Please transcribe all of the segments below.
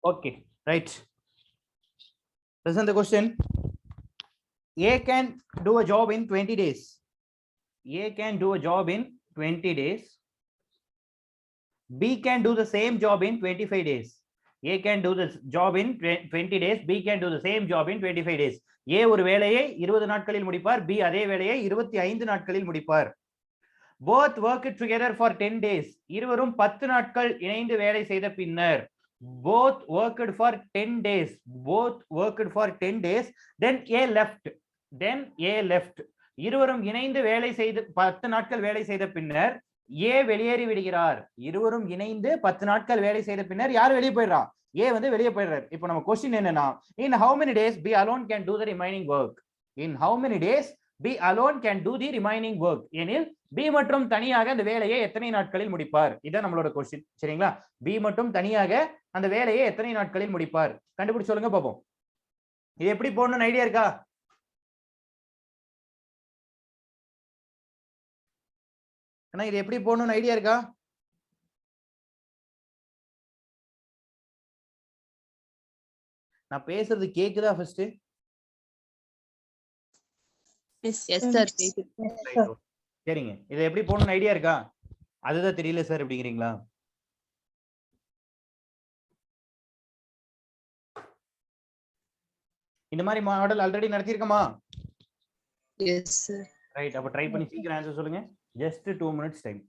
Okay, right. Listen the question. A can do a job in 20 days. A can do a job in 20 days. B can do the same job in 25 days. A can do the job in 20 days. B can do the same job in 25 days. A ஒரு வேலையை 20 நாட்களில் முடிப்பார். B அதே வேலையை 25 நாட்களில் முடிப்பார். Both work together for 10 days. இருவரும் 10 நாட்கள் இணைந்து வேலை செய்த பின்னர் both worked for 10 days. Both worked for 10 days. Then A left. Then A left. இருவரும் இணைந்து வேலை செய்து 10 நாட்கள் வேலை செய்த பின்னர் ஏ வெளியேறி விடுகிறார். இருவரும் இணைந்து 10 நாட்கள் வேலை செய்த பின்னர் யார் வெளியே போயிடுறா? ஏ வந்து வெளியே போயிடுறார். இப்போ நம்ம क्वेश्चन என்னன்னா, in how many days B alone can do the remaining work? In how many days B alone can do the remaining work? எனில் B மற்றும் தனியாக அந்த வேலையை எத்தனை நாட்களில் முடிப்பார்? இதான் நம்மளோட क्वेश्चन. சரிங்களா? B மட்டும் தனியாக அந்த வேலையை எத்தனை நாட்களில் முடிப்பார்? கண்டுபிடிச்சு சொல்லுங்க பாப்போம். இது எப்படி போடணும்னு ஐடியா இருக்கா? ஆனா இது எப்படி போடணும்னு ஐடியா இருக்கா? நான் பேசுறது கேக்குதா ஃபர்ஸ்ட்? Yes sir. சரிங்க. இதை எப்படி போடணும்னு ஐடியா இருக்கா? அதுதான் தெரியல சார் அப்படிங்கிறீங்களா? இந்த மாதிரி மாடல் ஆல்ரெடி நடத்திருக்கமா? Yes sir. ரைட். அப்ப ட்ரை பண்ணி சீக்கிரம் ஆன்சர் சொல்லுங்க. Just 2 minutes time.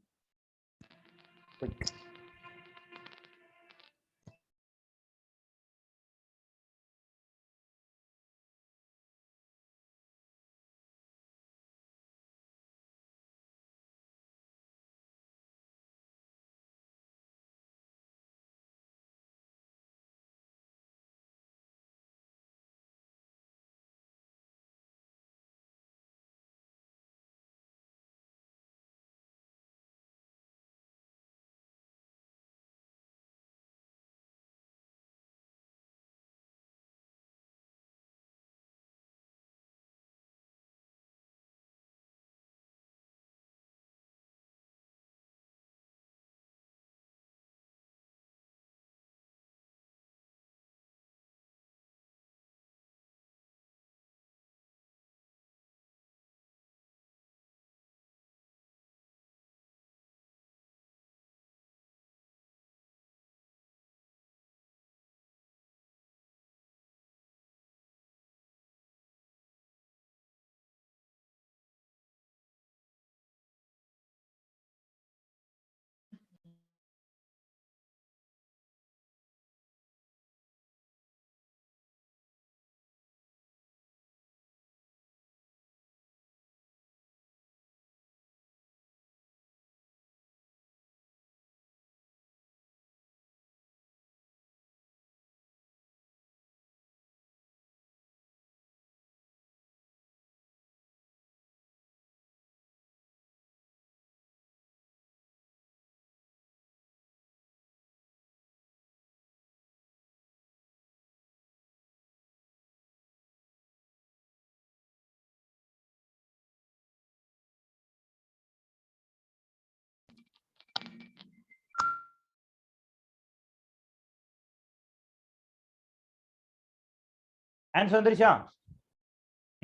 ஆன்சர் வந்துருச்சா?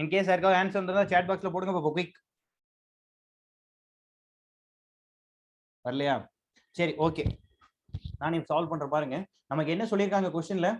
இன் கேஸ் யாருக்காவது ஆன்சர் வந்தா சாட் பாக்ஸ்ல போடுங்க பாப்போம். குயிக். வரலையா? சரி, ஓகே. நான் இப்ப சால்வ் பண்ற பாருங்க. நமக்கு என்ன சொல்லிருக்காங்க क्वेश्चनல?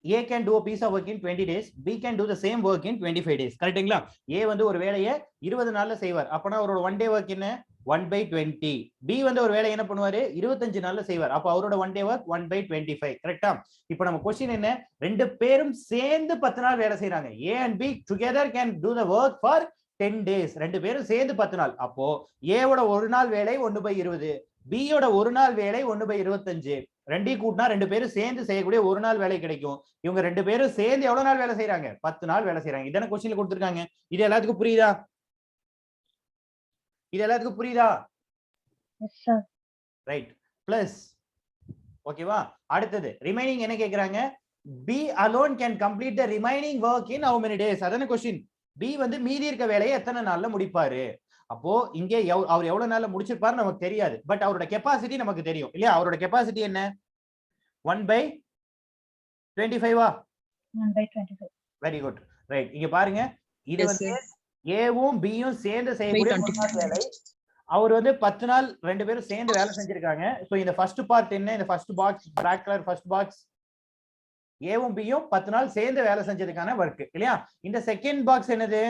A can do a piece of work in 20 days. B can do the same work in 25 days. கரெக்ட்டுங்களா? A வந்து ஒரு வேலையை 20 நாள்ல செய்வார். அப்பனா அவரோட 1 day work என்ன? 1/20. B வந்து ஒரு வேலையை என்ன பண்ணுவாரு? 25 நாள்ல செய்வார். அப்ப அவரோட 1 day work 1/25. கரெக்ட்டா? இப்போ நம்ம क्वेश्चन என்ன? ரெண்டு பேரும் சேர்ந்து 10 நாள் வேலை செய்றாங்க. A and B together can do the work for 10 days. ரெண்டு பேரும் சேர்ந்து 10 நாள். அப்போ A ஓட ஒரு நாள் வேலை 1/20. B யோட ஒரு நாள் வேலை 1/25. ரெண்டையும் கூட்டினா ரெண்டு பேரும் சேர்ந்து செய்யக்கூடிய ஒரு நாள் வேலை கிடைக்கும். இவங்க ரெண்டு பேரும் சேர்ந்து எவ்வளவு நாள் வேலை செய்யறாங்க? 10 நாள் வேலை செய்யறாங்க. இதான क्वेश्चनல கொடுத்திருக்காங்க. இது எல்லாத்துக்கும் புரியுதா? இது எல்லாத்துக்கும் புரியுதா? S sir. ரைட். பிளஸ் ஓகேவா? அடுத்தது ரிமைனிங் என்ன கேக்குறாங்க? B alone can complete the remaining work in how many days? அதான क्वेश्चन. B வந்து மீதி இருக்க வேலையை எத்தனை நாள்ல முடிப்பாரு? அப்போ இங்க அவர் எவ்வளவு நாள்ல முடிச்சிருப்பாரு நமக்கு தெரியாது. பட் அவரோட கெபாசிட்டி நமக்கு தெரியும் இல்லையா? அவரோட கெபாசிட்டி என்ன? 1/20. 25 1/25. Very good. ரைட், இங்க பாருங்க, இது Yes, வந்து sir. ஏவும் பியும் சேர்ந்து செய்யக்கூடிய 20. ஒரு நாள் வேலை. அவர் வந்து 10 நாள் ரெண்டு பேரும் சேர்ந்து வேலை செஞ்சிருக்காங்க. சோ இந்த ஃபர்ஸ்ட் பார்ட் என்ன, இந்த first box black colour first box ஏவும் பியும் 10 நாள் சேர்ந்து வேலை செஞ்சதுக்கான ஒர்க் இல்லையா? இந்த செகண்ட் பாக்ஸ் என்னது,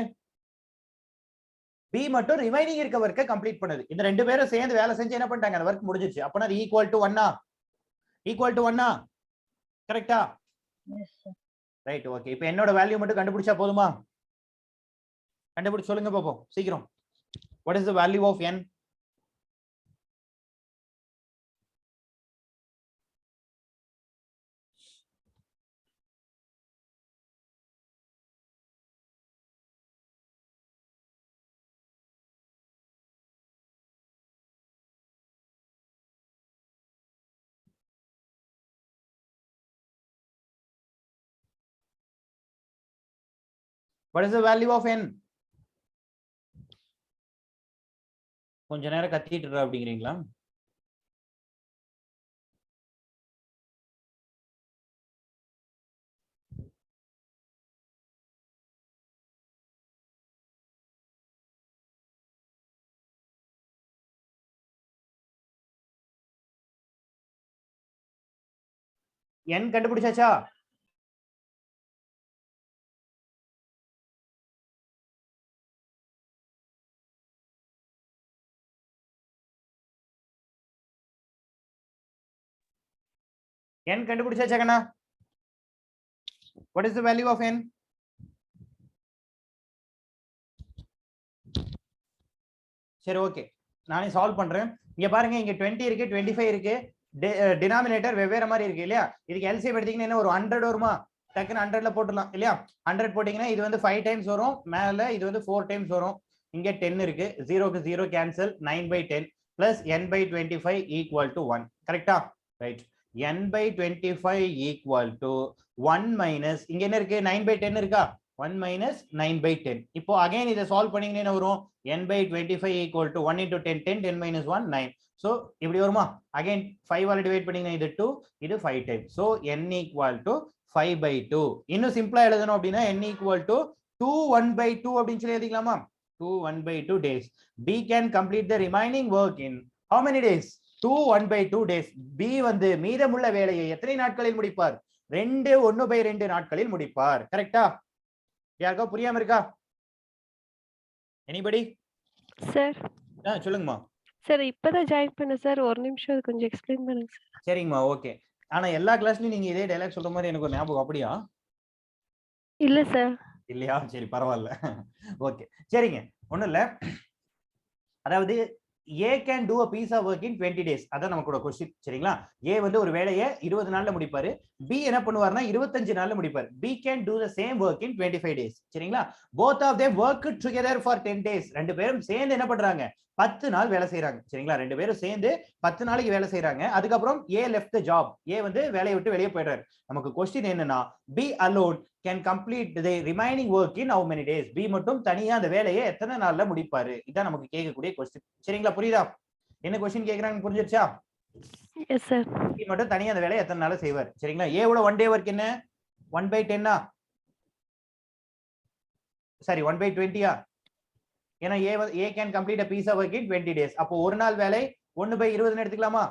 பி மட்டும் ரிமைனிங் இருக்க ஒர்க்கை கம்ப்ளீட் பண்ணுது. இந்த ரெண்டு பேரும் சேர்ந்து வேலை செஞ்சு என்ன பண்ணிட்டாங்க, அந்த ஒர்க் முடிஞ்சிருச்சு. அப்பனா அது ஈக்குவல் டு 1 ஈக்குவல் டு 1 கரெக்ட்டா? Yes, sir. Right, okay. இப்போ என்னோட வேல்யூ மட்டும் கண்டுபிடிச்சா போதுமா? கண்டுபிடிச்சு சொல்லுங்க பாப்போம் சீக்கிரம். What is the value of n? What is the value of n? கொஞ்ச நேரம் கத்திட்டு இருக்க அப்படிங்கிறீங்களா? n கண்டுபிடிச்சாச்சா? n கண்டுபிடிச்சாச்சா கண்ணா? What is the value of n? சரி, ஓகே, நானே சால்வ் பண்றேன். இங்க பாருங்க, இங்க 20 இருக்கு, 25 இருக்கு, டினாமினேட்டர் வெவ்வேறு மாதிரி இருக்கு இல்லையா? இதுக்கு எல்சிஎம் எடுத்தீங்கன்னா என்ன ஒரு 100 வருமா? டக்குன்னு 100ல போட்டுடலாம் இல்லையா? 100 போட்டீங்கன்னா இது வந்து 5 டைம்ஸ் வரும், மேல இது வந்து 4 டைம்ஸ் வரும். இங்க 10 இருக்கு, 0க்கு 0 cancel, 9/10 plus n/25 equal to 1. கரெக்டா? Right, n/25 equal to 1 minus இங்க என்ன இருக்கு, 9/10 இருக்கா? 1 minus 9/10. இப்போ again இதை சால்வ் பண்ணீங்கன்னா என்ன வரும்? n/25 equal to 1 into 10, 10, 10 minus 1, 9. So இப்படி வருமா? Again 5 ஆல டிவைட் பண்ணீங்கன்னா இது 2, இது 5 times. So n equal to 5/2. இன்னும் சிம்பிளா எழுதணும் அப்படின்னா n equal to 2 1/2 அப்படின்னு சொல்லி எழுதிக்கலாமா? 2 1/2 days. B can complete the remaining work in how many days? 2 1/2 days. B வந்து மீதமுள்ள வேலையை எத்தனை நாட்களில் முடிப்பார்? 2 1/2 நாட்களில் முடிப்பார். கரெக்டா? யாருக்கா புரியாம இருக்கா? எனிபடி? சார் சொல்லுங்கம்மா. சார் இப்பதான் ஜாயின் பண்ண சார், ஒரு நிமிஷம் கொஞ்சம் எக்ஸ்பிளைன் பண்ணுங்க சார். சரிங்கம்மா, ஓகே. ஆனா எல்லா கிளாஸ்லயும் நீங்க இதே டைலாக் சொல்ற மாதிரி எனக்கு ஒரு ஞாபகம், அப்படியா? இல்ல சார். இல்லையா? சரி, பரவாயில்ல. ஓகே, சரிங்க, ஒண்ணும் இல்ல. அதாவது A can do a piece of work in 20 days. அதான் நமக்கு கொஸ்டின். சரிங்களா? A வந்து ஒரு வேலையை 20 நாள்ல முடிப்பாரு. B என்ன பண்ணுவாருன்னா 25 நாள்ல முடிப்பாரு. B can do the same work in 25 days. சரிங்களா? Both of them work together for 10 days. ரெண்டு பேரும் சேர்ந்து என்ன பண்றாங்க? 10 நாள் வேலை செய்யறாங்க. சரிங்களா? ரெண்டு பேரும் சேர்ந்து 10 நாளைக்கு வேலை செய்யறாங்க. அதுக்கப்புறம் A left the job. A வந்து வேலையை விட்டு வெளியே போயிடுறாரு. நமக்கு கொஸ்டின் என்னன்னா, B alone can complete the remaining work in how many days? B மட்டும் தனியா அந்த வேலையை எத்தனை நாள்ல முடிப்பாரு? இதான் நமக்கு கேட்கக்கூடிய கொஸ்டின். சரிங்களா? புரியுதா? என்ன கொஸ்டின் கேக்குறாங்க, புரிஞ்சிருச்சா? Yes sir. B மட்டும் தனியா அந்த வேலையை எத்தனை நாள்ல செய்வார்? சரிங்களா? A ஓட 1 day work என்ன? 1/10 சாரி 1/20 ஏன்னா A can complete a piece of work in 20 days. அப்போ ஒரு நாள் வேலை 1/20 எடுத்துக்கலாமா?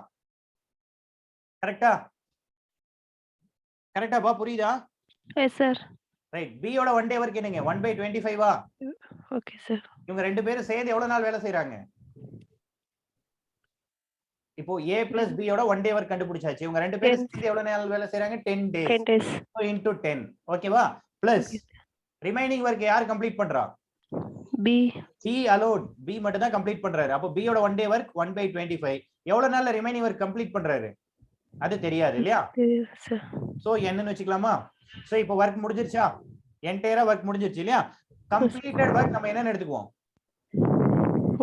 கரெக்டா? கரெக்டாப்பா? புரியுதா? S sir. ரைட், B ஓட 1 day work என்னங்க? 1/25 ஓகே சார். இவங்க ரெண்டு பேரும் சேர்ந்து எவ்வளவு நாள் வேலை செய்யறாங்க? இப்போ A plus B ஓட 1 day work கண்டுபிடிச்சாச்சு. இவங்க ரெண்டு பேரும் சேர்ந்து எவ்வளவு நாள் வேலை செய்யறாங்க? 10 days. 10 days. So into 10. ஓகேவா? பிளஸ் ரிமைனிங் ஒர்க் யார் கம்ப்ளீட் பண்றா? B. B alone. B மட்டும் தான் கம்ப்ளீட் பண்றாரு. அப்போ B ஓட 1 day work 1/25. எவ்வளவு நாள்ல ரிமைனிங் ஒர்க் கம்ப்ளீட் பண்றாரு? அது தெரியாது இல்லையா? சார். சோ என்னன்னு வெச்சுக்கலாமா? சோ இப்போ வர்க் முடிஞ்சிருச்சா? என்டையரா வர்க் முடிஞ்சிருச்சு இல்லையா? கம்ப்ளீட்டட் வர்க் நம்ம என்ன எடுத்துக்குவோம்?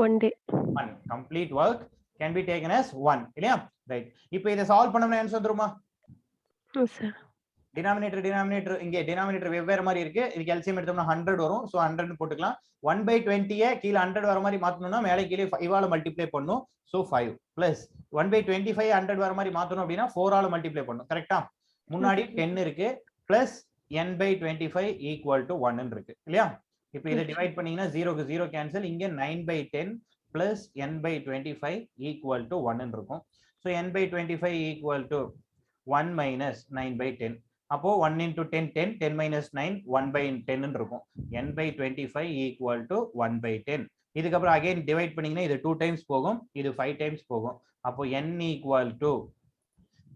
1 day. 1. Complete work can be taken as 1 இல்லையா? ரைட், இப்போ இத சால்வ் பண்ணோம்னா ஆன்சர் வந்துருமா? Yes sir. டினாமினேட்டர் இங்க டினாமினேட்டர் வெவ்வேறு மாதிரி இருக்கு. இதுக்கு எல்சிஎம் எடுத்தோம்னா 100 வரும். சோ 100 போட்டுக்கலாம். 1/20 கீழ 100 வர மாதிரி மாத்தணும்னா மேலே கீழே 5 ஆல மல்டிப்ளை பண்ணனும். சோ 5 பிளஸ் 1/25 100 வர மாதிரி மாத்தணும் அப்படினா 4 ஆல மல்டிப்ளை பண்ணனும். கரெக்ட்டா? முன்னாடி 10 இருக்கு, plus n by 25 equal to 1 இருக்கு இல்லையா? இப்போ இதை டிவைட் பண்ணீங்கன்னா 0க்கு 0 கேன்சல், இங்க 9 by 10 plus n by 25 equal to 1 இருக்கும். So n by 25 equal to 1 minus 9 by 10. அப்போ 1 into 10 10, 10 minus 9 1 by 10 இருக்கும். n by 25 equal to 1 by 10. இதுக்கப்புறம் அகைன் டிவைட் பண்ணீங்கன்னா இது 2 டைம்ஸ் போகும், இது 5 டைம்ஸ் போகும். அப்போ n ஈக்குவல் டு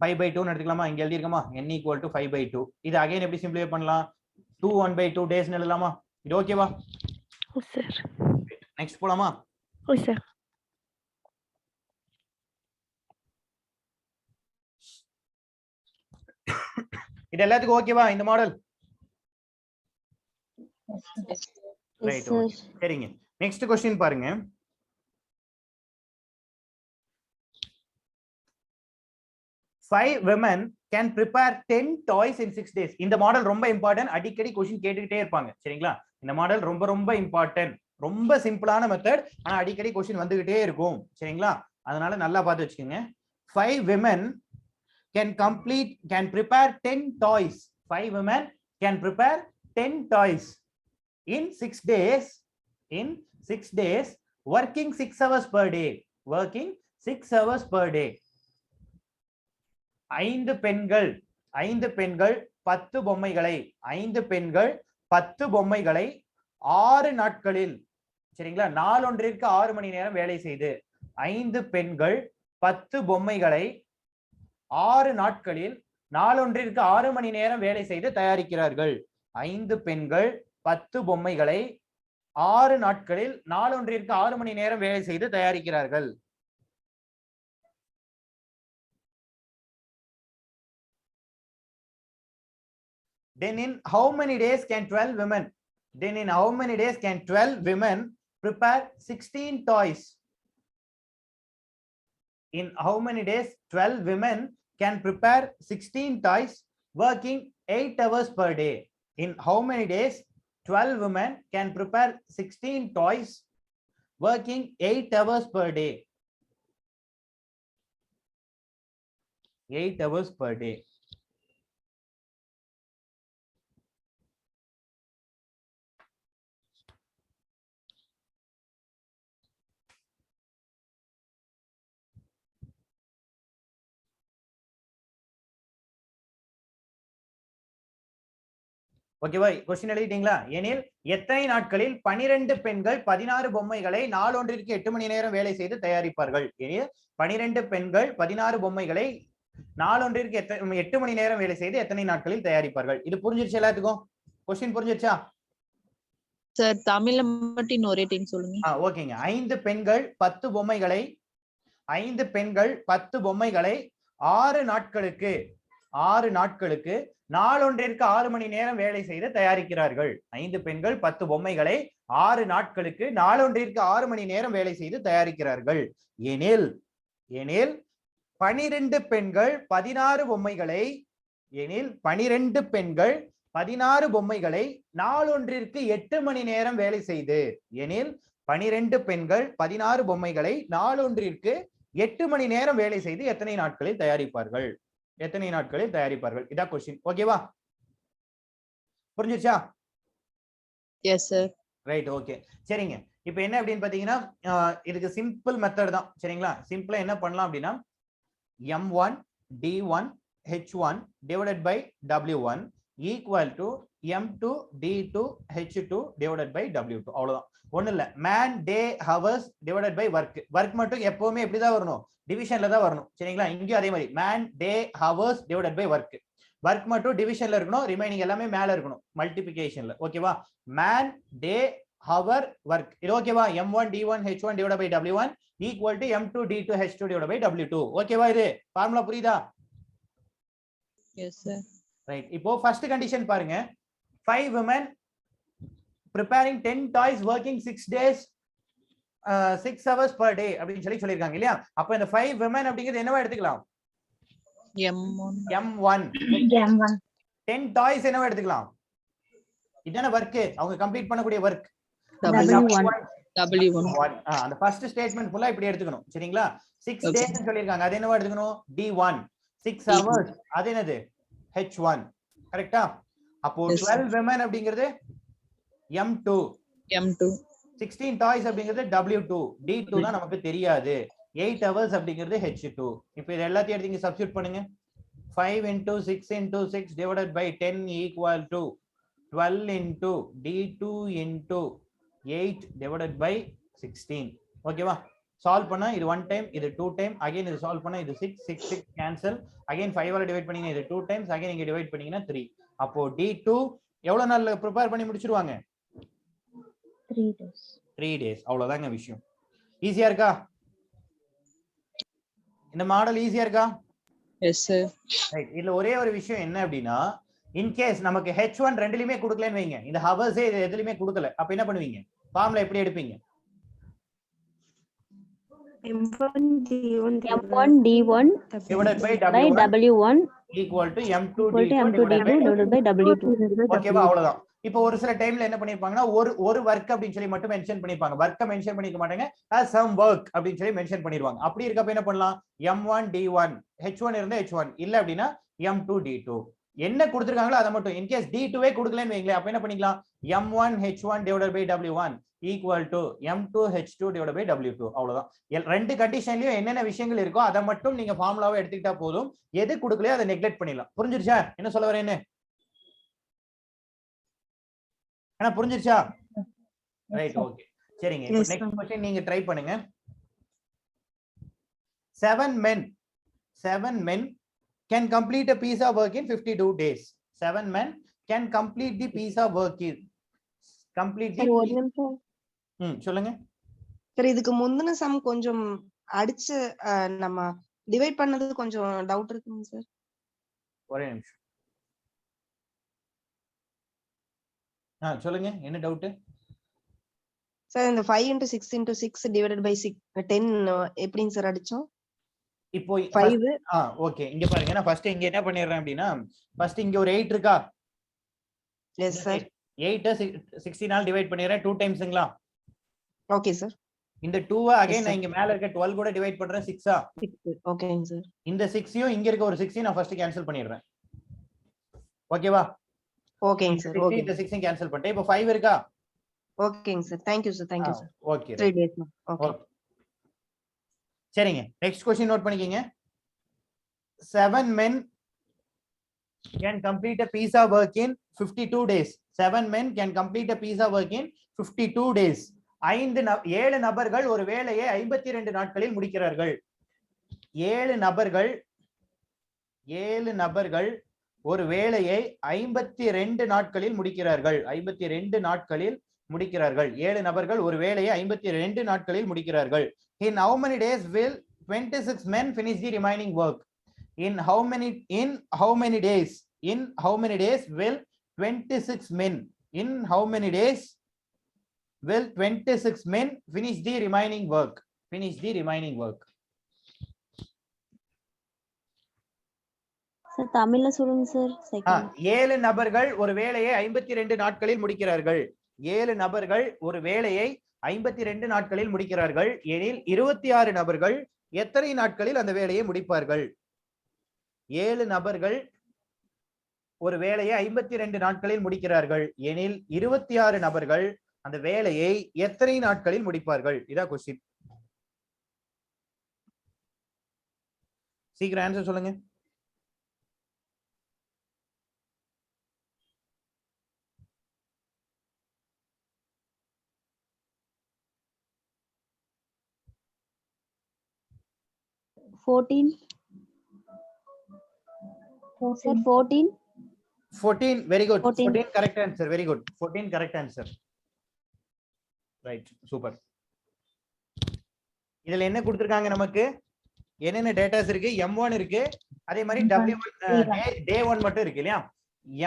5 by 2 எடுத்துக்கலாமா? இங்க எழுதிருக்கமா n ஈக்குவல் டு 5 by 2. இது அகைன் எப்படி சிம்பிளிஃபை பண்ணலாம்? 2 1 by 2 days எழுதலாமா? இது ஓகேவா? சார். நெக்ஸ்ட் போலாமா? Okay sir. இது எல்லாத்துக்கும் ஓகேவா இந்த மாடல்? ரைட், சரிங்க. நெக்ஸ்ட் क्वेश्चन பாருங்க. Five women can prepare 10 toys in 6 days. இந்த மாடல் ரொம்ப இம்பார்ட்டன்ட், அடிக்கடி क्वेश्चन கேட்டுக்கிட்டே இருப்பாங்க சரிங்களா? இந்த மாடல் ரொம்ப ரொம்ப இம்பார்ட்டன்ட், ரொம்ப சிம்பிளான மெத்தட், ஆனா அடிக்கடி क्वेश्चन வந்துகிட்டே இருக்கும் சரிங்களா? அதனால நல்லா பார்த்து வச்சுக்கோங்க. 5 women can prepare 10 toys. 5 women can prepare 10 toys in 6 days. In 6 days, working 6 hours per day. Working 6 hours per day. 5 பெண்கள் 10 பொம்மைகளை 5 பெண்கள் 10 பொம்மைகளை 6 நாட்களில் சரிங்களா? நாளொன்றிற்கு 6 மணி நேரம் வேலை செய்து 5 பெண்கள் 10 பொம்மைகளை 6 நாட்களில் நாளொன்றிற்கு 6 மணி நேரம் வேலை செய்து தயாரிக்கிறார்கள். 5 பெண்கள் 10 பொம்மைகளை 6 நாட்களில் நாளொன்றிற்கு 6 மணி நேரம் வேலை செய்து தயாரிக்கிறார்கள். Then in how many days can 12 women? Then in how many days can 12 women prepare 16 toys? In how many days 12 women can prepare 16 toys working 8 hours per day? In how many days 12 women can prepare 16 toys working 8 hours per day? 8 hours per day. ஓகேவா? Question எழுதிட்டீங்களா? எனில் எத்தனை நாட்களில் 12 பெண்கள் 16 பொம்மைகளை நாளொன்றிற்கு 8 மணி நேரம் வேலை செய்து தயாரிப்பார்கள்? எனில் 12 பெண்கள் 16 பொம்மைகளை நாளொன்றிற்கு 8 மணி நேரம் வேலை செய்து எத்தனை நாட்களில் தயாரிப்பார்கள்? இது புரிஞ்சிருச்சு எல்லாத்துக்கும்? क्वेश्चन புரிஞ்சிருச்சா சார்? தமிழ்ல மட்டும் இன்னொரு டைம் சொல்லுங்க. ஓகேங்க. 5 பெண்கள் 10 பொம்மைகளை 6 நாட்களுக்கு நாளொன்றிற்கு 6 மணி நேரம் வேலை செய்து தயாரிக்கிறார்கள். 5 பெண்கள் 10 பொம்மைகளை 6 நாட்களுக்கு நாளொன்றிற்கு 6 மணி நேரம் வேலை செய்து தயாரிக்கிறார்கள். எனில் 12 பெண்கள் 16 பொம்மைகளை 16 பொம்மைகளை நாளொன்றிற்கு 8 மணி நேரம் வேலை செய்து 12 பெண்கள் 16 பொம்மைகளை நாளொன்றிற்கு 8 மணி நேரம் வேலை செய்து எத்தனை நாட்களில் தயாரிப்பார்கள்? இதான் क्वेश्चन. ஓகேவா? புரிஞ்சுச்சா? S sir. ரைட், ஓகே, சரிங்க. இப்போ என்ன அப்படின்னு பாத்தீங்கன்னா இதுக்கு சிம்பிள் மெத்தட் தான் சரிங்களா? சிம்பிளா என்ன பண்ணலாம் அப்படின்னா m1 d1 h1 divided by w1 equal to m2 d2 h2 divided by w2. அவ்வளவுதான், ஒண்ணு இல்ல. man day hours divided by work மட்டும் எப்பவுமே எப்படிதான் வரணும்? டிவிஷன்ல தான் வரணும் சரிங்களா? இங்கேயும் அதே மாதிரி man day hours divided by work மட்டும் டிவிஷன்ல இருக்கணும், ரிமைனிங் எல்லாமே மேல இருக்கணும் மல்டிப்ளிகேஷன்ல. ஓகேவா? man day hour work. இது ஓகேவா? m1 d1 h1 divided by w1 equal to m2 d2 h2 divided by w2. ஓகேவா? இது ஃபார்முலா புரியுதா? S sir. ரைட். இப்போ ஃபர்ஸ்ட் கண்டிஷன் பாருங்க. 5 women preparing 10 toys working 6 days 6 hours per day அப்படின்னு சொல்லிருக்காங்க இல்லையா? அப்ப இந்த 5 women அப்படிங்கிறது என்னவா எடுத்துக்கலாம்? m1 10 toys என்னவா எடுத்துக்கலாம்? இதான வர்க், அவங்க கம்ப்ளீட் பண்ணக்கூடிய வர்க் w1. அந்த ஃபர்ஸ்ட் ஸ்டேட்மென்ட் ஃபுல்லா இப்படி எடுத்துக்கணும் சரிங்களா? 6 days ன்னு சொல்லிருக்காங்க, அது என்னவா எடுத்துக்கணும்? d1. 6 hours அது என்னது? h1. கரெக்ட்டா? அப்போ Yes, sir. 12 women அப்படிங்கிறது M2, M2. 16 toys அப்படிங்கிறது W2, D2 தான் நமக்கு தெரியாது. 8 hours அப்படிங்கிறது H2. இப்போ இது எல்லாத்தையும் எடுத்து இங்க சப்ஸ்டிட்யூட் பண்ணுங்க. 5 into 6 into 6 divided by 10 equal to 12 into D2 into 8 divided by 16. ஓகேவா? சால்வ் பண்ணா இது 1 டைம், இது 2 டைம், அகைன் இது சால்வ் பண்ணா இது 6 6 6 கேன்சல், அகைன் 5 ஆல டிவைட் பண்ணீங்கன்னா இது 2 டைம்ஸ், அகைன் இங்க டிவைட் பண்ணீங்கன்னா 3. அப்போ D2 எவ்வளவு நாள்ல ப்ரிப்பேர் பண்ணி முடிச்சிருவாங்க? 3 days. 3 days. அவ்வளவுதாங்க விஷயம். ஈஸியா இருக்கா? இந்த மாடல் ஈஸியா இருக்கா? Yes, sir. ரைட். இதுல ஒரே ஒரு விஷயம் என்ன அப்படின்னா, இன் கேஸ் நமக்கு H1 ரெண்டுலயுமே கொடுக்கலன்னு வைங்க, இந்த ஹவர்ஸே இது எதுலயுமே கொடுக்கல, அப்ப என்ன பண்ணுவீங்க? ஃபார்முலா எப்படி எடுப்பீங்க? M1 D1 divided by W1 equal to M2 equal to D2 M2 divided by divided by W2. ஓகேவா? அவ்வளவுதான். இப்போ ஒரு சில டைம்ல என்ன பண்ணிருப்பாங்கன்னா, ஒரு வர்க் அப்படின்னு சொல்லி மட்டும் மென்ஷன் பண்ணிருப்பாங்க, வர்க்க மென்ஷன் பண்ணிக்க மாட்டாங்க, as some work அப்படின்னு சொல்லி மென்ஷன் பண்ணிடுவாங்க. அப்படி இருக்கப்ப என்ன பண்ணலாம்? M1 D1, H1 இருந்தா H1, இல்ல அப்படின்னா M2 D2. என்ன கொடுத்திருக்காங்களோ அதை மட்டும். இன் கேஸ் D2வே கொடுக்கலன்னு வைங்களேன், அப்ப என்ன பண்ணிக்கலாம்? M1 H1 divided by W1 equal to M2 H2 divided by W2. அவ்வளவுதான். ரெண்டு கண்டிஷன்லயும் என்னென்ன விஷயங்கள் இருக்கோ அதை மட்டும் நீங்க ஃபார்முலாவை எடுத்துக்கிட்டா போதும். எது கொடுக்கலையோ அதை நெக்லெக்ட் பண்ணிடலாம். புரிஞ்சிருச்சா என்ன சொல்ல வரேன்னு? என்ன புரிஞ்சிருச்சா? Right, okay. சரிங்க. இப்போ Yes, நெக்ஸ்ட் sir. क्वेश्चन நீங்க ட்ரை பண்ணுங்க. 7 men can complete a piece of work in 52 days. 7 men can complete the piece of work in sir ஒரு நிமிஷம் சொல்லுங்க. சார் இதுக்கு முந்தின சம் கொஞ்சம் அடிச்சு நம்ம டிவைட் பண்ணது கொஞ்சம் டவுட் இருக்குங்க சார். ஒரே நிமிஷம். சொல்லுங்க என்ன டவுட்? சார் இந்த 5 into 6 into 6 divided by 10 எப்படிங்க சார் அடிச்சோம்? இப்போ 5. ஓகே, இங்க பாருங்க. நான் ஃபர்ஸ்ட் இங்க என்ன பண்ணிடுறேன் அப்படின்னா, ஃபர்ஸ்ட் இங்க ஒரு 8 இருக்கா? Yes sir. 8 16 ஆல் டிவைட் பண்ணிடுறேன் 2 டைம்ஸ்ங்களா? Okay sir. இந்த 2 அகைன் நான் இங்க மேல இருக்க 12 கூட டிவைட் பண்றேன் 6 ஓகேங்க சார். இந்த 6யும் இங்க இருக்க ஒரு 6யும் நான் ஃபர்ஸ்ட் கேன்சல் பண்ணிடுறேன். ஓகேவா? ஓகேங்க சார். ஓகே. இந்த 6யும் கேன்சல் பண்ணிட்டேன். இப்போ 5 இருக்கா? ஓகேங்க sir. Thank you sir. Thank you sir. Okay. 3 days. Okay. சரிங்க. நெக்ஸ்ட் क्वेश्चन நோட் பண்ணிக்கங்க. 7 men can complete a piece of work in 52 days. 7 men can complete a piece of work in 52 days. 7 நபர்கள் ஒரு வேலையை 52 நாட்களில் முடிக்கிறார்கள். 7 நபர்கள் ஒரு வேலையை 52 நாட்களில் முடிக்கிறார்கள். 52 நாட்களில் முடிக்கிறார்கள். 7 நபர்கள் ஒரு வேலையை 52 நாட்களில் முடிக்கிறார்கள். In how many days will 26 men finish the remaining work? In how many days will 26 men finish the remaining work? Sir தமிழ்ல சொல்லுங்க சார். 7 நபர்கள் ஒரு வேலையை 52 நாட்களில் முடிக்கிறார்கள். 7 நபர்கள் ஒரு வேலையை 52 நாட்களில் முடிக்கிறார்கள் எனில் 26 நபர்கள் எத்தனை நாட்களில் அந்த வேலையை முடிப்பார்கள்? 7 நபர்கள் ஒரு வேலையை 52 நாட்களில் முடிக்கிறார்கள் எனில் 26 நபர்கள் அந்த வேலையை எத்தனை நாட்களில் முடிப்பார்கள்? இதான் क्वेश्चन. சீக்கிரம் ஆன்சர் சொல்லுங்க. Fourteen. 14. Very good. 14. 14 correct answer. Very good. 14 correct answer. Right. Super. இதுல என்ன கொடுத்திருக்காங்க நமக்கு? என்னென்ன டேட்டாஸ் இருக்கு? M1 இருக்கு, அதே மாதிரி W1 day 1 மட்டும் இருக்கு இல்லையா?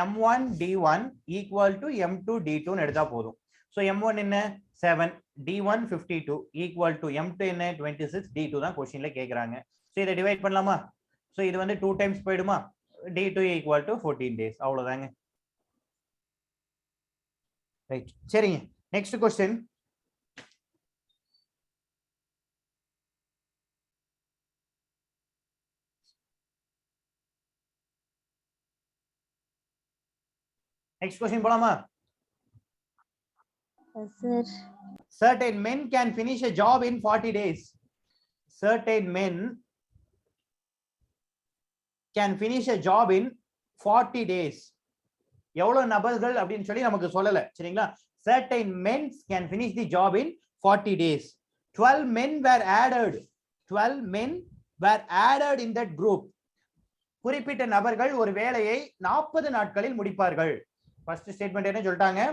M1 D1 equal to M2 D2 ன்னு எடுத்தா போதும். சோ M1 என்ன? 7, D1 52 equal to M2 என்ன? 26, D2 தான் क्वेश्चनல கேக்குறாங்க. சோ இத டிவைட் பண்ணலாமா? சோ இது வந்து 2 டைம்ஸ் போய்டுமா? D2 equal to 14 days. அவ்வளவுதாங்க. ரைட். சரிங்க. Next question. நெக்ஸ்ட் கொஸ்டின் போலாமா? sir. Certain men can finish a job in 40 days. Certain men can finish a job in 40 days. எவ்வளவு நபர்கள் அப்படின்னு சொல்லி நமக்கு சொல்லல, சரிங்களா? Certain men can finish the job in 40 days. 12 men were added. 12 men were added in that group. குறிப்பிட்ட நபர்கள் ஒரு வேலையை 40 நாட்களில் முடிப்பார்கள். ஃபர்ஸ்ட் ஸ்டேட்மெண்ட் என்ன சொல்லிட்டாங்க?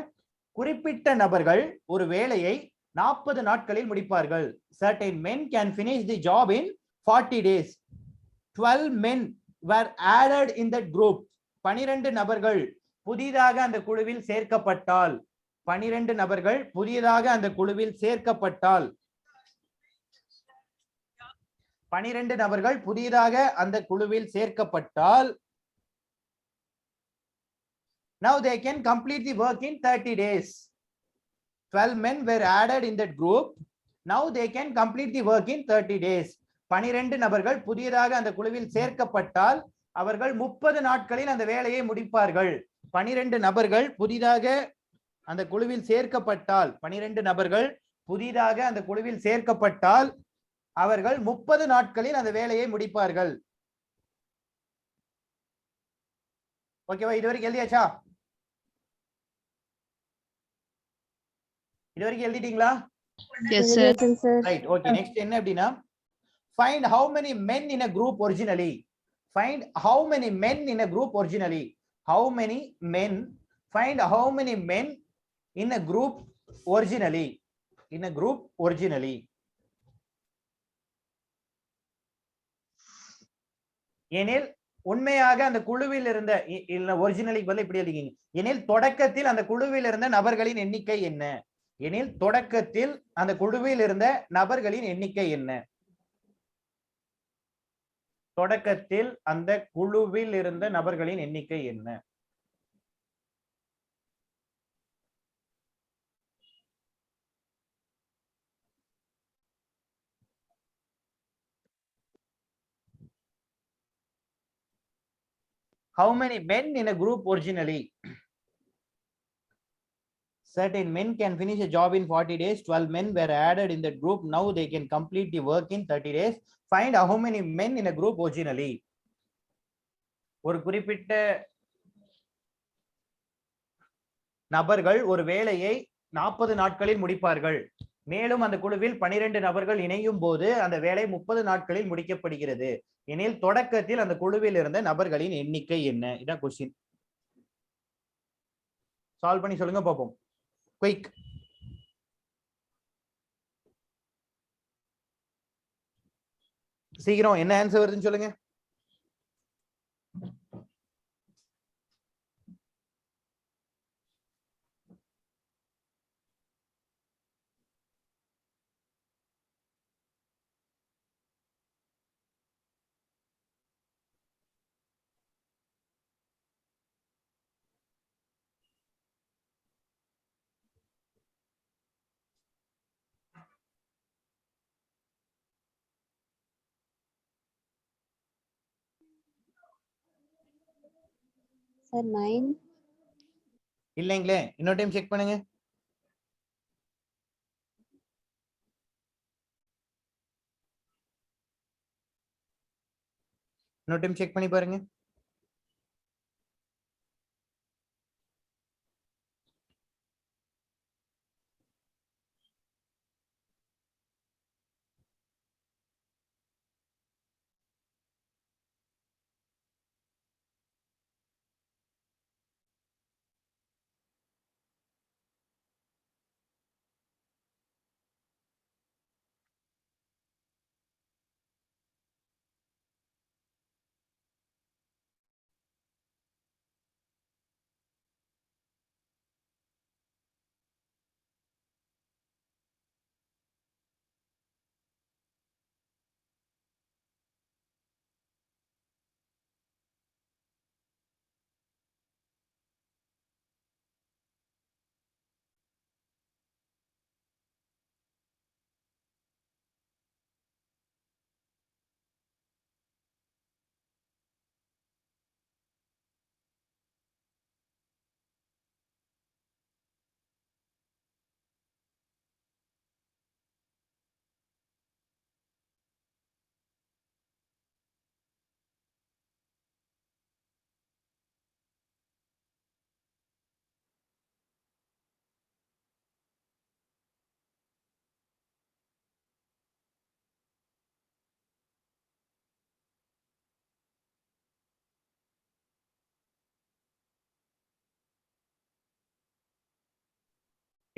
குறிப்பிட்ட நபர்கள் ஒரு வேலையை 40 நாட்களில் முடிப்பார்கள். Certain men can finish the job in 40 days. 12 men were added in that group. 12 நபர்கள் புதிதாக அந்த குழுவில் சேர்க்கப்பட்டால், 12 நபர்கள் புதிதாக அந்த குழுவில் சேர்க்கப்பட்டால், 12 நபர்கள் புதிதாக அந்த குழுவில் சேர்க்கப்பட்டால், now they can complete the work in 30 days. 12 men were added in that group. Now they can complete the work in 30 days. 12 நபர்கள் புதியதாக அந்த குழுவில் சேர்க்கப்பட்டால் அவர்கள் 30 நாட்களில் அந்த வேலையை முடிப்பார்கள். 12 நபர்கள் புதிதாக அந்த குழுவில் சேர்க்கப்பட்டால், 12 நபர்கள் புதிதாக அந்த குழுவில் சேர்க்கப்பட்டால் அவர்கள் 30 நாட்களில் அந்த வேலையை முடிப்பார்கள். ஓகேவா? இதுவரைக்கும் எழுதியாச்சா? இதுவரைக்கும் எழுதிட்டீங்களா? Yes, sir. Sir. Right. Okay, next என்ன அப்படின்னா, find how many men in a group originally. Find how many men in a group originally. How many men? Find how many men in a group originally. In a group originally. எனில் உண்மையாக அந்த குழுவில் இருந்த, originally பதில் இப்படி எழுதிங்க, எனில் தொடக்கத்தில் அந்த குழுவில் இருந்த நபர்களின் எண்ணிக்கை என்ன? எனில் தொடக்கத்தில் அந்த குழுவில் இருந்த நபர்களின் எண்ணிக்கை என்ன? தொடக்கத்தில் அந்த குழுவில் இருந்த நபர்களின் எண்ணிக்கை என்ன? How many men in a group originally? Certain men can finish a job in 40 days. 12 men were added in that group. Now they can complete the work in 30 days. Find how many men in a group originally. ஒரு குறிப்பிட்ட நபர்கள் ஒரு வேலையை 40 நாட்களில் முடிப்பார்கள். மேலும் அந்த குழுவில் 12 நபர்கள் இணையும் போது அந்த வேலை 30 நாட்களில் முடிக்கப்படுகிறது. எனில் தொடக்கத்தில் அந்த குழுவில் இருந்த நபர்களின் எண்ணிக்கை என்ன? இதான் கொஸ்டின். சால்வ் பண்ணி சொல்லுங்க பாப்போம். குயிக். சீக்கிரம் என்ன ஆன்சர் வருதுன்னு சொல்லுங்க. Sir, 9. இல்லைங்களே, இன்னொரு டைம் செக் பண்ணுங்க. இன்னொரு டைம் செக் பண்ணி பாருங்க.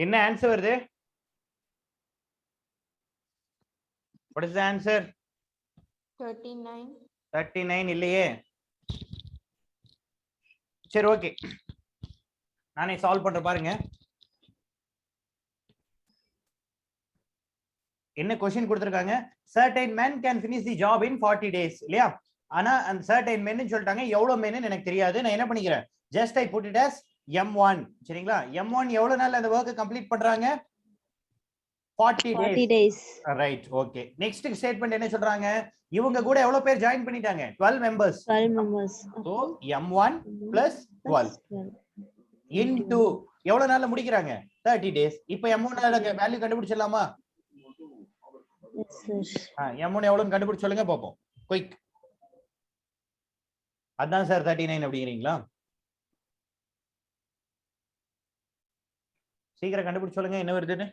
என்ன ஆன்சர் வருது? What is the answer? 39. 39 இல்லையே. சரி ஓகே, நானே சால்வ் பண்ற பாருங்க. என்ன क्वेश्चन கொடுத்திருக்காங்க? certain men can finish the job in 40 days இல்லையா? ஆனா அந்த certain men ன்னு சொல்லிட்டாங்க, எவ்வளவு men ன்னு எனக்கு தெரியாது. நான் என்ன பண்ணிக்கிறேன், just I put it as m1. சரிங்களா? m1 எவ்வளவு நாள்ல அந்த வர்க்க கம்ப்ளீட் பண்றாங்க? 40 days. Right, okay. Next statement என்ன சொல்றாங்க? இவங்க கூட எவ்வளவு பேர் ஜாயின் பண்ணிட்டாங்க? 12 members. 12 members. So m1 plus 12 into எவ்வளவு நாள்ல முடிக்கறாங்க? 30 days. இப்போ m1 ஓட வேல்யூ கண்டுபிடிச்சிடலாமா? Yes, sir. m1 எவ்வளவுன்னு கண்டுபிடிச்சு சொல்லுங்க பாப்போம். குயிக். அதான் சார் 39 அப்படிங்கிறீங்களா? சீக்கிரம் கண்டுபிடிச்சு சொல்லுங்க என்ன வருதுன்னு.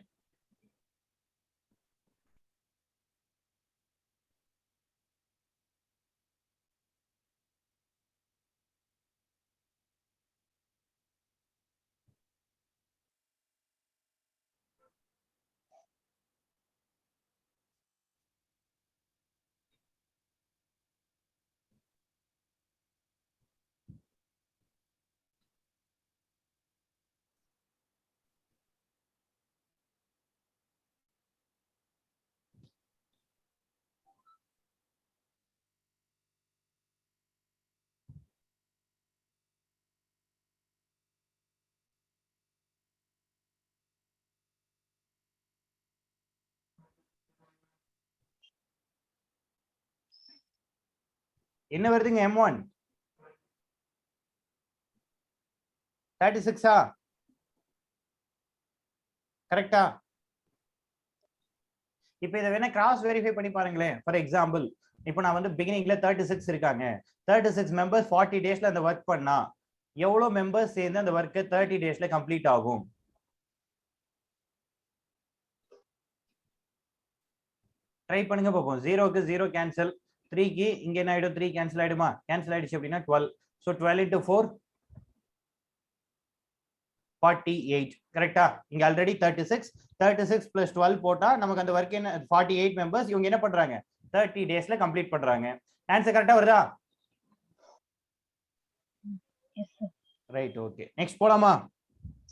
என்ன வருதுங்க m1? 36 கரெக்ட்டா? இப்போ இத வேணா கிராஸ் வெரிஃபை பண்ணி பாருங்களேன். ஃபார் எக்ஸாம்பிள், இப்போ நான் வந்து பிகினிங்ல 36 இருக்காங்க. 36 மெம்பர்ஸ் 40 டேஸ்ல அந்த வர்க் பண்ணா எவ்வளவு மெம்பர்ஸ் சேர்ந்து அந்த வர்க்க 30 டேஸ்ல கம்ப்ளீட் ஆகும்? ட்ரை பண்ணுங்க பாப்போம். 0க்கு 0 கேன்சல், 3க்கு இங்க என்ன ஆயிடும்? 3 கேன்சல் ஆயிடுமா? கேன்சல் ஆயிடுச்சு அப்படின்னா 12. So 12 into 4 48. கரெக்ட்டா? இங்க ஆல்ரெடி 36 plus 12 போட்டா நமக்கு அந்த வர்க் என்ன 48 மெம்பர்ஸ். இவங்க என்ன பண்றாங்க? 30 டேஸ்ல கம்ப்ளீட் பண்றாங்க. ஆன்சர் கரெக்ட்டா வருதா? Yes, sir. Right, okay. Next போலாமா?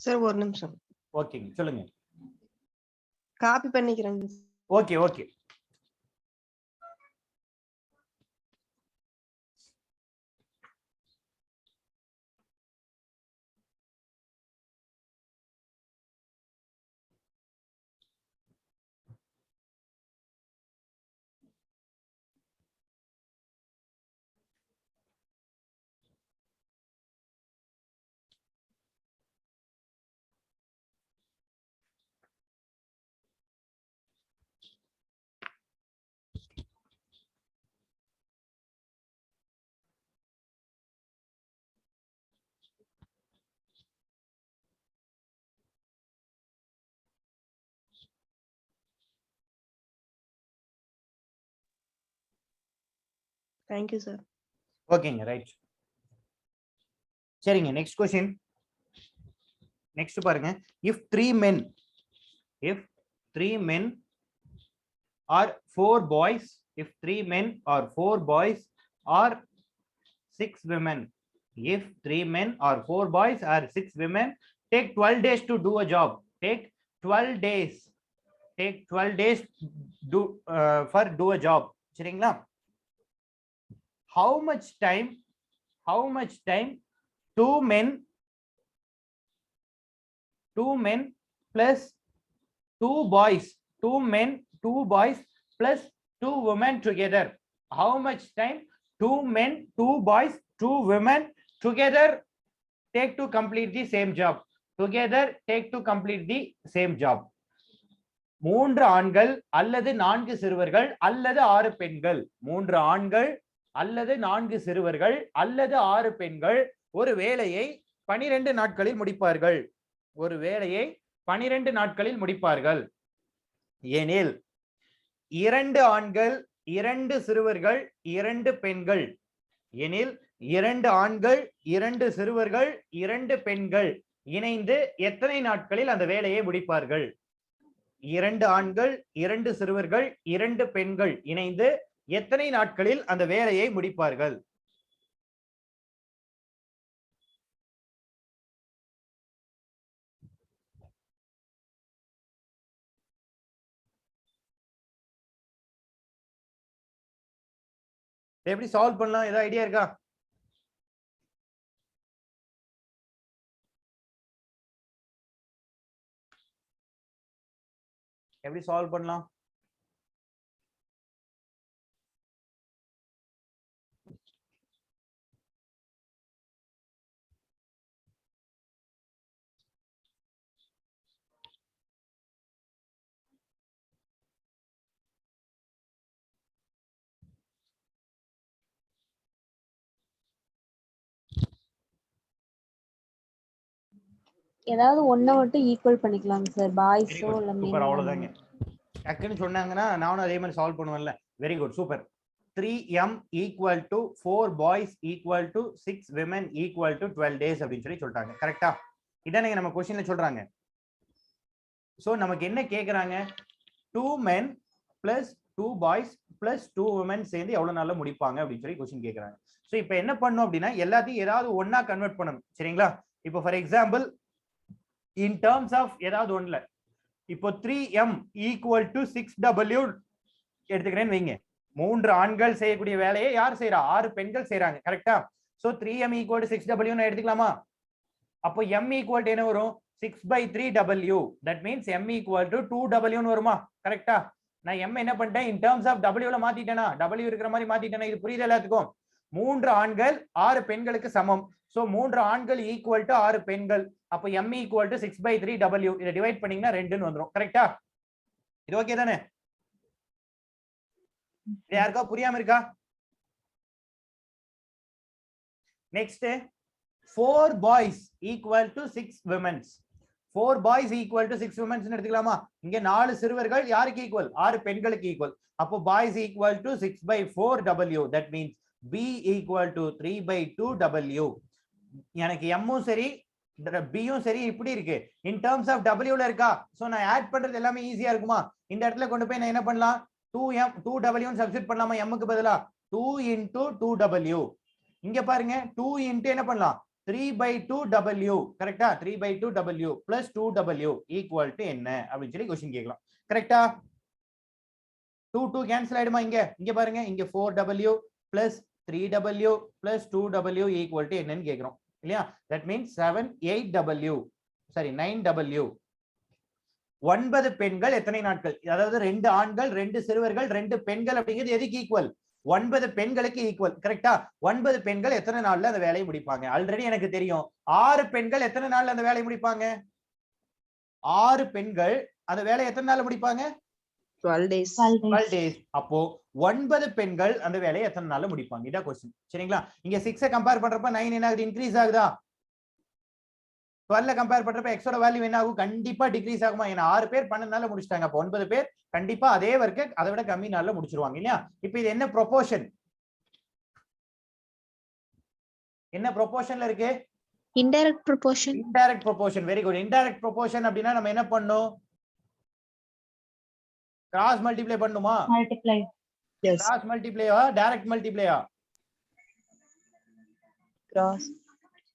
சார் ஒரு நிமிஷம் ஓகேங்க, சொல்லுங்க. காப்பி பண்ணிக்கிறேன். Okay okay. Thank you, sir. ஓகேங்க, ரைட். சரிங்க, நெக்ஸ்ட் क्वेश्चन. நெக்ஸ்ட் பாருங்க. if 3 men are 4 boys, if 3 men are 4 boys or 6 women, if 3 men or 4 boys or 6 women take 12 days to do a job, take 12 days for do a job. சரிங்களா? how much time 2 men plus 2 boys, 2 men 2 boys plus 2 women together, how much time 2 men 2 boys 2 women together take to complete the same job? மூன்று ஆண்கள் அல்லது 4 சிறுவர்கள் அல்லது 6 பெண்கள், 3 ஆண்கள் அல்லது 4 சிறுவர்கள் அல்லது 6 பெண்கள் ஒரு வேலையை 12 நாட்களில் முடிப்பார்கள். ஒரு வேலையை 12 நாட்களில் முடிப்பார்கள் எனில் 2 ஆண்கள் 2 சிறுவர்கள் 2 பெண்கள், எனில் 2 ஆண்கள் 2 சிறுவர்கள் 2 பெண்கள் இணைந்து எத்தனை நாட்களில் அந்த வேலையை முடிப்பார்கள்? 2 ஆண்கள், 2 சிறுவர்கள், 2 பெண்கள் இணைந்து எத்தனை நாட்களில் அந்த வேலையை முடிப்பார்கள்? எப்படி சால்வ் பண்ணலாம்? ஏதாவது ஐடியா இருக்கா? எப்படி சால்வ் பண்ணலாம்? ஏதாவது ஒண்ண மட்டும் ஈக்குவல் பண்ணிக்கலாங்க சார். பாய்ஸோ இல்ல சூப்பர், அவ்வளவுதாங்க. டக்குன்னு சொன்னாங்கன்னா நானும் அதே மாதிரி சால்வ் பண்ணுவேன்ல. Very good, super. 3m equal to 4 boys equal to 6 women equal to 12 days அப்படின்னு சொல்லிட்டாங்க. கரெக்டா? இதானே நம்ம क्वेश्चनல சொல்றாங்க. சோ நமக்கு என்ன கேக்குறாங்க? 2 men plus 2 boys plus 2 women சேர்ந்து எவ்வளவு நாள்ல முடிப்பாங்க அப்படின்னு சொல்லி क्वेश्चन கேக்குறாங்க. சோ இப்போ என்ன பண்ணனும் அப்படினா எல்லாத்தையும் ஏதாவது ஒண்ணா கன்வர்ட் பண்ணனும். சரிங்களா? இப்போ for example in terms of ஏதாவது ஒண்ணுல இப்போ 3m equal to 6w எடுத்துக்கிறேன்னு வைங்க. 3 ஆண்கள் செய்யக்கூடிய வேலையை யார் செய்றா? 6 பெண்கள் செய்றாங்க. கரெக்ட்டா? So 3m equal to 6w ன்னு எடுத்துக்கலாமா? அப்போ m equal to என்ன வரும்? 6/3w. that means m equal to 2w ன்னு வருமா? கரெக்ட்டா? நான் m என்ன பண்ணிட்டேன்? in terms of w ல மாத்திட்டேனா? w இருக்கிற மாதிரி மாத்திட்டேனா? இது புரியுதா எல்லாத்துக்கும்? 3 ஆண்கள் 6 பெண்களுக்கு சமம். சோ 3 ஆண்கள் equal to 6 பெண்கள். அப்போ m equal to 6/3w. இத டிவைட் பண்ணீங்கன்னா 2 ன்னு வந்துரும். கரெக்ட்டா? இது ஓகே தானே? யாருக்கா புரியாம இருக்கா? Next 4 boys equal to 6 women. 4 boys equal to 6 women ன்னு எடுத்துக்கலாமா? இங்க 4 சிறுவர்கள் யாருக்கு ஈக்குவல்? 6 பெண்களுக்கு ஈக்குவல். அப்போ boys equal to 6/4w. that means b equal to 3/2w. எனக்கு m உம் சரி b உம் சரி இப்படி இருக்கு. in terms of w ல இருக்கா? சோ நான் ஆட் பண்றது எல்லாமே ஈஸியா இருக்குமா? இந்த இடத்துல கொண்டு போய் நான் என்ன பண்ணலாம்? 2w ன்னு சப்ஸ்டிட்யூட் பண்ணலாமா? m க்கு பதிலா 2 into 2w. இங்க பாருங்க 2 into என்ன பண்ணலாம்? 3/2w. கரெக்ட்டா? 3/2w plus 2w equal to என்ன அப்படி சொல்லி क्वेश्चन கேட்கலாம். கரெக்ட்டா? 2 கேன்சல் ஆயிடுமா? இங்க பாருங்க, இங்க 4w plus 3w plus 2w equal to என்னன்னு கேக்குறோம் இல்லையா? that means 8w. சரி 9w. 9 பெண்கள் எத்தனை நாட்கள்? அதாவது 2 ஆண்கள் 2 சிறுவர்கள் 2 பெண்கள் அப்படிங்கிறது எதுக்கு ஈக்குவல்? 9 பெண்களுக்கு ஈக்குவல். கரெக்ட்டா? 9 பெண்கள் எத்தனை நாள்ல அந்த வேலையை முடிப்பாங்க? ஆல்ரெடி எனக்கு தெரியும். 6 பெண்கள் எத்தனை நாள்ல அந்த வேலையை முடிப்பாங்க? 6 பெண்கள் அந்த வேலையை எத்தனை நாள்ல முடிப்பாங்க? 12 days. 12 days. அப்போ 9 பெண்கள் அந்த வேலையை எத்தனை நாள்ல முடிப்பாங்க? இதான் क्वेश्चन. சரிங்களா? இங்க 6 கம்பேர் பண்றப்ப 9 என்ன ஆகுது? இன்கிரீஸ் ஆகுதா? 12 கம்பேர் பண்றப்ப x ஓட வேல்யூ என்ன ஆகும்? கண்டிப்பா டிக்ரீஸ் ஆகுமா? ஏன்னா 6 பேர் 12 நாள்ல முடிச்சிட்டாங்க. அப்ப 9 பேர் கண்டிப்பா அதே வர்க்க அதை விட கம்மி நாள்ல முடிச்சிருவாங்க இல்லையா? இப்போ இது என்ன ப்ரொபோர்ஷன்? என்ன ப்ரொபோர்ஷன்ல இருக்கு? Indirect proportion. Indirect proportion. Very good. Indirect proportion அப்படினா நம்ம என்ன பண்ணனும்? கிராஸ் மல்டிப்ளை பண்ணுமா? Multiply. Yes. கிராஸ் மல்டிப்ளையா டைரக்ட் மல்டிப்ளையா? Cross.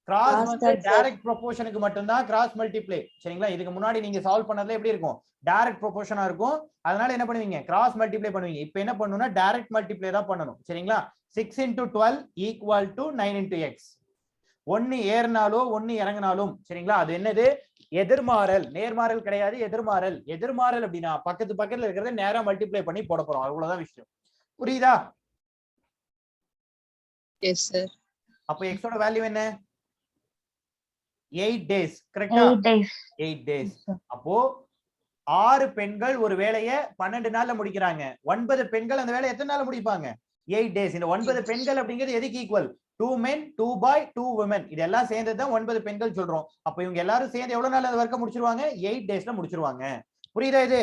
கிராஸ் வந்து டைரக்ட் ப்ரொபோர்ஷனுக்கு மட்டும் தான் கிராஸ் மல்டிப்ளை. சரிங்களா? இதுக்கு முன்னாடி நீங்க சால்வ் பண்ணதுல எப்படி இருக்கும்? டைரக்ட் ப்ரொபோர்ஷனா இருக்கும். அதனால என்ன பண்ணுவீங்க? கிராஸ் மல்டிப்ளை பண்ணுவீங்க. இப்போ என்ன பண்ணனும்னா டைரக்ட் மல்டிப்ளை தான் பண்ணனும். சரிங்களா? 6 into 12 equal to 9 into x. 1 ஏறினாலோ 1 இறங்கினாலும் சரிங்களா? அது என்னது? எதிர்மாறல். நேர்மாறல் கிடையாது, எதிர்மாறல். எதிர்மாறல் அப்படினா பக்கத்துல இருக்கிறத நேரா மல்டிப்ளை பண்ணி போட போறோம். அவ்வளவுதான் விஷயம். புரியுதா? Yes sir. அப்ப x ஓட வேல்யூ என்ன? 8 days. கரெக்ட்டா? 8 days. 8 days. அப்போ 6 பெண்கள் ஒரு வேலையை 12 நாள்ல முடிக்கிறாங்க. 9 பெண்கள் அந்த வேலையை எத்தனை நாள்ல முடிப்பாங்க? 8 days. இந்த 9 பெண்கள் அப்படிங்கிறது எதுக்கு ஈக்குவல்? 2 men, 2 boy, 2 women. இதெல்லாம் சேர்ந்தது தான் 9 பெண்கள் சொல்றோம். அப்ப இவங்க எல்லாரும் சேர்ந்து எவ்வளவு நாள்ல அந்த வர்க்க முடிச்சிருவாங்க? 8 daysல முடிச்சிருவாங்க. புரியுதா இது?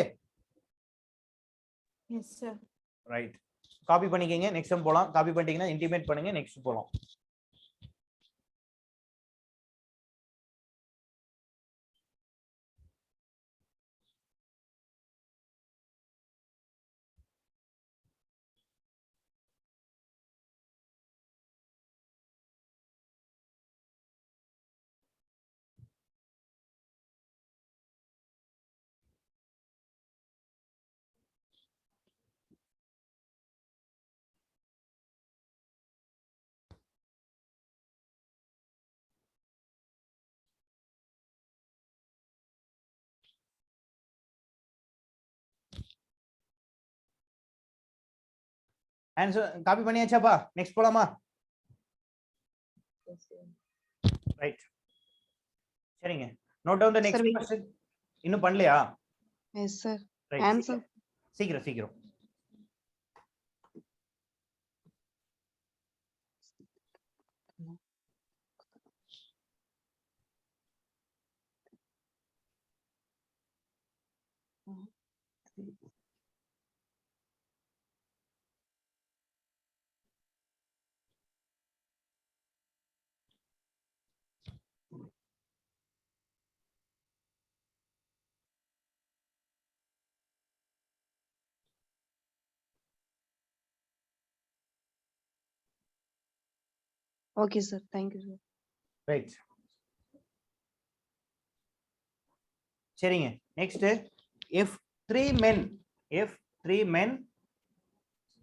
Yes, sir. ரைட். காப்பி பண்ணிக்கங்க. நெக்ஸ்ட் டைம் போலாம். காப்பி பண்ணிட்டீங்கன்னா இன்டிமேட் பண்ணுங்க. நெக்ஸ்ட் போலாம். ஆன்சர் காப்பி பண்ணியாச்சாப்பா? நெக்ஸ்ட் போலாமா? ரைட், சரிங்க. Note down the Sir, next wait. Question. இன்னும் பண்ணலையா? Yes, sir. Right, Answer. சீக்கிரம் சீக்கிரம். Okay, sir. Thank you, sir. Right, சரிங்க. Next, if three men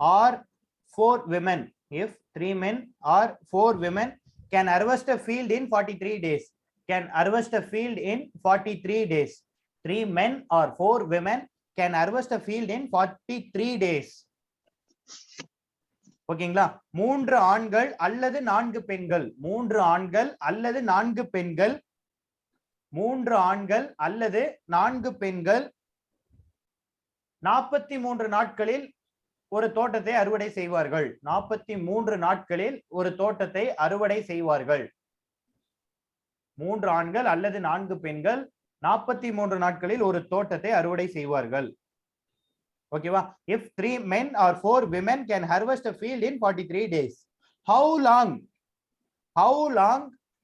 or four women, if 3 men or 4 women can harvest a field in 43 days, can harvest a field in 43 days. 3 men or 4 women can harvest a field in 43 days. ஓகேங்களா? 3 ஆண்கள் அல்லது 4 பெண்கள், 3 ஆண்கள் அல்லது 4 பெண்கள், 3 ஆண்கள் அல்லது 4 பெண்கள் 43 நாட்களில் ஒரு தோட்டத்தை அறுவடை செய்வார்கள். 43 நாட்களில் ஒரு தோட்டத்தை அறுவடை செய்வார்கள். 3 ஆண்கள் அல்லது 4 பெண்கள் 43 நாட்களில் ஒரு தோட்டத்தை அறுவடை செய்வார்கள். ஓகேவா? if 3 men or 4 women can harvest a field in 43 days, how long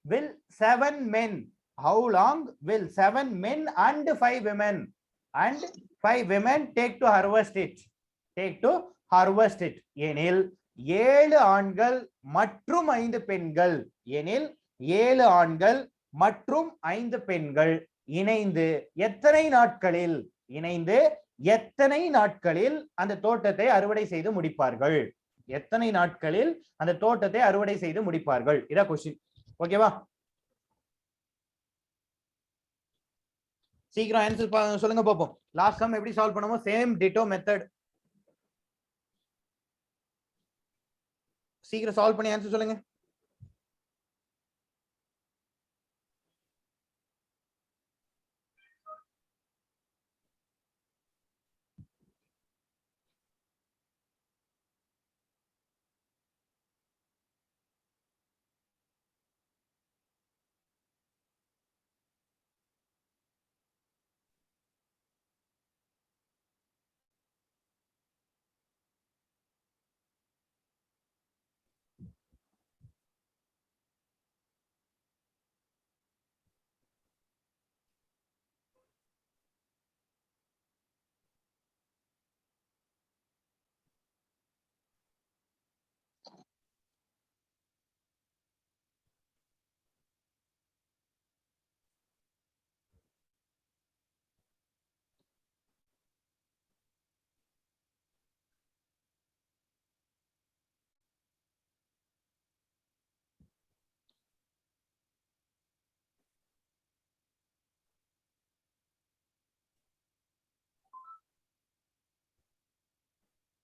will 7 men and 5 women take to harvest it? எனில் 7 ஆண்கள் மற்றும் 5 பெண்கள், எனில் 7 ஆண்கள் மற்றும் 5 பெண்கள் இணைந்து எத்தனை நாட்களில் அந்த தோட்டத்தை அறுவடை செய்து முடிப்பார்கள்? எத்தனை நாட்களில் அந்த தோட்டத்தை அறுவடை செய்து முடிப்பார்கள்? இதான் क्वेश्चन. ஓகேவா? சீக்கிரம் ஆன்சர் சொல்லுங்க பாப்போம். லாஸ்ட் சம் எப்படி சால்வ் பண்ணுமோ சேம் டிட்டோ மெத்தட். சீக்கிரம் சால்வ் பண்ணி ஆன்சர் சொல்லுங்க.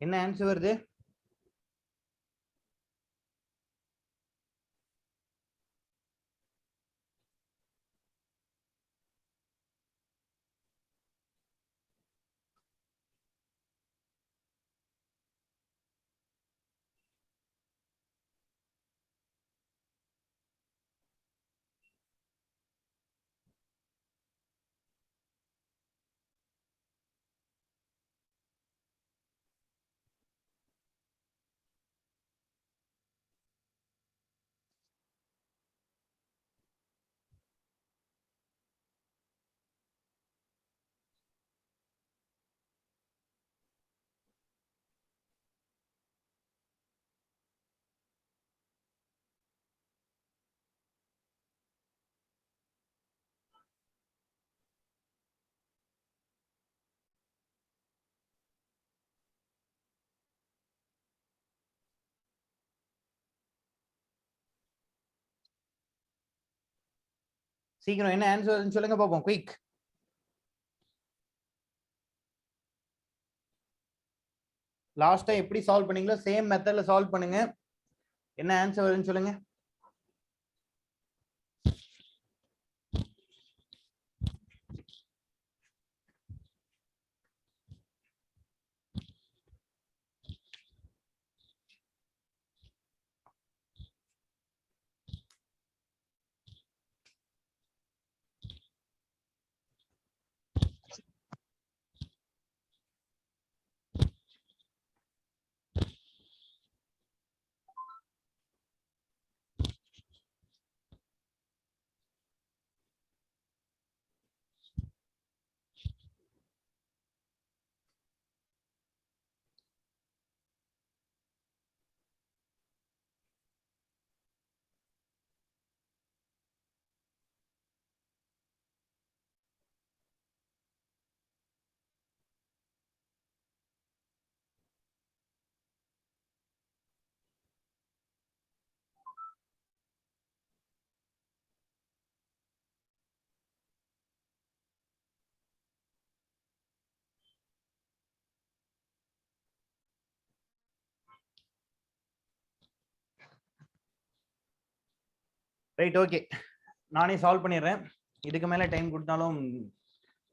என்ன ஆன்சர் வருது? சீக்கிரம் என்ன ஆன்சர் சொல்லுங்க பாப்போம். குயிக். லாஸ்ட் டைம் எப்படி சால்வ் பண்ணீங்களோ சேம் மெத்தட்ல சால்வ் பண்ணுங்க. என்ன ஆன்சர் வருதுன்னு சொல்லுங்க. Right, okay. நானே சால்வ் பண்ணிடுறேன். இதுக்கு மேல டைம் கொடுத்தாலும்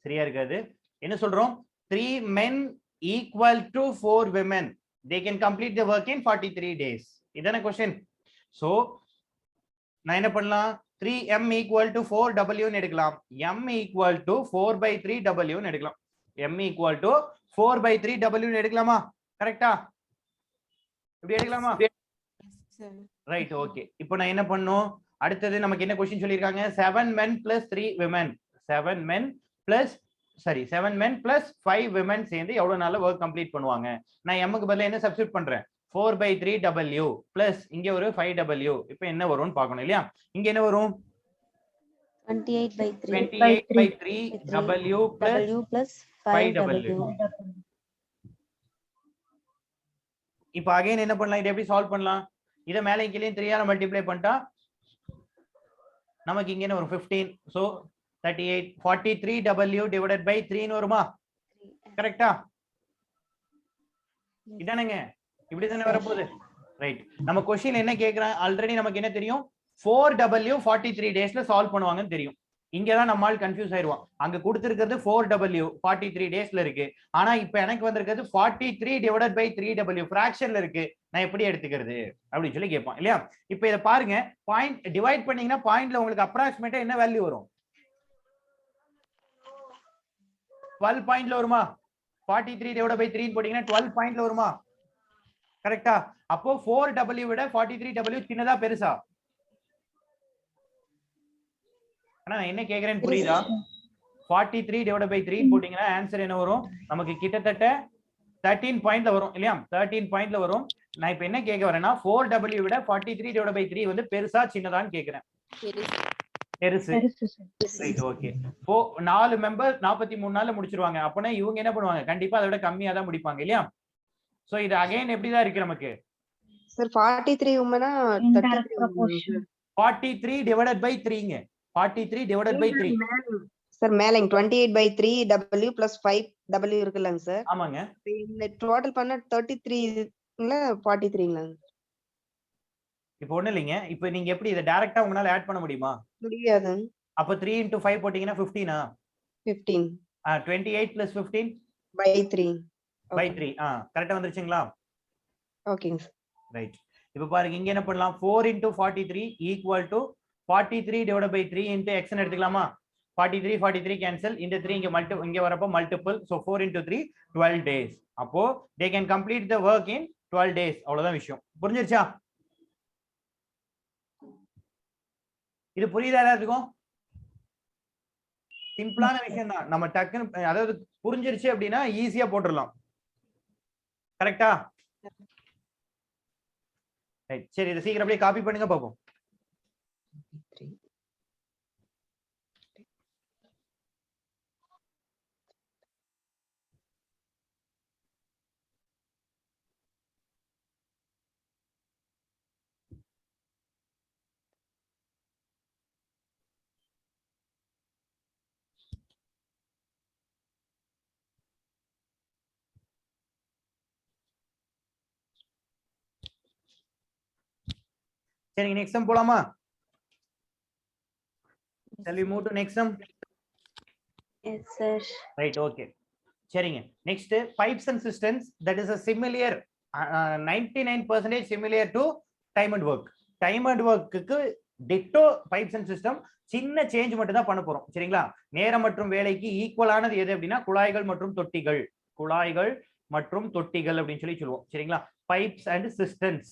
சரியா இருக்காது. என்ன சொல்றோம்? 3 men equal to 4 women. They can complete the work in 43 days. இதான கொஸ்டின். சோ நான் என்ன பண்ணலாம்? 3m equal to 4w ன்னு எடுக்கலாம். m equal to 4/3w ன்னு எடுக்கலாம். m equal to 4/3w ன்னு எடுக்கலாமா? கரெக்ட்டா? இப்படி எடுக்கலாமா? Right, okay. இப்போ நான் என்ன பண்ணனும்? அடுத்தது நமக்கு என்ன क्वेश्चन சொல்லிருக்காங்க? 7 men plus 3 women. 7 men plus 7 men plus 5 women சேர்ந்து எவ்வளவு நாள்ல வொர்க் கம்ப்ளீட் பண்ணுவாங்க? நான் m க்கு பதிலா என்ன சப்ஸ்டிட்யூட் பண்றேன்? 4/3w plus இங்க ஒரு 5w. இப்போ என்ன வரும்னு பார்க்கணும் இல்லையா? இங்க என்ன வரும்? 28/3w plus 5w. இப்போ அகைன் என்ன பண்ணலாம்? இத எப்படி சால்வ் பண்ணலாம்? இத மேலே கீழேயும் 3 ஆல மல்டிப்ளை பண்ணிட்டா நமக்கு இங்க என்ன வரும்? 15. சோ 38 43w divided by 3 ன்னு வருமா? கரெக்ட்டா? இதானங்க? இப்படி தானே வர போகுது. ரைட். நம்ம क्वेश्चन என்ன கேக்குறான்? ஆல்ரெடி நமக்கு என்ன தெரியும்? 4w 43 டேஸ்ல சால்வ் பண்ணுவாங்கன்னு தெரியும். இங்க தான் நம்மால் கன்ஃபியூஸ் ஆயிருவான். அங்க கொடுத்திருக்கிறது 4w 43 டேஸ்ல இருக்கு. ஆனா இப்போ எனக்கு வந்திருக்கிறது 43 divided by 3w ஃபிராக்ஷன்ல இருக்கு. நான் எப்படி எடுத்துக்கிறது அப்படின்னு சொல்லி கேட்பான் இல்லையா? இப்போ இத பாருங்க. பாயிண்ட் டிவைட் பண்ணீங்கன்னா பாயிண்ட்ல உங்களுக்கு அப்ராக்ஸிமேட்டா என்ன வேல்யூ வரும்? 12 பாயிண்ட்ல வருமா? 43 divided by 3 ன்னு போட்டீங்கன்னா 12 பாயிண்ட்ல வருமா? கரெக்ட்டா? அப்போ 4w விட 43w சின்னதா பெருசா? ஆனா நான் என்ன கேக்குறேன்னு புரியுதா? 43 divided by 3 போட்டீங்கன்னா ஆன்சர் என்ன வரும்? நமக்கு கிட்டத்தட்ட 13 பாயிண்ட்ல வரும் இல்லையா? 13 பாயிண்ட்ல வரும். நான் இப்போ என்ன கேட்க வரேன்னா 4w விட 43 divided by 3 வந்து பெருசா சின்னதான்னு கேக்குறேன். பெருசு. Right, okay. 4 மெம்பர் 43 நாள்ல முடிச்சிருவாங்க. அப்பனா இவங்க என்ன பண்ணுவாங்க? கண்டிப்பா அதை விட கம்மியா தான் முடிப்பாங்க இல்லையா? சோ இது அகைன் எப்படி தான் இருக்கு நமக்கு? Sir 43 உமனா 43 divided by 3ங்க. 43 divided by 3. Sir மேல 28/3w plus 5w இருக்குல்லங்க சார். ஆமாங்க. இந்த டோட்டல் பண்ண 33 ல 43ங்களா? இப்போ ஒண்ணு இல்லைங்க. இப்போ நீங்க எப்படி இத டைரக்ட்டா உங்களால ஆட் பண்ண முடியுமா? முடியாது. அப்ப 3 into 5 போட்டீங்கன்னா 15 15 28 plus 15 by 3 by 3. கரெக்ட்டா வந்துருச்சுங்களா? ஓகேங்க சார். ரைட். இப்போ பாருங்க இங்க என்ன பண்ணலாம்? 4 into 43 equal to 43 divided by 3 into x ன்னு எடுத்துக்கலாமா? 43 கேன்சல். இந்த 3 இங்க வரப்போ மல்டிபிள். So 4 into 3 12 days. அப்போ they can complete the work in 12 days. அவ்வளவுதான் விஷயம். புரிஞ்சிருச்சா? இது புரியுதா எல்லாத்துக்கும்? சிம்பிளான விஷயம் தான். நம்ம டக்குன்னு அதாவது புரிஞ்சிருச்சு அப்படின்னா ஈஸியா போட்டுடலாம். கரெக்டா? ரைட். சரி, இதை சீக்கிரம் அப்படியே காப்பி பண்ணுங்க பாப்போம். சரிங்க, நெக்ஸ்ட் சம் போலாமா? Shall we move to next sum? Yes, sir. Right, okay. சரிங்க, next pipes and systems, that is a similar 99% similar to time and work. Time and work க்கு ditto pipes and system சின்ன change மட்டும் தான் பண்ண போறோம். சரிங்களா? நேரம் மற்றும் வேலைக்கு ஈக்குவலானது எது அப்படின்னா குழாய்கள் மற்றும் தொட்டிகள். குழாய்கள் மற்றும் தொட்டிகள் அப்படின்னு சொல்லி சொல்லுவோம். சரிங்களா? pipes and systems.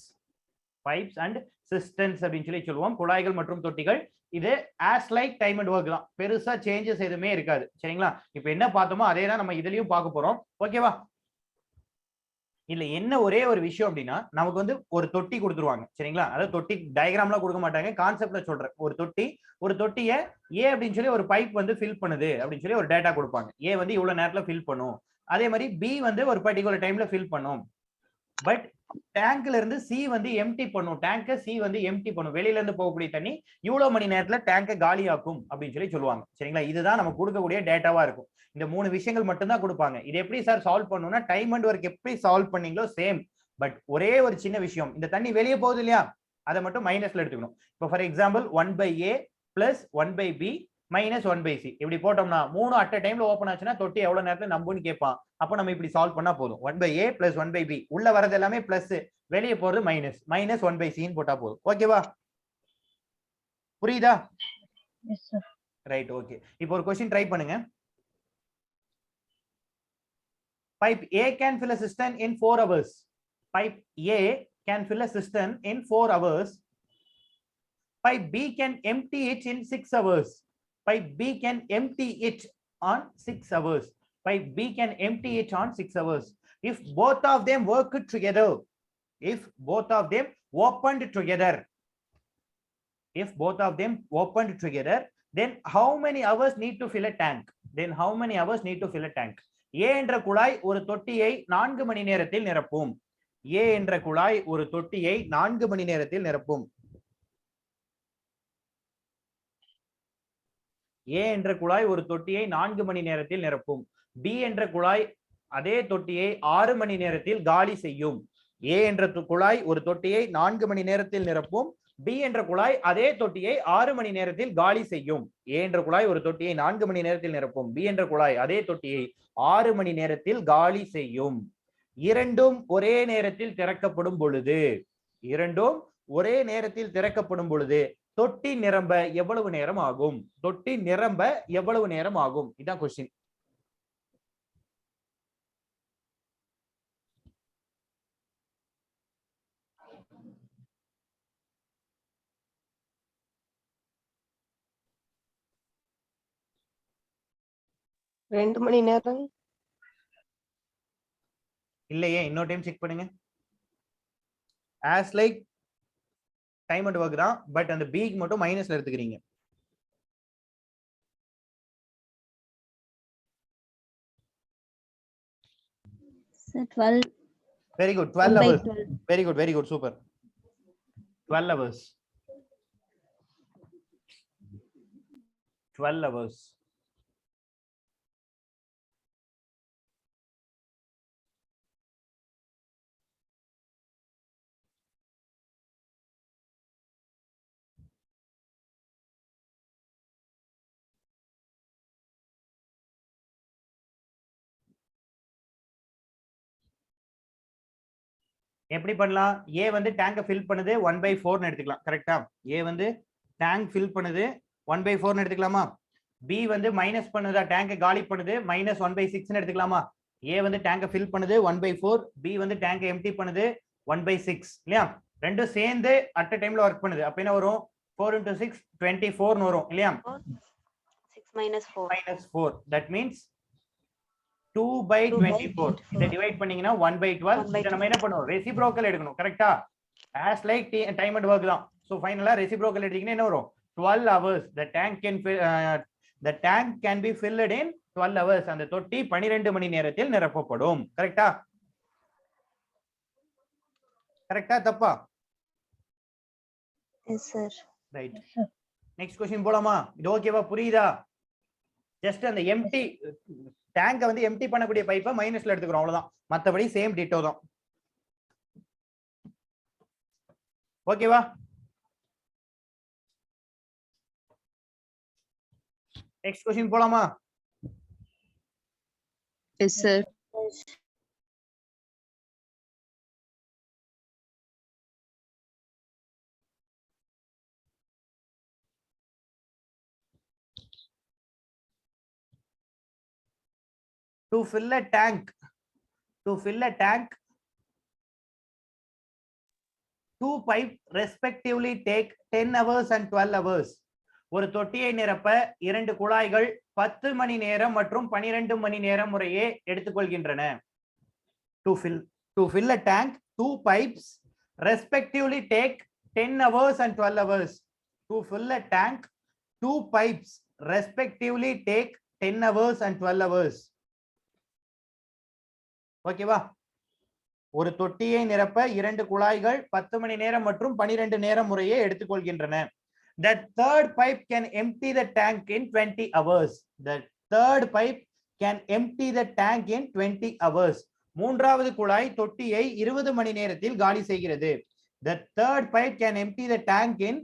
pipes and systems அப்படின்னு சொல்லி சொல்லுவோம். குழாய்கள் மற்றும் தொட்டிகள். இது as like time and work தான். பெருசா சேஞ்சஸ் எதுவுமே இருக்காது. சரிங்களா? இப்போ என்ன பார்த்தோமோ அதே தான் நம்ம இதுலயும் பார்க்க போறோம். ஓகேவா? இல்ல என்ன ஒரே ஒரு விஷயம் அப்படின்னா நமக்கு வந்து ஒரு தொட்டி கொடுத்துருவாங்க. சரிங்களா? அதாவது தொட்டி டயக்ராம்லாம் கொடுக்க மாட்டாங்க, கான்செப்ட்ல சொல்றேன். ஒரு தொட்டியை ஏ அப்படின்னு சொல்லி ஒரு பைப் வந்து ஃபில் பண்ணுது அப்படின்னு சொல்லி ஒரு டேட்டா கொடுப்பாங்க. ஏ வந்து இவ்வளவு நேரத்துல ஃபில் பண்ணும், அதே மாதிரி பி வந்து ஒரு பர்டிகுலர் டைம்ல ஃபில் பண்ணும். பட் டேங்க்ல இருந்து சி வந்து எம்டி பண்ணும், டேங்க சி வந்து எம்டி பண்ணும். வெளியில இருந்து போகக்கூடிய தண்ணி இவ்வளவு மணி நேரத்துல டேங்கை காலியாக்கும் அப்படின்னு சொல்லி சொல்லுவாங்க. சரிங்களா? இதுதான் நம்ம கொடுக்கக்கூடிய டேட்டாவா இருக்கும். இந்த 3 விஷயங்கள் மட்டும் தான் கொடுப்பாங்க. இது எப்படி சார் சால்வ் பண்ணணும்னா டைம் அண்ட் ஒர்க் எப்படி சால்வ் பண்ணீங்களோ சேம். பட் ஒரே ஒரு சின்ன விஷயம், இந்த தண்ணி வெளியே போகுது இல்லையா, அதை மட்டும் மைனஸ்ல எடுத்துக்கணும். இப்போ for example 1/A + 1/B - 1/C இப்படி போட்டோம்னா 3 அட் அ டைம்ல ஓபன் ஆச்சுன்னா தொட்டி எவ்வளவு நேரத்துல நம்புன்னு கேட்பான். அப்போ நம்ம இப்படி சால்வ் பண்ணா போதும். 1/A + 1/B உள்ள வரது எல்லாமே பிளஸ், வெளியே போறது மைனஸ், -1/C போட்டா போதும். ஓகேவா? புரியுதா? Yes, sir. Right, okay. இப்போ ஒரு क्वेश्चन ட்ரை பண்ணுங்க. Pipe A can fill a cistern in 4 hours. Pipe A can fill a cistern in 4 hours. Pipe B can empty it in 6 hours. Pipe B can empty it on 6 hours. Pipe B can empty it on 6 hours. If both of them work together, if both of them opened together, if both of them opened together, then how many hours need to fill a tank? Then how many hours need to fill a tank? A என்ற குழாய் ஒரு தொட்டியை 4 மணி நேரத்தில் நிரப்பும். A என்ற குழாய் ஒரு தொட்டியை 4 மணி நேரத்தில் நிரப்பும். A என்ற குழாய் ஒரு தொட்டியை 4 மணி நேரத்தில் நிரப்பும். B என்ற குழாய் அதே தொட்டியை 6 மணி நேரத்தில் காலி செய்யும். A என்ற குழாய் ஒரு தொட்டியை 4 மணி நேரத்தில் நிரப்பும். B என்ற குழாய் அதே தொட்டியை 6 மணி நேரத்தில் காலி செய்யும். A என்ற குழாய் ஒரு தொட்டியை 4 மணி நேரத்தில் நிரப்பும். B என்ற குழாய் அதே தொட்டியை 6 மணி நேரத்தில் காலி செய்யும். இரண்டும் ஒரே நேரத்தில் திறக்கப்படும் பொழுது, இரண்டும் ஒரே நேரத்தில் திறக்கப்படும் பொழுது தொட்டி நிரம்ப எவ்வளவு நேரம் ஆகும்? தொட்டி நிரம்ப எவ்வளவு நேரம் ஆகும்? இதான் क्वेश्चन. ரெண்டு மணி நேரம் இல்லையே, இன்னொரு டைம் செக் பண்ணுங்க. As like time and work தான், பட் அந்த பி மட்டும் மைனஸ்ல எடுத்துக்கிறீங்க. Sir, 12. Very good, 12 1/12. hours. Very good, super. 12 hours. 12 hours. எப்படி பண்ணலாம்? ஏ வந்து டேங்கை ஃபில் பண்ணுது 1/4 எடுத்துக்கலாம். கரெக்டா? ஏ வந்து டேங்க் ஃபில் பண்ணுது 1/4 எடுத்துக்கலாமா? பி வந்து மைனஸ் பண்ணுதா, டேங்கை காலி பண்ணுது -1/6 எடுத்துக்கலாமா? ஏ வந்து டேங்கை ஃபில் பண்ணுது 1/4, பி வந்து டேங்கை எம்டி பண்ணுது 1/6 இல்லையா? ரெண்டும் சேர்ந்து அட் அ டைம்ல ஒர்க் பண்ணுது. அப்ப என்ன வரும்? 4 × 6 24 வரும் இல்லையா? 6 - 4. -4 that means 2/24. இதை டிவைட் பண்ணீங்கன்னா 1/12. இதை நம்ம என்ன பண்ணுவோம்? ரெசிப்ரோக்கல் எடுக்கணும். கரெக்டா? as like time and work தான். சோ ஃபைனலா ரெசிப்ரோக்கல் எடுத்தீங்கன்னா என்ன வரும்? 12 hours. The tank can be filled in 12 hours. அந்த தொட்டி 12 மணி நேரத்தில் நிரப்பப்படும். கரெக்டா? கரெக்டா தப்பா? Yes, sir. Right. Next question போலாமா? இது ஓகேவா? புரியுதா? ஜஸ்ட் அந்த எம்டி டேங்கை வந்து எம்டி பண்ணக்கூடிய பைப்பை மைனஸ்ல எடுத்துக்கிறோம், அவ்வளவுதான். மத்தபடி சேம் டிட்டோ தான். ஓகேவா? நெக்ஸ்ட் கொஸ்டின் போலாமா? Yes, sir. To fill a tank, two pipes respectively take 10 hours and 12 hours. ஒரு தொட்டியை நிரப்ப 2 குழாய்கள் 10 மணி நேரம் மற்றும் 12 மணி நேரம் முறையே எடுத்துக்கொள்கின்றன. To fill a tank, two pipes respectively take 10 hours and 12 hours. To fill a tank, two pipes respectively take 10 hours and 12 hours. ஓகேவா? ஒரு தொட்டியை நிரப்ப 2 குழாய்கள் 10 மணி நேரம் மற்றும் 12 நேரம் முறையே எடுத்துக்கொள்கின்றன. The third pipe can empty the tank in 20 hours. The third pipe can empty the tank in 20 hours. மூன்றாவது குழாய் தொட்டியை 20 மணி நேரத்தில் காலி செய்கிறது. The third pipe can empty the tank in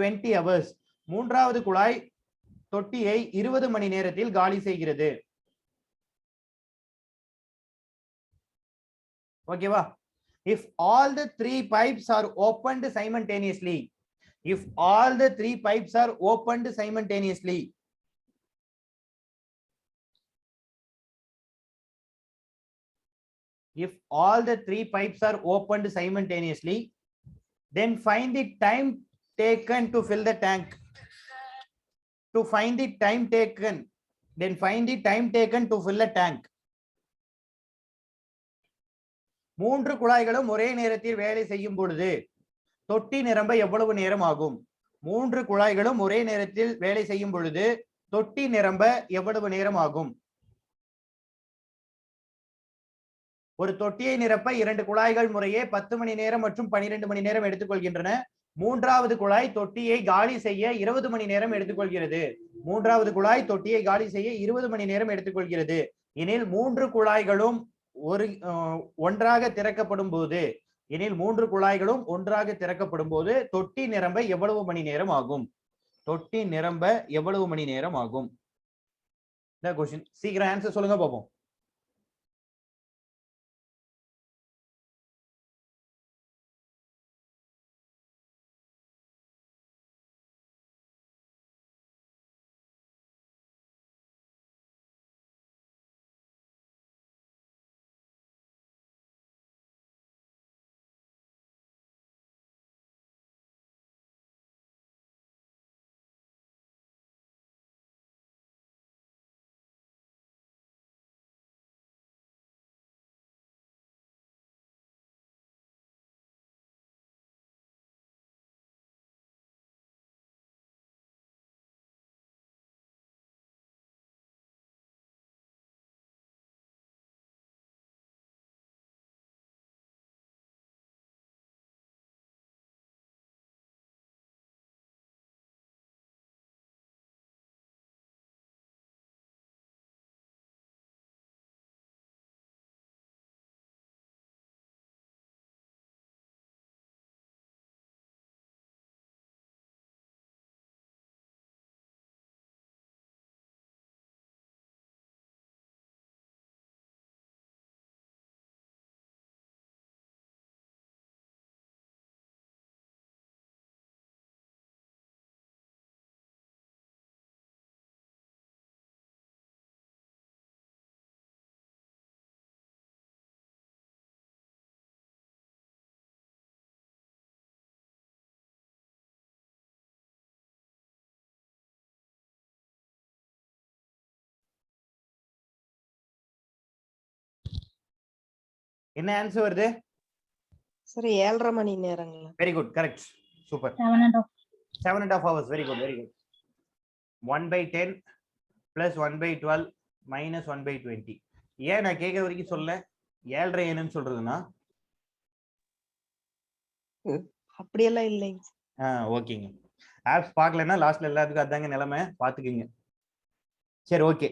20 hours. மூன்றாவது குழாய் தொட்டியை 20 மணி நேரத்தில் காலி செய்கிறது. ஓகேவா? If all the 3 pipes are opened simultaneously, if all the 3 pipes are opened simultaneously, if all the 3 pipes are opened simultaneously, then find the time taken to fill the tank. To find the time taken, then find the time taken to fill a tank. 3 குழாய்களும் ஒரே நேரத்தில் வேலை செய்யும் பொழுது தொட்டி நிரம்ப எவ்வளவு நேரம் ஆகும்? 3 குழாய்களும் ஒரே நேரத்தில் வேலை செய்யும் பொழுது தொட்டி நிரம்ப எவ்வளவு நேரம் ஆகும்? ஒரு தொட்டியை நிரப்ப 2 குழாய்கள் முறையே 10 மணி நேரம் மற்றும் 12 மணி நேரம் எடுத்துக்கொள்கின்றன. மூன்றாவது குழாய் தொட்டியை காலி செய்ய 20 மணி நேரம் எடுத்துக்கொள்கிறது. மூன்றாவது குழாய் தொட்டியை காலி செய்ய 20 மணி நேரம் எடுத்துக்கொள்கிறது. எனில் 3 குழாய்களும் ஒன்றாக திறக்கப்படும் போது தொட்டி நிரம்ப எவ்வளவு மணி நேரம் ஆகும்? தொட்டி நிரம்ப எவ்வளவு மணி நேரம் ஆகும்? இந்த क्वेश्चन சீக்கிரம் ஆன்சர் சொல்லுங்க பாப்போம். என்ன ஆன்சர் வருது? சரி 7.5 மணி நேரங்களா? Very good, correct, super. 7.5 hours. Very good, very good. 1/10 plus 1/12 minus 1/20. ஏன் நான் கேட்கற வரைக்கும் சொல்ல 7.5 என்னன்னு சொல்றதுன்னா அப்படியெல்லாம் இல்லைங்க. ஓகேங்க. ஆப்ஸ் பார்க்கலன்னா லாஸ்ட்ல எல்லாத்துக்கும் அதாங்க நிலைமை, பாத்துக்குங்க. சரி, ஓகே.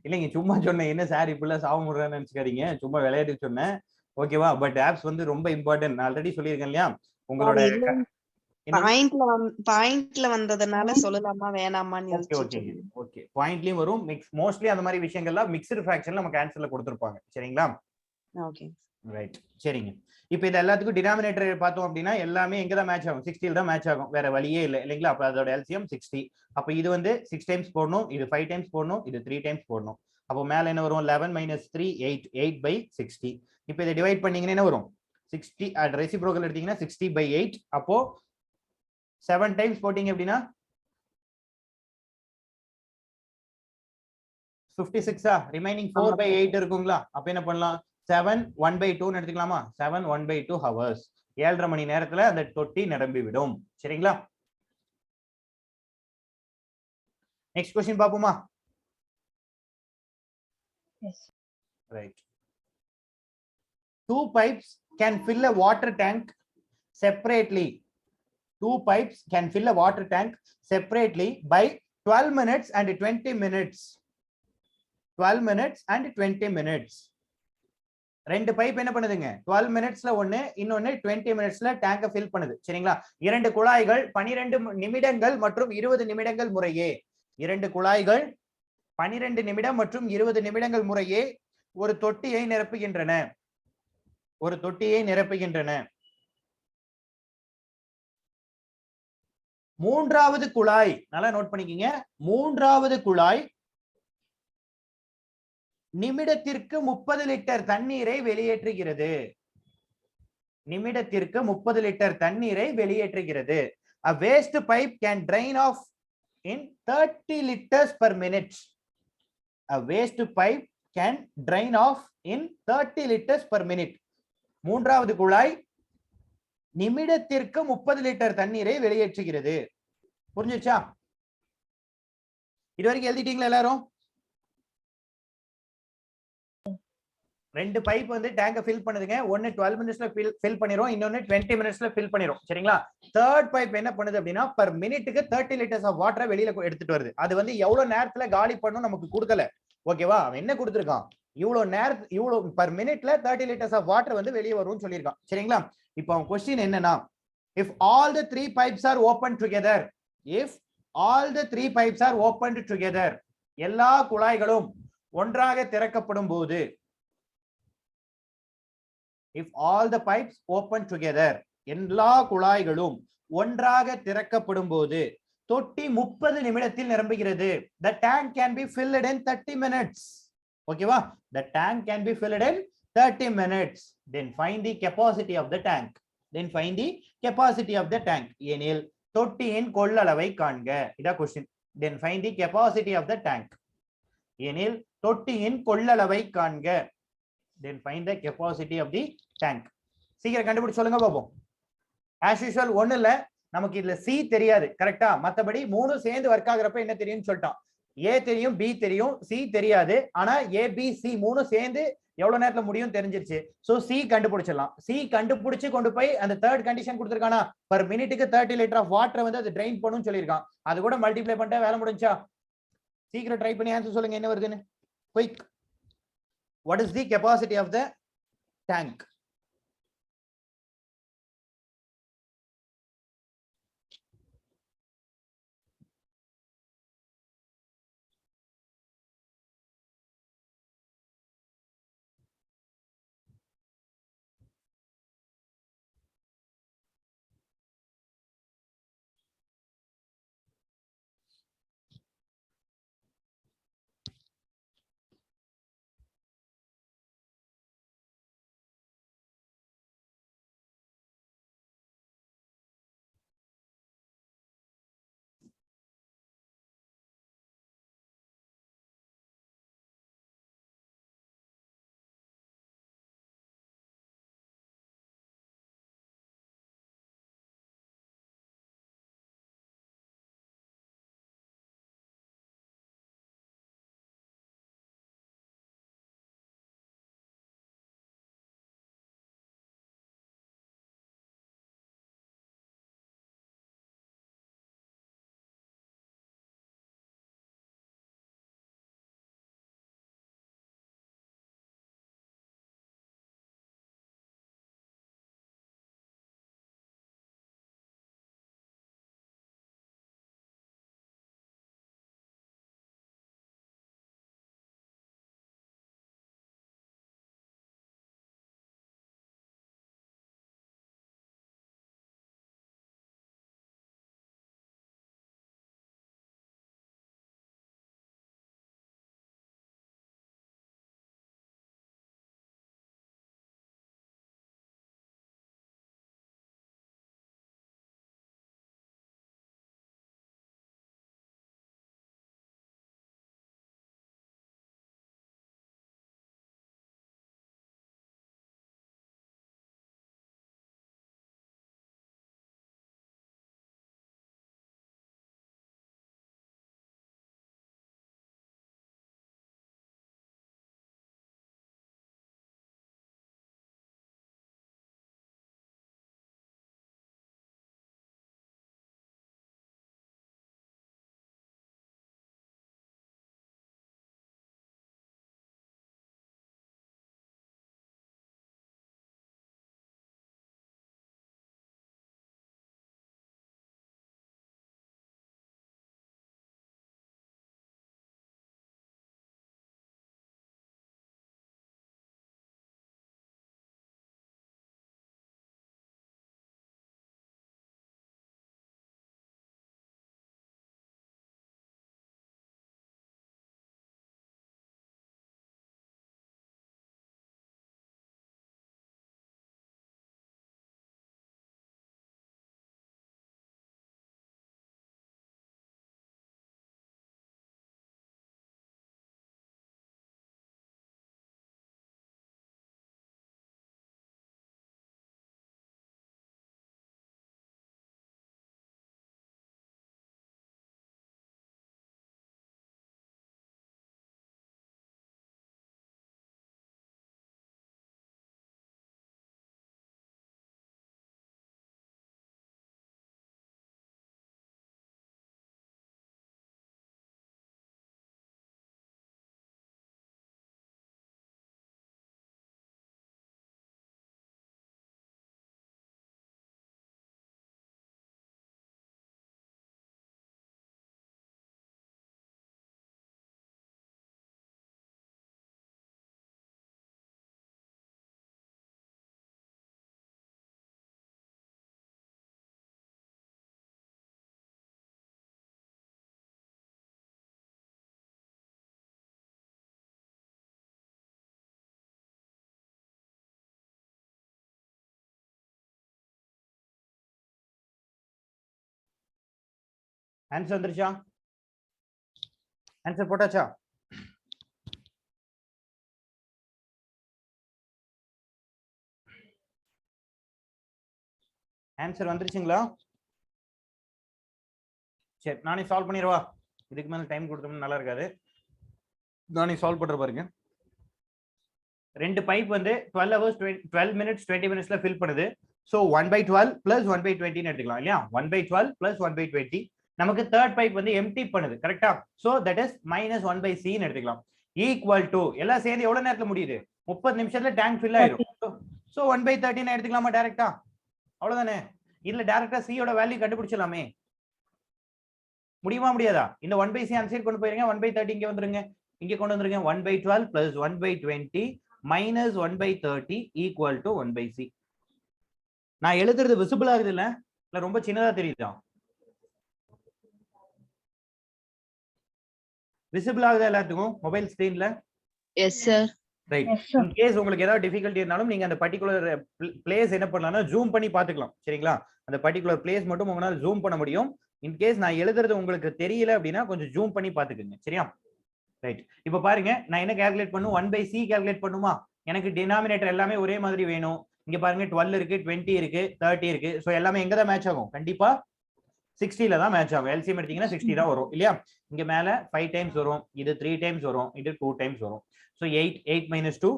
இல்லைங்க, சும்மா சொன்னேன். என்ன சார் இப்படிலாம் சாவ முடுறான்னு நினைச்சுக்காதீங்க, சும்மா விளையாட்டு சொன்னேன். ஓகேவா? பட் ஆப்ஸ் வந்து ரொம்ப இம்பார்ட்டன்ட். நான் ஆல்ரெடி சொல்லியிருக்கேன் இல்லையா, உங்களோட பாயிண்ட்ல வந்ததுனால சொல்லலாமா வேணாமான்னு ஓகே யோசிச்சுட்டு ஓகேங்க இருந்தேன். ஓகே பாயிண்ட்லயும் வரும் மோஸ்ட்லி அந்த மாதிரி விஷயங்கள்லாம் மிக்ஸ்டு ஃபிராக்ஷன்ல நமக்கு ஆன்சர்ல கொடுத்துருப்பாங்க சரிங்களா ஓகே ரைட் சரிங்க இப்போ இது எல்லாத்துக்கும் டினாமினேட்டர் பார்த்தோம் அப்படின்னா எல்லாமே எங்க தான் மேட்ச் ஆகும் 60 தான் மேட்ச் ஆகும் வேற வழியே இல்லை இல்லைங்களா அப்ப அதோட எல்சிஎம் 60 அப்ப இது வந்து 6 டைம்ஸ் போடணும் இது 5 டைம்ஸ் போடணும் இது 3 டைம்ஸ் போடணும் அப்போ மேல என்ன வரும் 11 - 3 8 8/60 இப்போ இதை டிவைட் பண்ணீங்கன்னா என்ன வரும் 60 ரெசிப்ரோக்கல் எடுத்தீங்கன்னா 60/8 அப்போ 7 டைம்ஸ் போட்டீங்க அப்படின்னா 56 ரிமைனிங் 4/8 இருக்குங்களா அப்ப என்ன பண்ணலாம் 7 1/2 எடுத்துக்கலாமா 7 1/2 ஹவர்ஸ் 7.5 மணி நேரத்துல அந்த தொட்டி நிரம்பி விடும் சரிங்களா நெக்ஸ்ட் क्वेश्चन பாப்போமா Yes. Right two pipes can fill a water tank separately two pipes can fill a water tank separately by 12 minutes and 20 minutes 12 minutes and 20 minutes ரெண்டு பைப் என்ன பண்ணுதுங்க 12 மினிட்ஸ்ல ஒன்னு இன்னொன்னு 20 மினிட்ஸ்ல டேங்க ஃபில் பண்ணுது சரிங்களா இரண்டு குழாய்கள் 12 நிமிடங்கள் மற்றும் 20 நிமிடங்கள் முறையே இரண்டு குழாய்கள் 12 நிமிடம் மற்றும் 20 நிமிடங்கள் முறையே ஒரு தொட்டியை நிரப்புகின்றன மூன்றாவது குழாய் நல்லா நோட் பண்ணிக்கங்க மூன்றாவது குழாய் நிமிடத்திற்கு 30 லிட்டர் தண்ணீரை வெளியேற்றுகிறது நிமிடத்திற்கு 30 லிட்டர் தண்ணீரை வெளியேற்றுகிறது a waste pipe can drain off in 30 liters per minute a waste pipe can drain off in 30 liters per minute மூன்றாவது குழாய் நிமிடத்திற்கு 30 லிட்டர் தண்ணீரை வெளியேற்றுகிறது புரிஞ்சுச்சா இதுவரைக்கும் எழுதிட்டீங்களா எல்லாரும் ரெண்டு பைப் வந்து டேங்க ஃபில் பண்ணுதுங்க ஒன்னு 12 மினிட்ஸ்ல ஃபில் பண்ணிரும் இன்னொன்னு 20 மினிட்ஸ்ல ஃபில் பண்ணிரும் சரிங்களா தேர்ட் பைப் என்ன பண்ணுது அப்படின்னா பர் மினிட்டுக்கு 30 லிட்டர்ஸ் ஆஃப் வாட்டரை வெளியில எடுத்துட்டு வருது அது வந்து எவ்வளவு நேரத்துல காலி பண்ணும் நமக்கு கொடுக்கல ஓகேவா அவன் என்ன கொடுத்திருக்கான் இவ்வளவு பர் மினிட்ல 30 லிட்டர்ஸ் ஆஃப் வாட்டர் வந்து வெளியே வரும்னு சொல்லியிருக்கான் சரிங்களா இப்போ அவன் क्वेश्चन என்னன்னா if all the three pipes are opened together if all the three pipes are opened together எல்லா குழாய்களும் ஒன்றாக திறக்கப்படும் போது if all the pipes open together எல்லா குழாய்களும் ஒன்றாக திறக்கப்படும் போது தொட்டி 30 நிமிடத்தில் நிரம்புகிறது the tank can be filled in 30 minutes ஓகேவா the tank can be filled in 30 minutes then find the capacity of the tank எனில் தொட்டியின் கொள்ளளவை காண்க இதா question then find the capacity of the tank எனில் தொட்டியின் கொள்ளளவை காண்க then find the capacity of the tank சீக்கிரம் கண்டுபிடிச்சு சொல்லுங்க பாப்போம் as usual ஒண்ணு இல்ல நமக்கு இதுல C தெரியாது கரெக்ட்டா மத்தபடி மூணு சேர்ந்து வர்க் ஆகுறப்ப என்ன தெரியும்னு சொல்லிட்டான் A தெரியும் B தெரியும் C தெரியாது ஆனா A B C மூணு சேர்ந்து எவ்வளவு நேரத்துல முடியும் தெரிஞ்சிருச்சு சோ C கண்டுபிடிச்சிடலாம் C கண்டுபிடிச்சு கொண்டு போய் அந்த தேர்ட் கண்டிஷன் கொடுத்திருக்கானா per மினிட்டுக்கு 30 லிட்டர் ஆஃப் வாட்டர் வந்து அது ட்ரெயின் பண்ணும்னு சொல்லியிருக்கான் அது கூட மல்டிப்ளை பண்ணிட்டா வேலை முடிஞ்சா சீக்கிரம் ட்ரை பண்ணி ஆன்சர் சொல்லுங்க என்ன வருதுன்னு quick what is the capacity of the tank answer வந்துருச்சா? ஆன்சர் போட்டாச்சா? ஆன்சர் வந்துருச்சுங்களா? சரி, நானே சால்வ் பண்ணிடுவா. இதுக்கு மேல டைம் கொடுத்தோம்னா நல்லா இருக்காது. நானே சால்வ் பண்ற பாருங்க. ரெண்டு பைப் வந்து 12 hours 12 minutes 20 minutesல ஃபில் பண்ணுது. சோ 1/12 plus 1/20 ன்னு எடுத்துக்கலாம் இல்லையா? 1/12 plus 1/20. நமக்கு தேர்ட் பைப் வந்து எம்டி பண்ணுது. கரெக்ட்டா? சோ தட் இஸ் -1/c ன்னு எடுத்துக்கலாம். ஈக்குவல் டு எல்லாம் சேர்ந்து எவ்வளவு நேரத்துல முடியுது? 30 நிமிஷத்துல டேங்க் ஃபில் ஆயிடும். சோ 1/30 ன்னு எடுத்துக்கலாமா டைரக்டா? அவ்வளவுதானே? இல்ல டைரக்டா c யோட வேல்யூ கண்டுபிடிச்சலாமே. முடியுமா முடியாதா? இந்த 1/c அந்த சைடு கொண்டு போயிருங்க. 1/30 இங்க வந்துருங்க. இங்க கொண்டு வந்துருங்க. 1/12 plus 1/20 minus 1/30 equal to 1/c. நான் எழுதுறது விசிபிள் ஆகுது இல்ல? இல்ல ரொம்ப சின்னதா தெரியுதா? விசிபிள் ஆகுதா எல்லாத்துக்கும் மொபைல் ஸ்கிரீன்ல? Yes sir. Right. In case உங்களுக்கு ஏதாவது டிஃபிகல்ட்டி இருந்தாலும் நீங்க அந்த பர்టిక్యులர் பிளேஸ் என்ன பண்ணலாம்னா ஜூம் பண்ணி பாத்துக்கலாம். சரிங்களா? அந்த பர்టిక్యులர் பிளேஸ் மட்டும் உங்களால ஜூம் பண்ண முடியும். இன் கேஸ் நான் எழுதுறது உங்களுக்கு தெரியல அப்படின்னா கொஞ்சம் ஜூம் பண்ணி பாத்துக்கோங்க. சரியா? ரைட். இப்போ பாருங்க, நான் என்ன கால்குலேட் பண்ணும்? 1/c கால்குலேட் பண்ணுமா? எனக்கு டினாமினேட்டர் எல்லாமே ஒரே மாதிரி வேணும். இங்க பாருங்க 12 இருக்கு, 20 இருக்கு, 30 இருக்கு. சோ எல்லாமே எங்க தான் மேட்ச் ஆகும்? கண்டிப்பா 60 ல தான் மேட்ச் ஆகும். எல்சிஎம் எடுத்தீங்கன்னா 60 தான் வரும் இல்லையா? இங்க மேல 5 டைம்ஸ் வரும், இது 3 டைம்ஸ் வரும், இது 2 டைம்ஸ் வரும். So 8 minus 2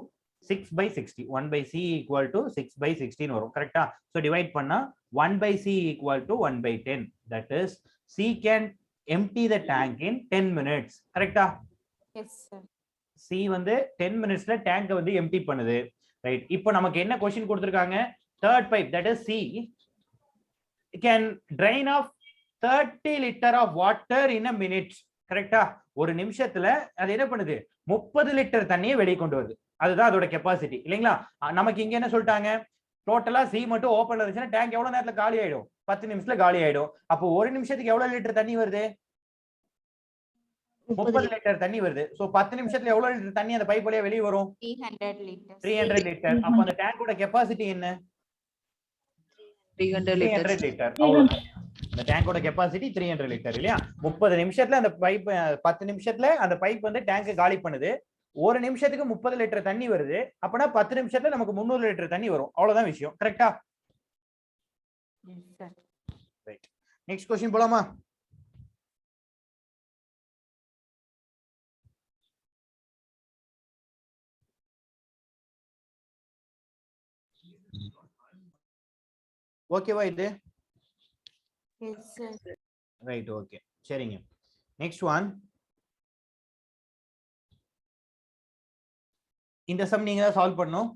6/60. 1/c equal to 6/16 வரும். கரெக்ட்டா? சோ டிவைட் பண்ணா 1/c equal to 1/10. That is c can empty the tank in 10 minutes. கரெக்ட்டா? Yes, sir. C வந்து 10 minutesல டேங்க வந்து எம்டி பண்ணுது. ரைட். இப்போ நமக்கு என்ன क्वेश्चन கொடுத்திருக்காங்க? third pipe, that is C, can drain off 30 liter of water in a minute. கரெக்ட்டா? ஒரு நிமிஷத்துல அது என்ன பண்ணுது? 30 லிட்டர் தண்ணியை வெளிய கொண்டு வருது. அதுதான் அதோட கெபாசிட்டி இல்லைங்களா? நமக்கு இங்க என்ன சொல்லிட்டாங்க? டோட்டலா C மட்டும் ஓபன்ல இருந்துச்சுன்னா டேங்க் எவ்வளவு நேரத்துல காலி ஆயிடும்? 10 நிமிஷத்துல காலி ஆயிடும். அப்போ ஒரு நிமிஷத்துக்கு எவ்வளவு லிட்டர் தண்ணி வருது? 30 லிட்டர் தண்ணி வருது. சோ 10 நிமிஷத்துல எவ்வளவு லிட்டர் தண்ணி அந்த பைப் வழியா வெளிய வரும்? 300 liters. 300 லிட்டர். அப்ப அந்த டேங்கோட கெபாசிட்டி என்ன? 300 liters. லிட்டர். அவ்வளவுதான். அந்த டேங்கோட கெபாசிட்டி 300 லிட்டர் இல்லையா? 30 நிமிஷத்துல அந்த பைப் 10 நிமிஷத்துல அந்த பைப் வந்து டேங்க் காலி பண்ணுது. ஒரு நிமிஷத்துக்கு 30 லிட்டர் தண்ணி வருது. அப்பனா 10 நிமிஷத்துல நமக்கு 300 லிட்டர் தண்ணி வரும். அவ்வளவுதான் விஷயம். கரெக்ட்டா? Yes, sir. Right. Next question போலாமா? ஓகேவா இது? Yes, sir. ரைட். ஓகே. சரிங்க. Next one. இந்த சம் நீங்க தான் சால்வ் பண்ணனும்.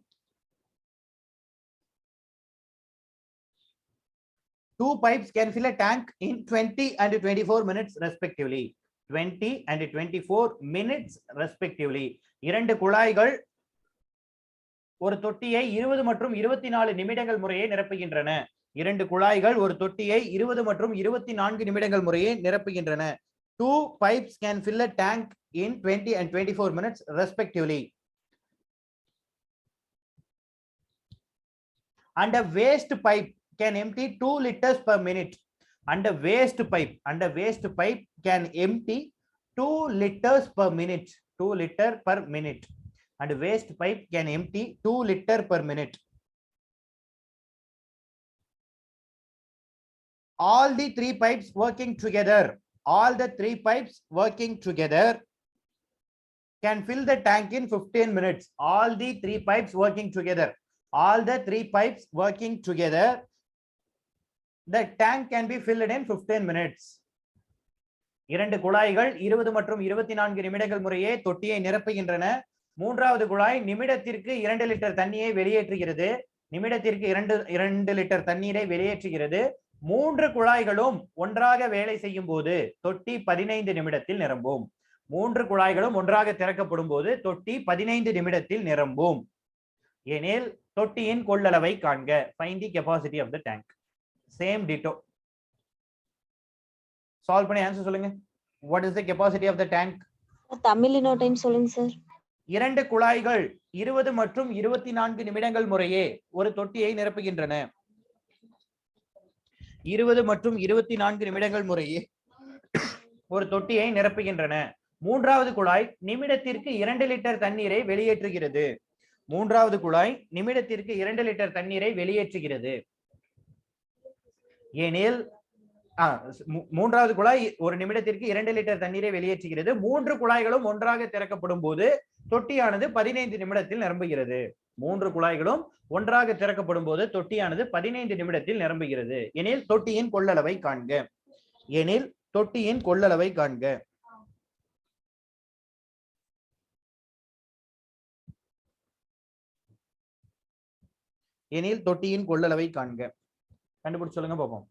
2 pipes can fill a tank in 20 and 24 minutes respectively. 20 and 24 minutes respectively. இரண்டு குழாய்கள் ஒரு தொட்டியை 20 மற்றும் 24 நிமிடங்கள் முறையே நிரப்புகின்றன. இரண்டு குழாய்கள் ஒரு தொட்டியை 20 மற்றும் 24 நிமிடங்கள் முறையே நிரப்புகின்றன. 2 pipes can fill a tank in 20 and 24 minutes respectively. And a waste pipe can empty 2 liters per minute. And a waste pipe can empty 2 liters per minute. 2 liter per minute. And waste pipe can empty 2 liter per minute. All the 3 pipes working together, can fill the tank in 15 minutes. All the 3 pipes working together, the tank can be filled in 15 minutes. இரண்டு குழாய்கள் 20 மற்றும் 24 நிமிடங்கள் முறையே தொட்டியை நிரப்புகின்றன. மூன்றாவது குழாய் நிமிடத்திற்கு 2 litre தண்ணியை வெளியேற்றுகிறது. நிமிடத்திற்கு 2 லிட்டர் தண்ணீரை வெளியேற்றுகிறது. மூன்று குழாய்களும் ஒன்றாக வேலை செய்யும் போது தொட்டி 15 நிமிடத்தில் நிரம்பும். மூன்று குழாய்களும் ஒன்றாக திறக்கப்படும் போது தொட்டி 15 நிமிடத்தில் நிரம்பும். எனில் தொட்டியின் கொள்ளளவை காண்க. Find the capacity of the tank. Same ditto. Solve பண்ணி ஆன்சர் சொல்லுங்க. What is the capacity of the tank? Tamil இன்னொரு டைம் சொல்லுங்க சார். இரண்டு குழாய்கள் 20 மற்றும் 24 நிமிடங்கள் முறையே ஒரு தொட்டியை நிரப்புகின்றன. 20 மற்றும் 24 நிமிடங்கள் முறையே ஒரு தொட்டியை நிரப்புகின்றன. மூன்றாவது குழாய் நிமிடத்திற்கு 2 லிட்டர் தண்ணீரை வெளியேற்றுகிறது. மூன்றாவது குழாய் நிமிடத்திற்கு 2 லிட்டர் தண்ணீரை வெளியேற்றுகிறது எனில் மூன்றாவது குழாய் ஒரு நிமிடத்திற்கு 2 லிட்டர் தண்ணீரை வெளியேற்றுகிறது. 3 குழாய்களும் ஒன்றாக திறக்கப்படும் போது தொட்டியானது 15 நிமிடத்தில் நிரம்புகிறது. 3 குழாய்களும் ஒன்றாக திறக்கப்படும் போது தொட்டியானது 15 நிமிடத்தில் நிரம்புகிறது எனில் தொட்டியின் கொள்ளளவை காண்க. எனில் தொட்டியின் கொள்ளளவை காண்க. எனில் தொட்டியின் கொள்ளளவை காண்க. கண்டுபிடிச்சு சொல்லுங்க பாப்போம்.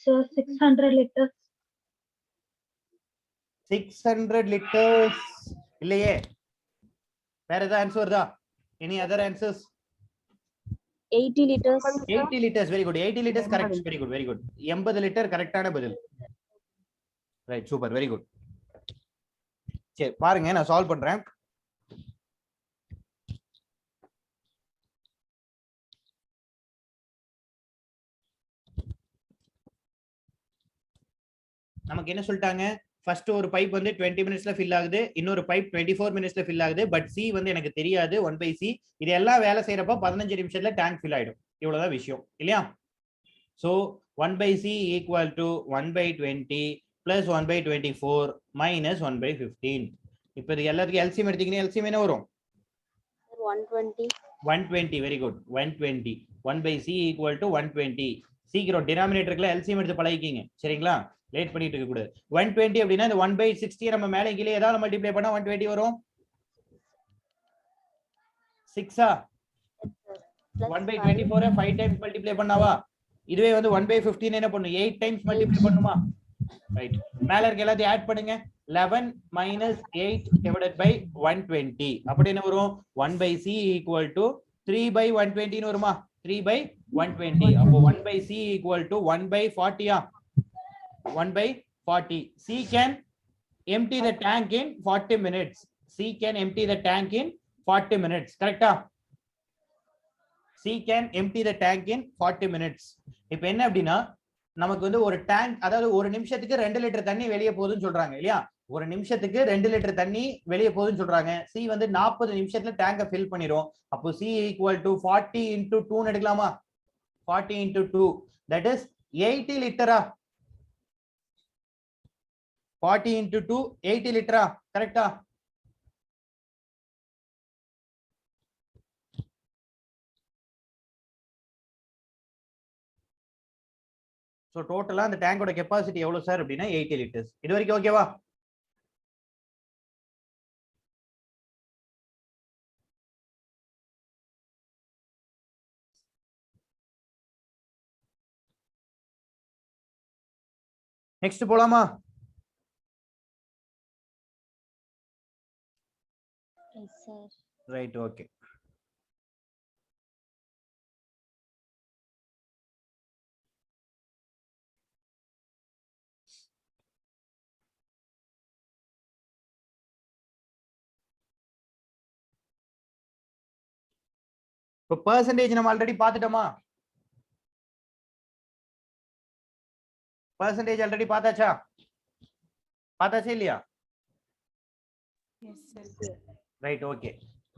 Sir, 600 liters. 600 liters இல்லையே. வேற ஏதாவது ஆன்சர் வருதா? Any other answers? 80 liters. 80 liters, very good. 80 liters correct. Very good, very good. 80 litre கரெக்டான பதில். Right, super, very good. சரி பாருங்க, நான் சால்வ் பண்றேன். நமக்கு என்ன சொல்லிட்டாங்க? ஃபர்ஸ்ட் ஒரு பைப் வந்து 20 மினிட்ஸ்ல ஃபில் ஆகுது, இன்னொரு பைப் 24 மினிட்ஸ்ல ஃபில் ஆகுது. பட் சி வந்து எனக்கு தெரியாது, 1/c. இது எல்லாம் வேலை செய்யறப்ப 15 நிமிஷத்துல டேங்க் ஃபில் ஆயிடும். இவ்வளவுதான் விஷயம் இல்லையா? So 1/c equal to 1/20 plus 1/24 minus 1/15. இப்போ இது எல்லாத்துக்கும் எல்சிஎம் எடுத்தீங்கன்னா எல்சிஎம் என்ன வரும்? 120. 120, very good. 120. 1/c equal to 120. சீக்கிரம் டினாமினேட்டர்ல எல்சிஎம் எடுத்து பழகிக்கீங்க, சரிங்களா? லேட் பண்ணிட்டு இருக்க கூடாது. 120 அப்படின்னா இந்த 1/60 நம்ம மேலே கீழே ஏதாவது மல்டிப்ளை பண்ணா 120 வரும். 6 1/24 5 டைம்ஸ் மல்டிப்ளை பண்ணாவா? இதுவே வந்து 1/15 என்ன பண்ணும்? 8 டைம்ஸ் மல்டிப்ளை பண்ணுமா? ரைட். மேல இருக்க எல்லாத்தையும் ஆட் பண்ணுங்க. 11 minus 8 divided by 120. அப்படி என்ன வரும்? 1/c equal to 3/120 வருமா? 3/120. அப்போ 1/c equal to 1/40. 1/40. C can empty the tank in 40 minutes. C can empty the tank in 40 minutes. Correct? C can empty the tank in 40 minutes. இப்போ என்ன அப்படின்னா நமக்கு வந்து ஒரு டேங்க், அதாவது ஒரு நிமிஷத்துக்கு 2 லிட்டர் தண்ணி வெளியே போகுதுன்னு சொல்றாங்க இல்லையா? ஒரு நிமிஷத்துக்கு 2 லிட்டர் தண்ணி வெளியே போகுதுன்னு சொல்றாங்க. C வந்து 40 நிமிஷத்துல டேங்கை ஃபில் பண்ணிரும். அப்போ C equal to 40 into 2 எடுக்கலாமா? 40 into 2, that is 80 லிட்டரா? 40 into 2, 80 லிட்டரா? கரெக்டா? சோ டோட்டலா அந்த டேங்கோட கெபாசிட்டி எவ்வளவு சார் அப்படின்னா 80 லிட்டர்ஸ். இது வரைக்கும் ஓகேவா? நெக்ஸ்ட் போலாமா? Yes sir. Right, okay. இப்போ பெர்சன்டேஜ் நம்ம ஆல்ரெடி பார்த்துட்டோமா? பெர்சன்டேஜ் ஆல்ரெடி பார்த்தாச்சா? பார்த்தாச்சா இல்லையா? Yes, sir. Right, okay.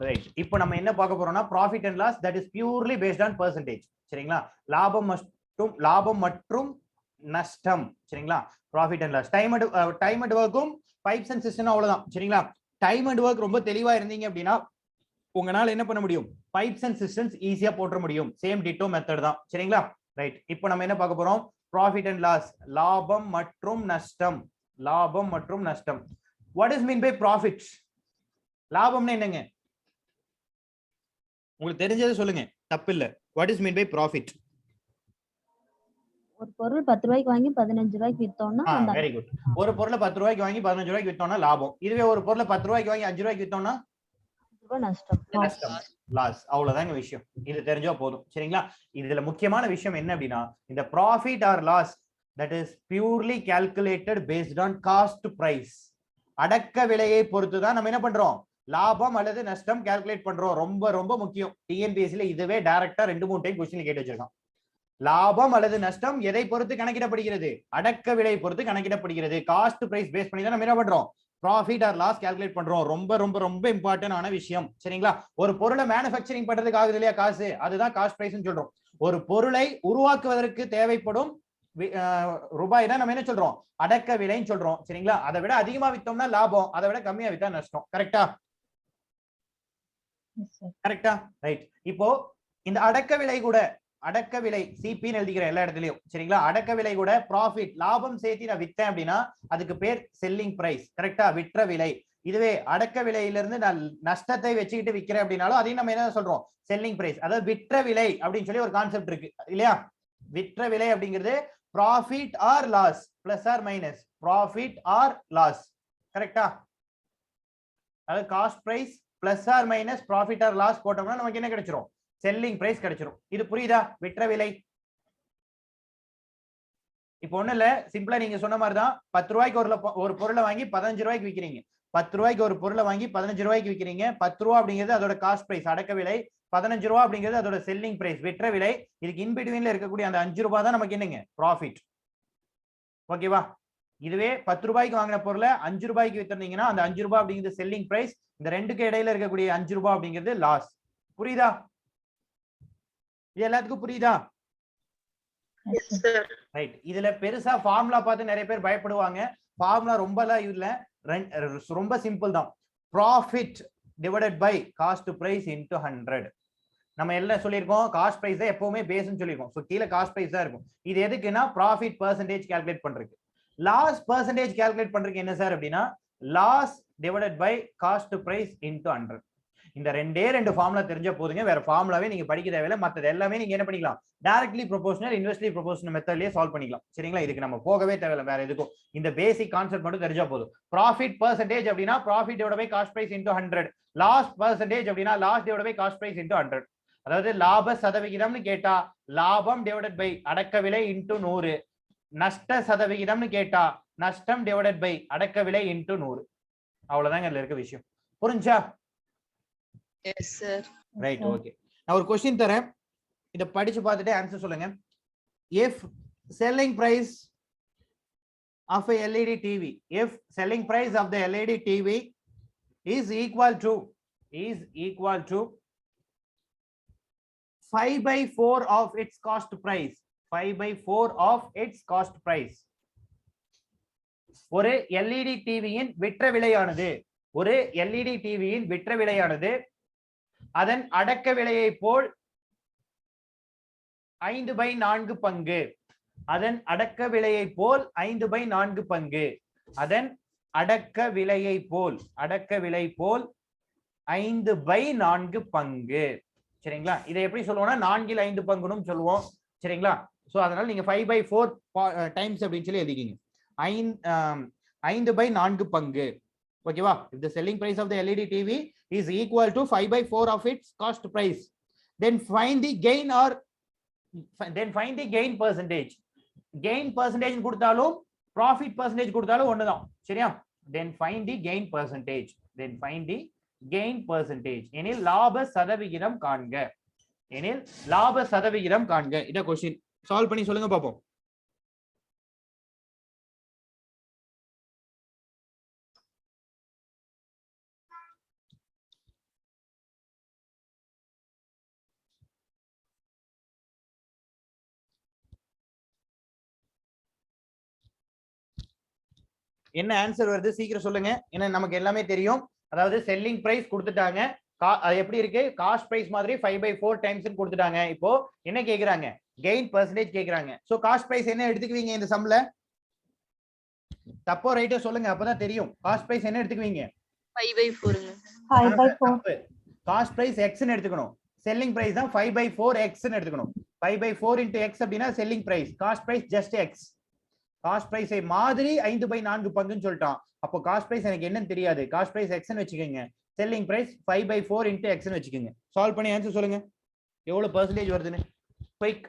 Right, இப்போ நம்ம என்ன பார்க்க போறோம்னா profit and loss, that is purely based on percentage. சரிங்களா? லாபம் மற்றும் நஷ்டம். சரிங்களா? Profit and loss. Time and ஒர்க்கும் பைப்ஸ் அண்ட் சிஸ்டம் அவ்வளவுதான். சரிங்களா? டைம் அண்ட் ஒர்க் ரொம்ப தெளிவா இருந்தீங்க அப்படின்னா உங்களால என்ன பண்ண முடியும்? பைப்ஸ் அண்ட் சிஸ்டம்ஸ் ஈஸியா போட முடியும். சேம் டிட்டோ மெத்தட் தான். சரிங்களா? ரைட், இப்போ நம்ம என்ன பார்க்க போறோம்? ப்ராஃபிட் அண்ட் லாஸ், லாபம் மற்றும் நஷ்டம். லாபம் மற்றும் நஷ்டம். What is mean by profit? லாபம்னா என்னங்க? உங்களுக்கு தெரிஞ்சதை சொல்லுங்க, தப்பு இல்ல. What is mean by profit? ஒரு பொருள் 10 ரூபாய்க்கு வாங்கி 15 ரூபாய்க்கு வித்தோம்னா வெரி குட். ஒரு பொருளை 10 ரூபாய்க்கு வாங்கி 15 ரூபாய்க்கு வித்தோம்னா லாபம். இதுவே ஒரு பொருளை 10 ரூபாய்க்கு வாங்கி 5 ரூபாய்க்கு வித்தோம்னா நஷ்டம். லாஸ். அவ்வளவுதாங்க விஷயம். இது தெரிஞ்சா போதும். சரிங்களா? இதுல முக்கியமான விஷயம் என்ன அப்படின்னா இந்த profit or loss that is purely calculated based on cost price. அடக்க விலையை பொறுத்து தான் நம்ம என்ன பண்றோம்? லாபம் அல்லது நஷ்டம் கால்குலேட் பண்றோம். ரொம்ப ரொம்ப முக்கியம். டிஎன்பிஎஸ்சில இதுவே டைரக்டா 2-3 டைம் क्वेश्चन கேட்டு வச்சிருக்கான். லாபம் அல்லது நஷ்டம் எதை பொறுத்து கணக்கிடப்படுகிறது? அடக்க விலை பொறுத்து கணக்கிடப்படுகிறது. காஸ்ட் பிரைஸ் பேஸ் பண்ணி தான் நம்ம என்ன பண்றோம்? ப்ராஃபிட் ஆர் லாஸ் கால்குலேட் பண்றோம். ரொம்ப ரொம்ப ரொம்ப இம்பார்ட்டன்ட் ஆன விஷயம். சரிங்களா? ஒரு பொருளை மேனுஃபேக்சரிங் பண்றதுக்கு ஆகுது இல்லையா காசு, அதுதான் காஸ்ட் பிரைஸ் சொல்றோம். ஒரு பொருளை உருவாக்குவதற்கு தேவைப்படும் ரூபாய் தான் நம்ம என்ன சொல்றோம்? அடக்க விலைன்னு சொல்றோம். சரிங்களா? அதை விட அதிகமா வித்தோம்னா லாபம், அதை விட கம்மியா வித்தா நஷ்டம். கரெக்டா? கரெக்டா? ரைட். இப்போ இந்த அடக்க விலை கூட, அடக்க விலை சிபின்னு எழுதிக்கிறேன் எல்லா இடத்துலயும். சரிங்களா? அடக்க விலை கூட ப்ராஃபிட், லாபம் சேர்த்து நான் வித்தேன் அப்படின்னா அதுக்கு பேர் செல்லிங் பிரைஸ். கரெக்டா? விற்ற விலை. இதுவே அடக்க விலையிலிருந்து நான் நஷ்டத்தை வச்சுக்கிட்டு விற்கிறேன் அப்படின்னாலும் அதையும் நம்ம என்ன சொல்றோம்? Selling price. அதாவது விற்ற விலை அப்படின்னு சொல்லி ஒரு கான்செப்ட் இருக்கு இல்லையா? விற்ற விலை அப்படிங்கிறது profit or loss, plus or minus, profit or loss. கரெக்டா? அதாவது cost price plus or minus profit or loss போட்டோம்னா நமக்கு என்ன கிடைச்சிரும்? செல்லிங் பிரைஸ் கிடைச்சிரும். இது புரியுதா? விற்ற விலை. இப்போ ஒண்ணு இல்ல, சிம்பிளா நீங்க சொன்ன மாதிரி தான். 10 ரூபாய்க்கு ஒரு பொருளை வாங்கி 15 ரூபாய்க்கு விற்கிறீங்க. 10 ரூபாய்க்கு ஒரு பொருளை வாங்கி 15 ரூபாய்க்கு விற்கிறீங்க. 10 ரூபா அப்படிங்கிறது அதோட காஸ்ட் பிரைஸ், அடக்க விலை. 15 ரூபா அப்படிங்கிறது அதோட செல்லிங் பிரைஸ், விற்ற விலை. இதுக்கு இன்பிட்வீன்ல இருக்கக்கூடிய அந்த 5 ரூபாய் தான் நமக்கு என்னங்க? ப்ராஃபிட். ஓகேவா? இதுவே 10 ரூபாய்க்கு வாங்கின பொருளை 5 ரூபாய்க்கு வித்திருந்தீங்கன்னா அந்த 5 ரூபாய் அப்படிங்கிறது செல்லிங் பிரைஸ். இந்த ரெண்டுக்கு இடையில இருக்கக்கூடிய 5 ரூபாய் அப்படிங்கிறது லாஸ். புரியுதா? இது எல்லாத்துக்கும் புரியுதா? ரைட். இதுல பெருசா ஃபார்முலா பார்த்து நிறைய பேர் பயப்படுவாங்க. ஃபார்முலா ரொம்ப எல்லாம் இல்ல, ரொம்ப சிம்பிள் தான். Profit divided by cost price into 100. நம்ம எல்லாம் சொல்லியிருக்கோம் காஸ்ட் பிரைஸ் தான் எப்பவுமே பேஸ்னு சொல்லியிருக்கோம். ஸோ கீழே காஸ்ட் பிரைஸ் தான் இருக்கும். இது எதுக்குன்னா ப்ராஃபிட் பெர்சன்டேஜ் கால்குலேட் பண்றதுக்கு. லாஸ் பெர்சன்டேஜ் கால்குலேட் பண்றதுக்கு என்ன சார் அப்படின்னா loss divided by cost price into 100. இந்த ரெண்டு ஃபார்முலா தெரிஞ்ச போதுங்க. வேற ஃபார்முலாவே நீங்க படிக்க தேவையில்லை. மற்றது எல்லாமே நீங்க என்ன பண்ணிக்கலாம்? டைரக்ட்லி ப்ரொபோஷனல், இன்வெர்ஸ்லி ப்ரொபோஷனல் மெத்தட்லயே சால்வ் பண்ணிக்கலாம். சரிங்களா? இதுக்கு நம்ம போகவே தேவையில்லை வேற எதுக்கும். இந்த பேசிக் கான்செப்ட் மட்டும் தெரிஞ்சா போதும். ப்ராஃபிட் பெர்சன்டேஜ் அப்படின்னா profit divided by cost price into 100. Loss percentage அப்படின்னா loss divided by cost price into 100. அதாவது லாப சதவிகிதம்னு கேட்டா லாபம் டிவைடட் பை அடக்க விலை இன்டு 100, நஷ்ட சதவிகிதம்னு கேட்டா நஷ்டம் டிவைடட் பை அடக்க விலை இன்டு 100. அவ்வளவுதாங்க இதுல இருக்க விஷயம். புரிஞ்சா? S sir. Right, okay. நான் ஒரு क्वेश्चन தரேன், இத படிச்சு பார்த்துட்டு ஆன்சர் சொல்லுங்க. if selling price of a LED TV, if selling price of the LED TV is equal to 5/4 of its cost price, 5/4 of its cost price, ஒரு LED டிவியின் விற்ற விலையானது, ஒரு LED டிவியின் விற்ற விலையானது அதன் அடக்க விலையை போல் 5/4 பங்கு, அதன் அடக்க விலையை போல் 5/4 பங்கு, அதன் அடக்க விலையை போல் 5/4 பங்கு. சரிங்களா? இதை எப்படி சொல்லுவோம்னா 4/5 பங்குன்னு சொல்லுவோம். சரிங்களா? சோ அதனால நீங்க 5/4 டைம்ஸ் அப்படின்னு சொல்லி எழுதிக்கிங்க. 5/4 பங்கு. ஓகேவா? if the selling price of the LED TV is equal to 5/4 of its cost price, then find the gain percentage. gain percentage கொடுத்தாலும் profit percentage கொடுத்தாலும் ஒண்ணுதான். சரியா? then find the gain percentage. எனில் லாப சதவிகிதம் காண்க. இத क्वेश्चन சால்வ் பண்ணி சொல்லுங்க பாப்போம். என்ன ஆன்சர் வருது சீக்கிரம் சொல்லுங்க. ஏன்னா நமக்கு எல்லாமே தெரியும். அதாவது செல்லிங் பிரைஸ் கொடுத்துட்டாங்க, அது எப்படி இருக்கு, காஸ்ட் பிரைஸ் மாதிரி 5/4 டைம்ஸ் கொடுத்துட்டாங்க. இப்போ என்ன கேக்குறாங்க, கெயின் பெர்சன்டேஜ் கேக்குறாங்க. சோ காஸ்ட் பிரைஸ் என்ன எடுத்துக்குவீங்க இந்த சம்ல? தப்போ ரைட்டோ சொல்லுங்க, அப்பதான் தெரியும். காஸ்ட் பிரைஸ் என்ன எடுத்துக்குவீங்க? 5/4ங்க. 5/4. காஸ்ட் பிரைஸ் x ன்னு எடுத்துக்கணும். செல்லிங் பிரைஸ் தான் 5/4 x ன்னு எடுத்துக்கணும். 5/4 into x அப்படினா selling price, cost price just x. Cost பிரைஸை மாதிரி 5/4 பங்குன்னு சொல்லிட்டான். அப்போ காஸ்ட் பிரைஸ் எனக்கு என்னன்னு தெரியாது. காஸ்ட் பிரைஸ் x ன்னு வெச்சுக்கங்க. செல்லிங் பிரைஸ் 5/4 into x ன்னு வெச்சுக்கங்க. சால்வ் பண்ணி ஆன்சர் சொல்லுங்க. எவ்வளவு பெர்சன்டேஜ் வருதுன்னு. குயிக்.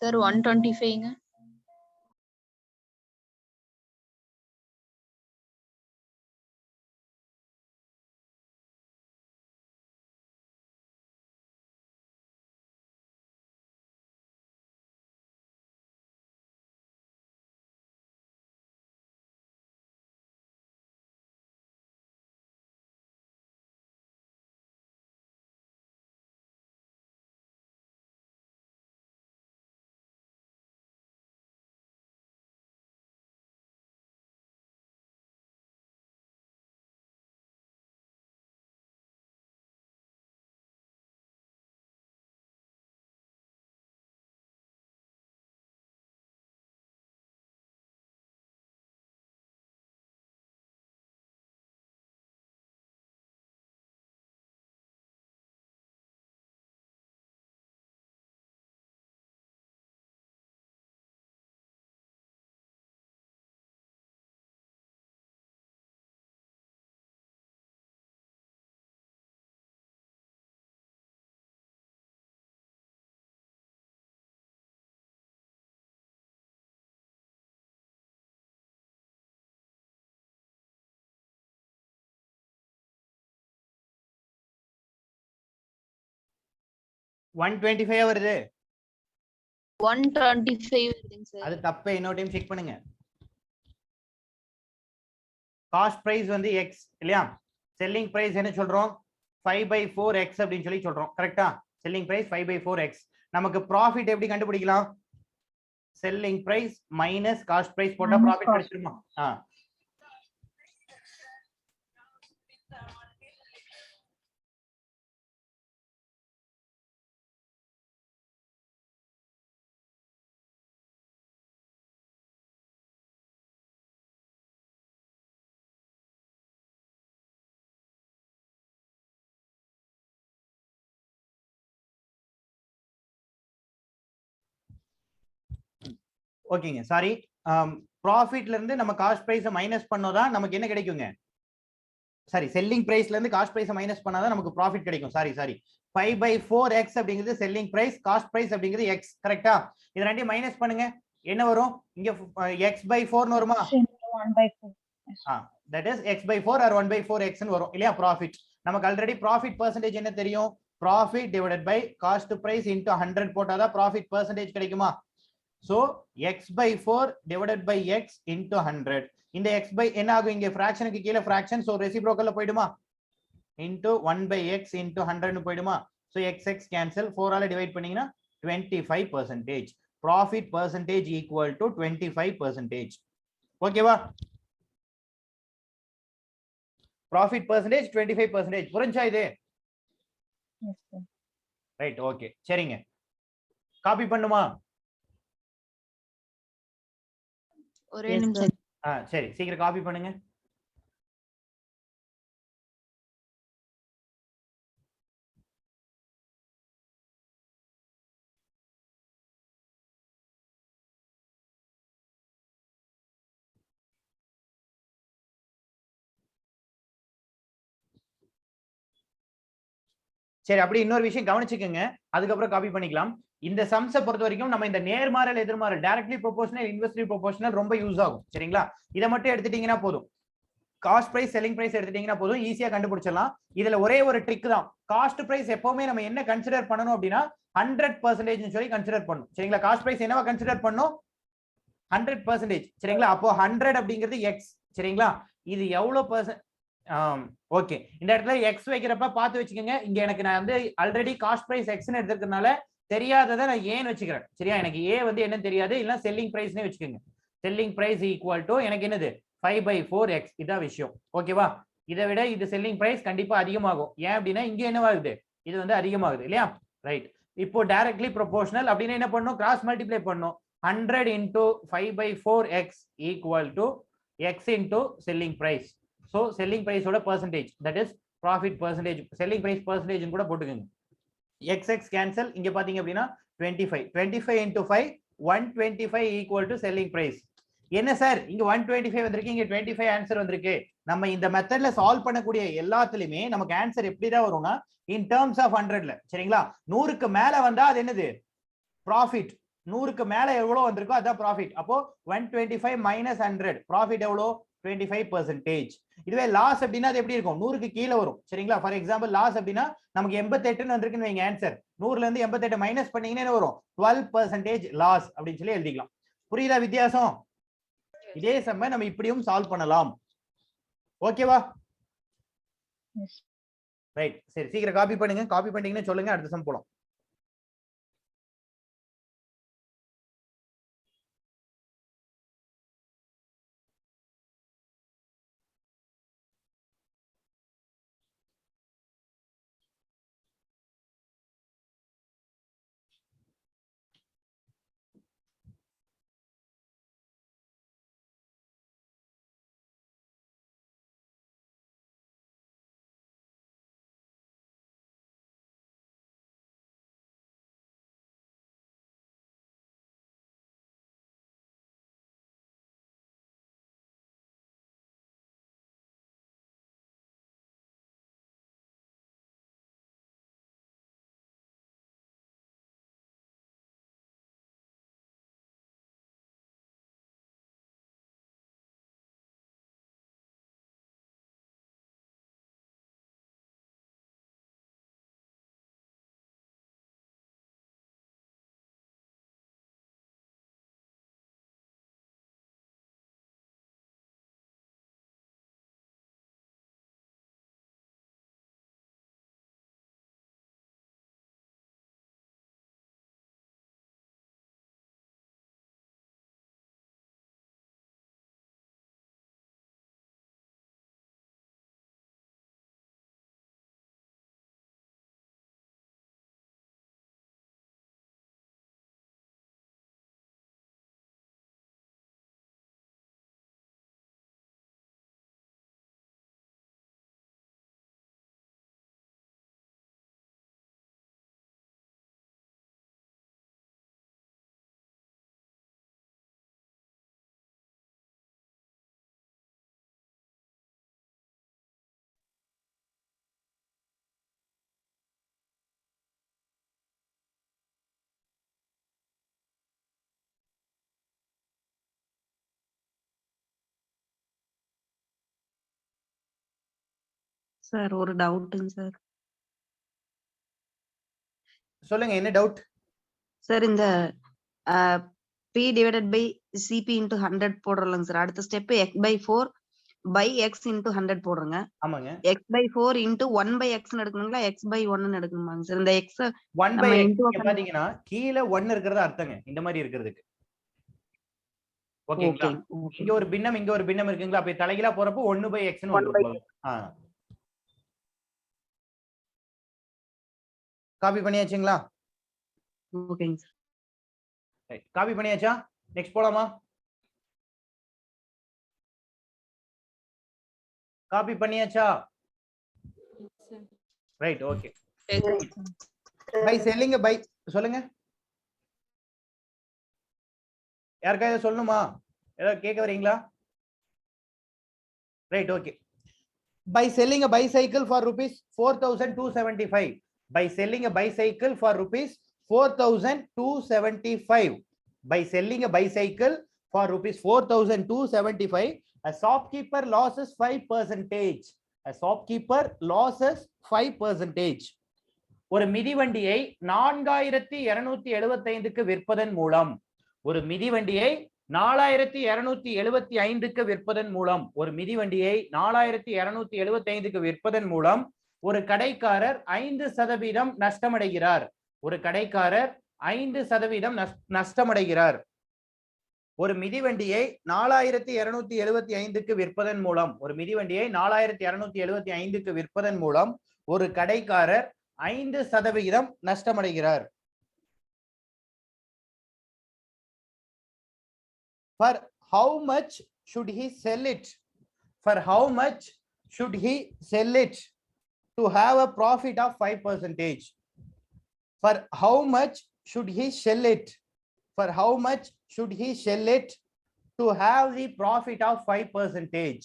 சார் 125ங்க. 125 வருது. 125 வருதுங்க சார். அது தப்பே. இன்னொரு டைம் செக் பண்ணுங்க. காஸ்ட் பிரைஸ் வந்து x இல்லையா? செல்லிங் பிரைஸ் என்ன சொல்றோம்? 5/4x அப்படின்னு சொல்லி சொல்றோம். கரெக்ட்டா? Selling price 5/4x. நமக்கு ப்ராஃபிட் எப்படி கண்டுபிடிக்கலாம்? Selling price minus cost price போட்டா ப்ராஃபிட் கிடைச்சிருமா? ஓகேங்க, சாரி. ப்ராஃபிட்ல இருந்து நம்ம காஸ்ட் பிரைஸை மைனஸ் பண்ணோதான் நமக்கு என்ன கிடைக்குங்க? சாரி, செல்லிங் பிரைஸ்ல இருந்து காஸ்ட் பிரைஸை மைனஸ் பண்ணாதான் நமக்கு ப்ராஃபிட் கிடைக்கும். சாரி 5/4x அப்படிங்கிறது செல்லிங் பிரைஸ், காஸ்ட் பிரைஸ் அப்படிங்கிறது x. கரெக்ட்டா? இது ரெண்டையும் மைனஸ் பண்ணுங்க. என்ன வரும்? இங்க x/4 ன்னு வருமா? 1/4. That is x/4 or 1/4x ன்னு வரும் இல்லையா? ப்ராஃபிட். நமக்கு ஆல்ரெடி ப்ராஃபிட் பெர்சன்டேஜ் என்ன தெரியும்? Profit divided by cost price into 100 போட்டாதான் ப்ராஃபிட் பெர்சன்டேஜ் கிடைக்குமா? So x/4 divided by x into 100. இந்த x by என்ன ஆகும்? இங்க ஃபிராக்ஷனுக்கு கீழ ஃபிராக்ஷன், சோ ரெசிப்ரோக்கல்ல போய்டுமா? into 1/x into 100 னு போய்டுமா? So x கேன்சல், 4 ஆல டிவைட் பண்ணீங்கன்னா 25%. Profit percentage equal to 25%. ஓகேவா? Profit percentage 25%. புரிஞ்சா இது? Yes, sir. Right, okay. சரிங்க. காப்பி பண்ணுமா? ஒரே Yes, நிமிஷம். சரி, சீக்கிரம் காப்பி பண்ணுங்க. சரி, அப்படி இன்னொரு விஷயம் கவனிச்சுக்கோங்க, அதுக்கப்புறம் காப்பி பண்ணிக்கலாம். இந்த சம்ஸை பொறுத்த வரைக்கும் நம்ம இந்த நேர்மாறல் எதிர்மாறல் டைரக்ட்லி ப்ரொபோஷனல் இன்வெர்ஸ்லி ப்ரொபோஷனல் ரொம்ப யூஸ் ஆகும். சரிங்களா? இதை மட்டும் எடுத்துட்டீங்கன்னா போதும். காஸ்ட் பிரைஸ் செல்லிங் பிரைஸ் எடுத்துட்டீங்கன்னா போதும், ஈஸியா கண்டுபிடிச்சிடலாம். இதுல ஒரே ஒரு ட்ரிக் தான். காஸ்ட் பிரைஸ் எப்பவுமே நம்ம என்ன கன்சிடர் பண்ணணும் அப்படின்னா 100% சொல்லி கன்சிடர் பண்ணணும். சரிங்களா? காஸ்ட் பிரைஸ் என்னவா கன்சிடர் பண்ணணும்? 100%. சரிங்களா? அப்போ 100 அப்படிங்கிறது எக்ஸ். சரிங்களா? இது எவ்வளவு பர்சன்ட்? ஓகே, இந்த இடத்துல எக்ஸ் வைக்கிறப்ப பார்த்து வச்சுக்கோங்க. இங்க எனக்கு நான் வந்து ஆல்ரெடி காஸ்ட் பிரைஸ் எக்ஸ்னு எடுத்துக்கிறதுனால தெரியாததை நான் ஏன்னு வச்சுக்கிறேன். சரியா? எனக்கு ஏ வந்து என்னன்னு தெரியாது, இல்ல செல்லிங் பிரைஸ்னே வச்சுக்கோங்க. செல்லிங் பிரைஸ் ஈக்குவல் டு எனக்கு என்னது 5/4x. இதான் விஷயம். ஓகேவா? இதை விட இது செல்லிங் பிரைஸ் கண்டிப்பா அதிகமாகும். ஏன் அப்படின்னா இங்க என்னவாகுது? இது வந்து அதிகமாகுது இல்லையா? ரைட். இப்போ டைரக்ட்லி ப்ரொபோஷனல் அப்படின்னா என்ன பண்ணும்? கிராஸ் மல்டிப்ளை பண்ணும். 100 into 5/4x equal to x into selling price. So selling price ஓட percentage, that is profit percentage. selling price percentage கூட போட்டுக்கோங்க. xx cancel. இங்க பாத்தீங்க அப்படின்னா 25 into 5 125 equal to selling price. என்ன சார் இங்க 125 வந்திருக்கு, இங்க 25 ஆன்சர் வந்திருக்கு. நம்ம இந்த மெத்தட்ல சால்வ் பண்ணக்கூடிய எல்லாத்துலயுமே நமக்கு ஆன்சர் எப்படிதான் வரும்னா in terms of 100ல. சரிங்களா? 100க்கு மேல வந்தா அது என்னது? ப்ராஃபிட். 100க்கு மேல எவ்வளவு வந்திருக்கோ அதான் ப்ராஃபிட். அப்போ 125 minus 100 ப்ராஃபிட் எவ்வளவு? 25%. இதுவே லாஸ் அப்படின்னா அது எப்படி இருக்கும்? 100க்கு கீழே வரும். சரிங்களா? ஃபார் எக்ஸாம்பிள் லாஸ் அப்படின்னா நமக்கு 88 வந்திருக்குன்னு வைங்க ஆன்சர். 100ல இருந்து 88 மைனஸ் பண்ணீங்கன்னா என்ன வரும்? 12% லாஸ் அப்படின்னு சொல்லி எழுதிக்கலாம். புரியுதா வித்தியாசம்? இதே சமயம் நம்ம இப்படியும் சால்வ் பண்ணலாம். ஓகேவா? ரைட். சரி, சீக்கிரம் காப்பி பண்ணுங்க. காப்பி பண்ணிட்டீங்கன்னு சொல்லுங்க, அடுத்த சம் போலாம். சார் ஒரு டவுட்டுங்க சார். சொல்லுங்க, என்ன டவுட்? சார் இந்த P divided by CP into 100 போடுறோம்லங்க சார். அடுத்த step x/4 by x into 100 போடுறோங்க. ஆமாங்க. x/4 இன்டு 1/x எடுக்கணுங்களா x/1 எடுக்கணுமாங்க சார்? இந்த x 1/x பாத்தீங்கன்னா கீழ 1 இருக்கிறது அர்த்தங்க இந்த மாதிரி இருக்கிறதுக்கு. ஓகேங்களா? இங்க ஒரு பின்னம் இங்க ஒரு பின்னம் இருக்குங்களா? அப்ப தலைகீழா போறப்போ 1/x ன்னு வந்துரும். காப்பி பண்ணியாச்சுங்களா? ஓகேங்க சார். காப்பி பண்ணியாச்சா? நெக்ஸ்ட் போலாமா? காப்பி பண்ணியாச்சா? Right, okay. By selling by சொல்லுங்க. யாருக்கா இதை சொல்லணுமா? ஏதாவது கேட்க வரீங்களா? Right, okay. By selling a bicycle for rupees 4,275. By selling a bicycle for rupees 4,275. By selling a bicycle for rupees 4,275, a shopkeeper loses 5%. A shopkeeper loses 5%. ஒரு மிதிவண்டியை 4,275க்கு விற்பதன் மூலம், ஒரு மிதிவண்டியை 4,275க்கு விற்பதன் மூலம், ஒரு மிதிவண்டியை 4,275க்கு விற்பதன் மூலம் ஒரு கடைக்காரர் 5% நஷ்டமடைகிறார். ஒரு கடைக்காரர் 5% நஷ்டமடைகிறார். ஒரு மிதிவண்டியை 4,275க்கு விற்பதன் மூலம், ஒரு மிதிவண்டியை 4,275க்கு விற்பதன் மூலம் ஒரு கடைக்காரர் 5% நஷ்டமடைகிறார். For how much should he sell it? For how much should he sell it to have a profit of 5%? For how much should he sell it? For how much should he sell it to have the profit of 5%?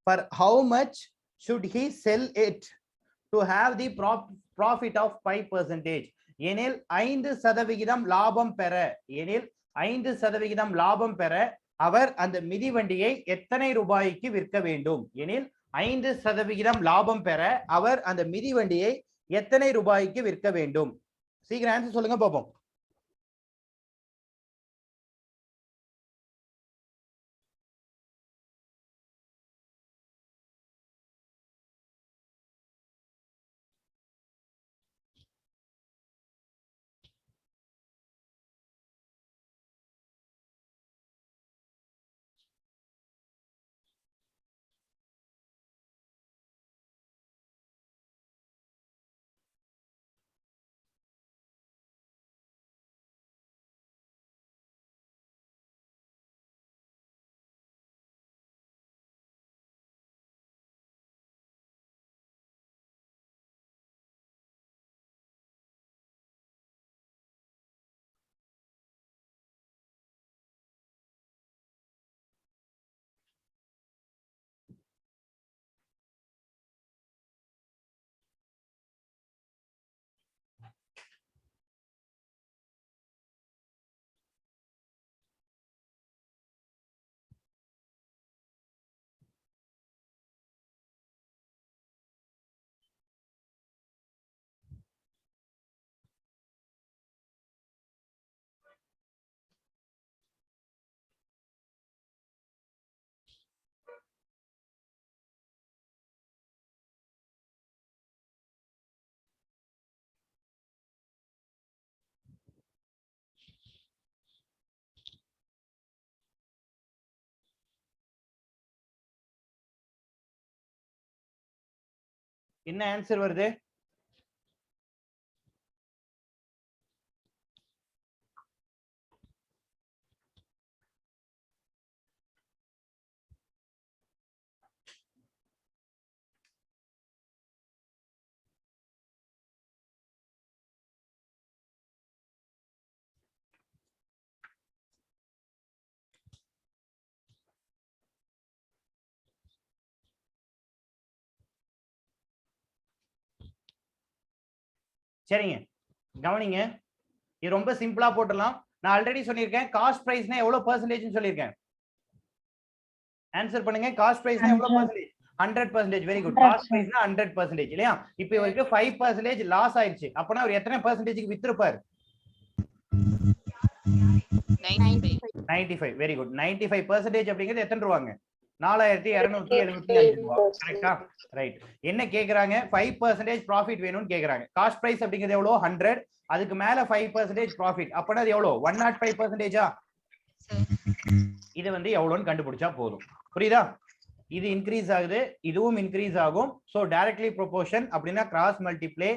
For how much should he sell it to have the profit of 5%? எனில் 5% லாபம் பெற, எனில் 5% லாபம் பெற அவர் அந்த மிதிவண்டியை எத்தனை ரூபாய்க்கு விற்க வேண்டும்? எனில் 5% லாபம் பெற அவர் அந்த மிதிவண்டியை எத்தனை ரூபாய்க்கு விற்க வேண்டும்? சீக்கிரம் ஆன்சர் சொல்லுங்க பாப்போம். என்ன ஆன்சர் வருது? சரிங்க, கவனிங்க. இது ரொம்ப சிம்பிளா போட்டுடலாம். நான் ஆல்ரெடி சொல்லியிருக்கேன், காஸ்ட் பிரைஸ்னா எவ்வளவு பெர்சன்டேஜ்னு சொல்லியிருக்கேன். ஆன்சர் பண்ணுங்க. காஸ்ட் பிரைஸ்னா எவ்வளவு 100. Percentage? 100%. Very good. 100, cost sir. பிரைஸ்னா 100% இல்லையா? இப்போ இவருக்கு 5% லாஸ் ஆயிருச்சு. அப்பனா அவர் எத்தனை பர்சன்டேஜ்க்கு வித்திருப்பார்? 95. Very good. 95% அப்படிங்கிறது எத்தனை ரூபாங்க? 4275 ரூபாய். கரெக்ட்டா? ரைட். என்ன கேக்குறாங்க? 5% ப்ராஃபிட் வேணும்னு கேக்குறாங்க. காஸ்ட் பிரைஸ் அப்படிங்கிறது எவ்வளவு? 100. அதுக்கு மேல 5% ப்ராஃபிட். அப்பனா அது எவ்வளவு? 105%. இது வந்து எவ்வளவுன்னு கண்டுபிடிச்சா போதும். புரியுதா? இது இன்க்ரீஸ் ஆகுது, இதுவும் இன்க்ரீஸ் ஆகும். சோ டைரக்ட்லி ப்ரொபோர்ஷன் அப்படின்னா கிராஸ் மல்டிப்ளை.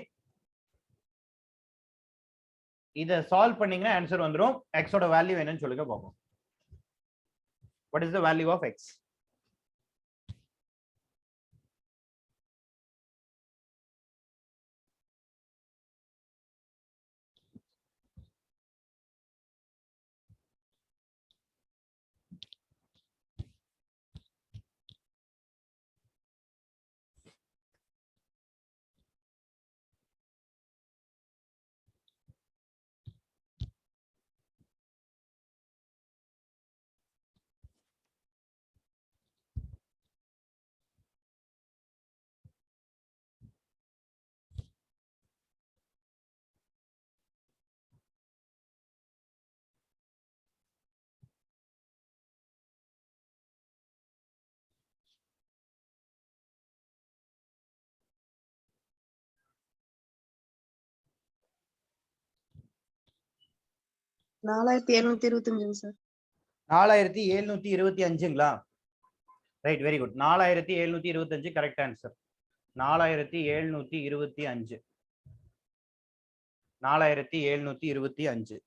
இத சால்வ் பண்ணீங்கன்னா ஆன்சர் வந்துரும். x ஓட வேல்யூ என்னன்னு சொல்லுங்க பாப்போம். What is the value of x? நாலாயிரத்தி 4725 சார். 4725ங்களா? ரைட், very good. 4725 correct answer. 4725. 4725.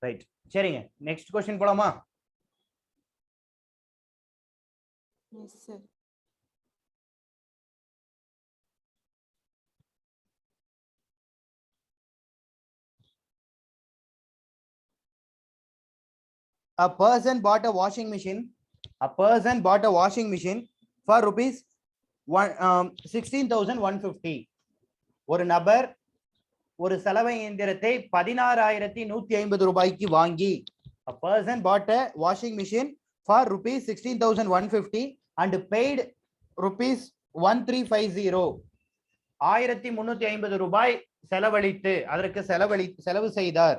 Right, சரிங்க. நெக்ஸ்ட் क्वेश्चन போலாமா? Yes, sir. A person bought a washing machine. A person bought a washing machine for rupees 16,150. ஒரு நபர் ஒரு சலவை இயந்திரத்தை 16,150 ரூபாய்க்கு வாங்கி. A person bought a washing machine for rupees 16,150 and paid rupees 1350. 1350 ரூபாய் செலவழித்து அதற்கு செலவு செய்தார்.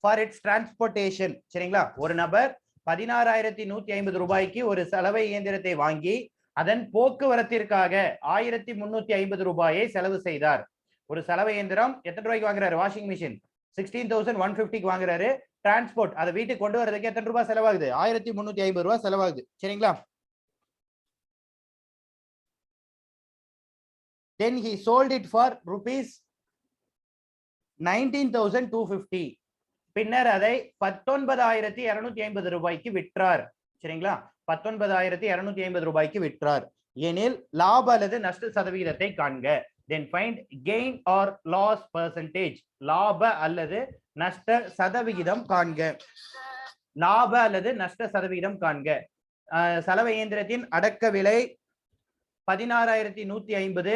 For it's transportation. சரிங்களா? ஒரு நபர் 16,150 ரூபாய்க்கு ஒரு சலவை இயந்திரத்தை வாங்கி அதன் போக்குவரத்திற்காக 1350 ரூபாயை செலவு செய்தார். ஒரு சலவை இயந்திரம் எத்தனை ரூபாய்க்கு வாங்குறாரு? வாஷிங் மிஷின் 16,150க்கு வாங்குறாரு. டிரான்ஸ்போர்ட் அதை வீட்டுக்கு கொண்டு வரதுக்கு எத்தனை ரூபாய் செலவாகுது? 1350 ரூபாய் செலவாகுது. சரிங்களா? Then he sold it for rupees 19,250. பின்னர் அதை 19,250 ரூபாய்க்கு விற்றார். சரிங்களா? 19,250 ரூபாய்க்கு விற்றார். எனில் லாப அல்லது நஷ்ட சதவீதத்தை காண்க. Then find gain or loss percentage. லாப அல்லது நஷ்ட சதவிகிதம் காண்க. லாப அல்லது நஷ்ட சதவீதம் காண்க. சலவை இயந்திரத்தின் அடக்க விலை 16,150.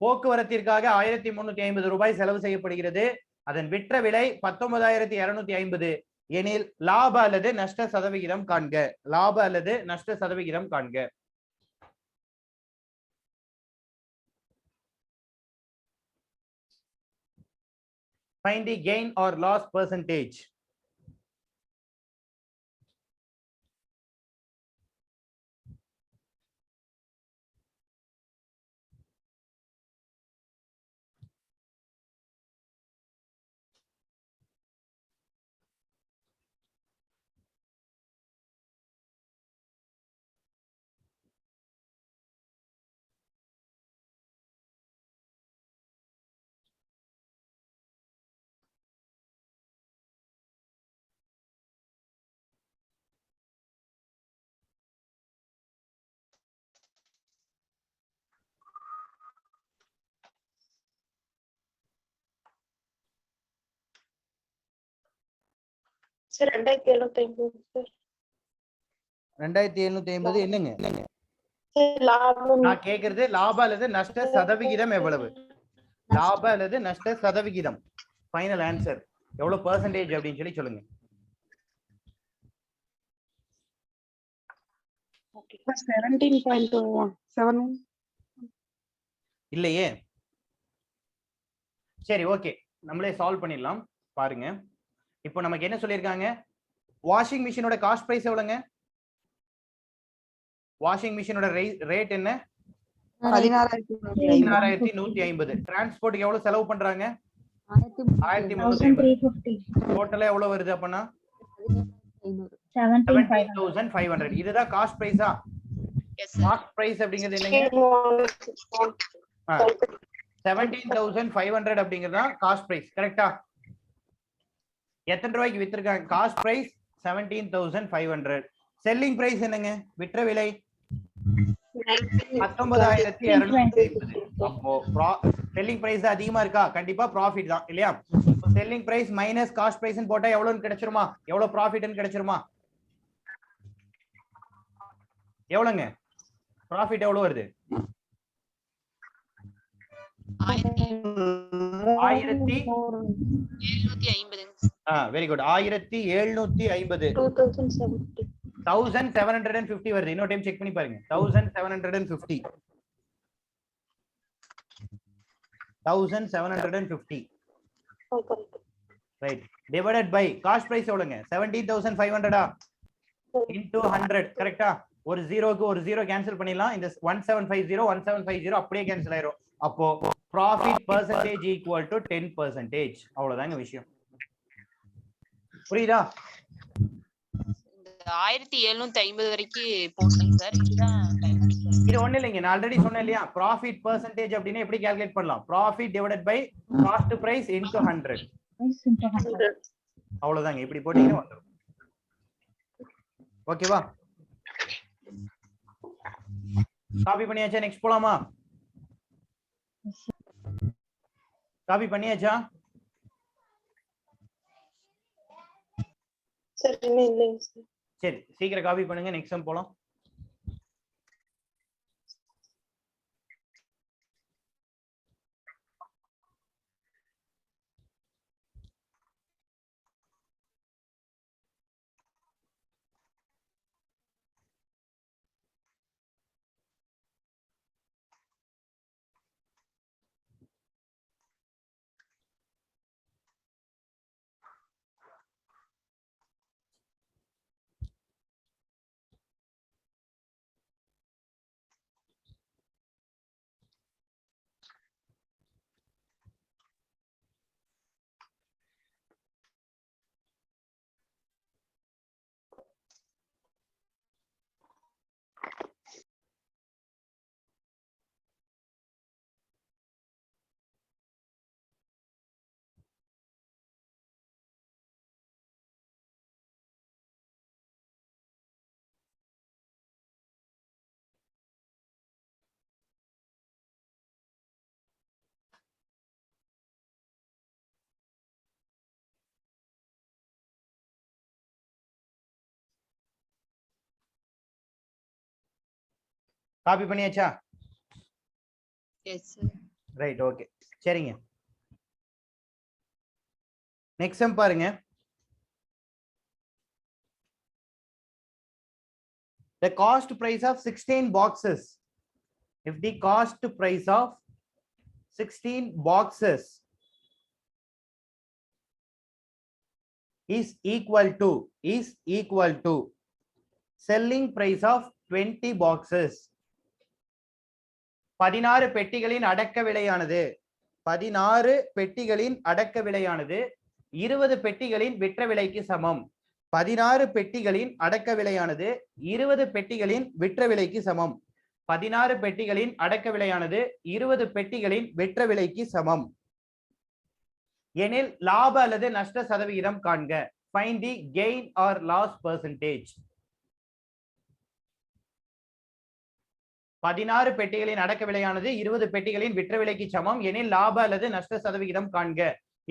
போக்குவரத்திற்காக 1350 ரூபாய் செலவு செய்யப்படுகிறது. அதன் விற்ற விலை 19,250. எனில் லாப அல்லது நஷ்ட சதவிகிதம் காண்க. லாப அல்லது நஷ்ட சதவிகிதம் காண்க. Find the gain or loss percentage. Sir 2750 sir. 2750 என்னங்க? சார் லாபம் நான் கேக்குறது லாப அல்லது நஷ்ட சதவிகிதம் எவ்வளவு? லாப அல்லது நஷ்ட சதவிகிதம். ஃபைனல் ஆன்சர் எவ்வளவு பெர்சன்டேஜ் அப்படின்னு சொல்லி சொல்லுங்க. ஓகே 17.7 இல்லையே. சரி ஓகே, நம்மளே சால்வ் பண்ணிடலாம் பாருங்க. இப்போ நமக்கு என்ன சொல்லியிருக்காங்க? வாஷிங் மிஷினோட காஸ்ட் பிரைஸ் எவ்வளவுங்க? வாஷிங் மிஷினோட ரேட் என்ன? 16,150. டிரான்ஸ்போர்ட்டுக்கு எவ்வளவு செலவு பண்றாங்க? 1350. டோட்டலா எவ்வளவு வருது அப்பனா? 17,500. இதுதான் காஸ்ட் பிரைஸா? காஸ்ட் பிரைஸ் அப்படிங்கிறது என்னங்க? 17,500 அப்படிங்கிறது தான் காஸ்ட் பிரைஸ். கரெக்டா? எத்தனை ரூபாய்க்கு வித்திருக்காங்க? Cost price 17,500. செல்லிங் பிரைஸ் என்னங்க? விற்ற விலை 19,250. அப்போ செல்லிங் பிரைஸ் அதிகமா இருக்கா? கண்டிப்பா ப்ராஃபிட் தான் இல்லையா? Selling price minus cost price போட்டா எவ்வளவுன்னு கிடைச்சிருமா? எவ்வளவு ப்ராஃபிட்னு கிடைச்சிருமா? எவ்வளவுங்க ப்ராஃபிட்? எவ்வளவு வருது? 1750. Very good. 1750. 1750 வருது. இன்னொரு டைம் செக் பண்ணி பாருங்க. 1750. 1750 right. Divided by cost price எவ்வளவுங்க? 17,500 into 100. கரெக்ட்டா? ஒரு ஜீரோக்கு ஒரு ஜீரோ கேன்சல் பண்ணிடலாம். இந்த 1750 அப்படியே கேன்சல் ஆயிரும். அப்போ profit percentage equal to 10%. அவ்வளவுதாங்க விஷயம். புரியுதா? 1750 வரைக்கும் போடுங்க சார். இது ஒண்ணு இல்லைங்க, நான் ஆல்ரெடி சொன்னேன் இல்லையா? ப்ராஃபிட் பெர்சன்டேஜ் அப்படின்னா எப்படி கால்குலேட் பண்ணலாம்? Profit divided by cost price into 100. அவ்வளவுதாங்க. இப்படி போட்டீங்கன்னா வந்துரும். ஓகேவா? காப்பி பண்ணியாச்சா? நெக்ஸ்ட் போலாமா? காப்பி பண்ணியாச்சா? சார் இன்னும் இல்லைங்க சார். சரி சீக்கிரம் காப்பி பண்ணுங்க. நெக்ஸ்ட் சம் போலாம். காப்பி பண்ணியாச்சா? ரைட் ஓகே சரிங்க. நெக்ஸ்ட் சம் பாருங்க. The cost price of 16 boxes. If the cost price of 16 boxes is equal to selling price of 20 boxes. 16 பெட்டிகளின் அடக்க விலையானது 16 பெட்டிகளின் அடக்க விலையானது 20 பெட்டிகளின் விற்ற விலைக்கு சமம். 16 பெட்டிகளின் அடக்க விலையானது 20 பெட்டிகளின் விற்ற விலைக்கு சமம். 16 பெட்டிகளின் அடக்க விலையானது 20 பெட்டிகளின் விற்ற விலைக்கு சமம் எனில் லாப அல்லது நஷ்ட சதவிகிதம் காண்க. Find the gain or loss percentage. 16 பெட்டிகளின் அடக்க விலையானது 20 பெட்டிகளின் விற்ற விலைக்கு சமம் எனில் லாப அல்லது நஷ்ட சதவிகிதம் காண்க.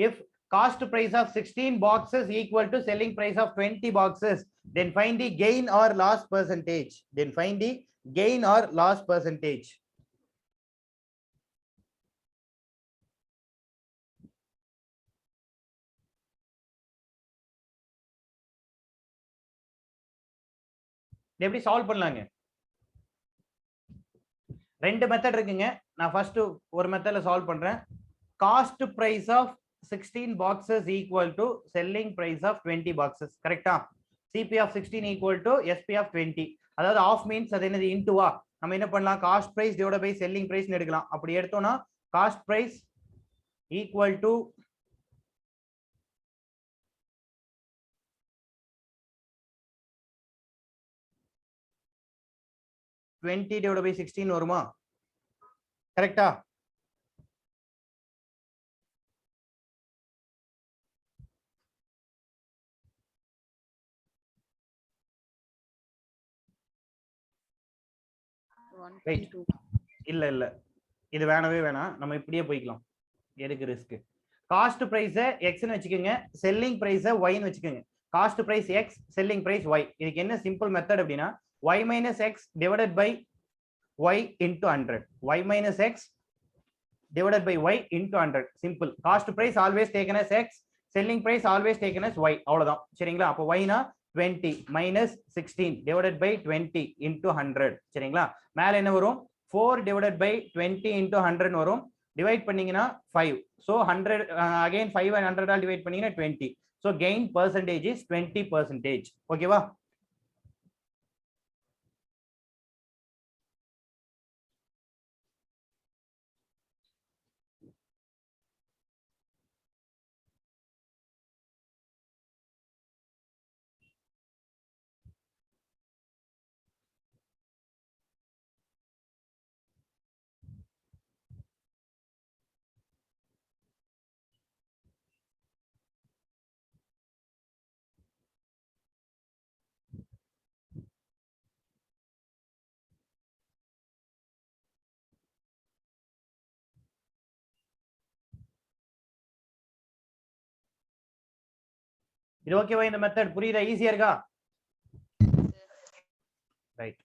If cost price of 16 boxes equal to selling price of 20 boxes, then find the gain or loss percentage. Then find the gain or loss percentage. எப்படி சால்வ் பண்ணலாங்க? ரெண்டு மெத்தட் இருக்குங்க. நான் ஃபர்ஸ்ட் ஒரு மெத்தட்ல சால்வ் பண்றேன். Cost price of 16 boxes equal to selling price of 20 boxes. கரெக்ட்டா? CP of 16 equal to SP of 20. அதாவது ஆஃப் மீன்ஸ் அது என்னது இன்டுவா. நம்ம என்ன பண்ணலாம்? Cost price divide by selling price எடுக்கலாம். அப்படி எடுத்தோம்னா cost price equal to divided by 16 வருமா? கரெக்ட்டா? இல்ல இல்ல இது வேணவே வேணாம், நம்ம இப்படியே போய்க்கலாம். எதுக்கு ரிஸ்க்? காஸ்ட் பிரைஸ் x ன்னு வெச்சுக்கங்க, செல்லிங் பிரைஸ் y ன்னு வெச்சுக்கங்க. Cost price x, selling price y. இதுக்கு என்ன சிம்பிள் மெத்தட் அப்படினா y minus x divided by y into 100. y minus x divided by y into 100. simple. cost price always taken as x, selling price always taken as y. அவ்வளவுதான். சரிங்களா? அப்ப y னா 20 minus 16 divided by 20 into 100. சரிங்களா? மேல என்ன வரும்? 4 divided by 20 into 100 வரும். Divide பண்ணீங்கன்னா 5. so 100 again 5 and 100 all divide பண்ணீங்கன்னா 20. so gain percentage is 20%. ஓகேவா? இது ஓகேவா? இந்த மெத்தட் புரியுதா? ஈஸியா இருக்கா? ரைட்.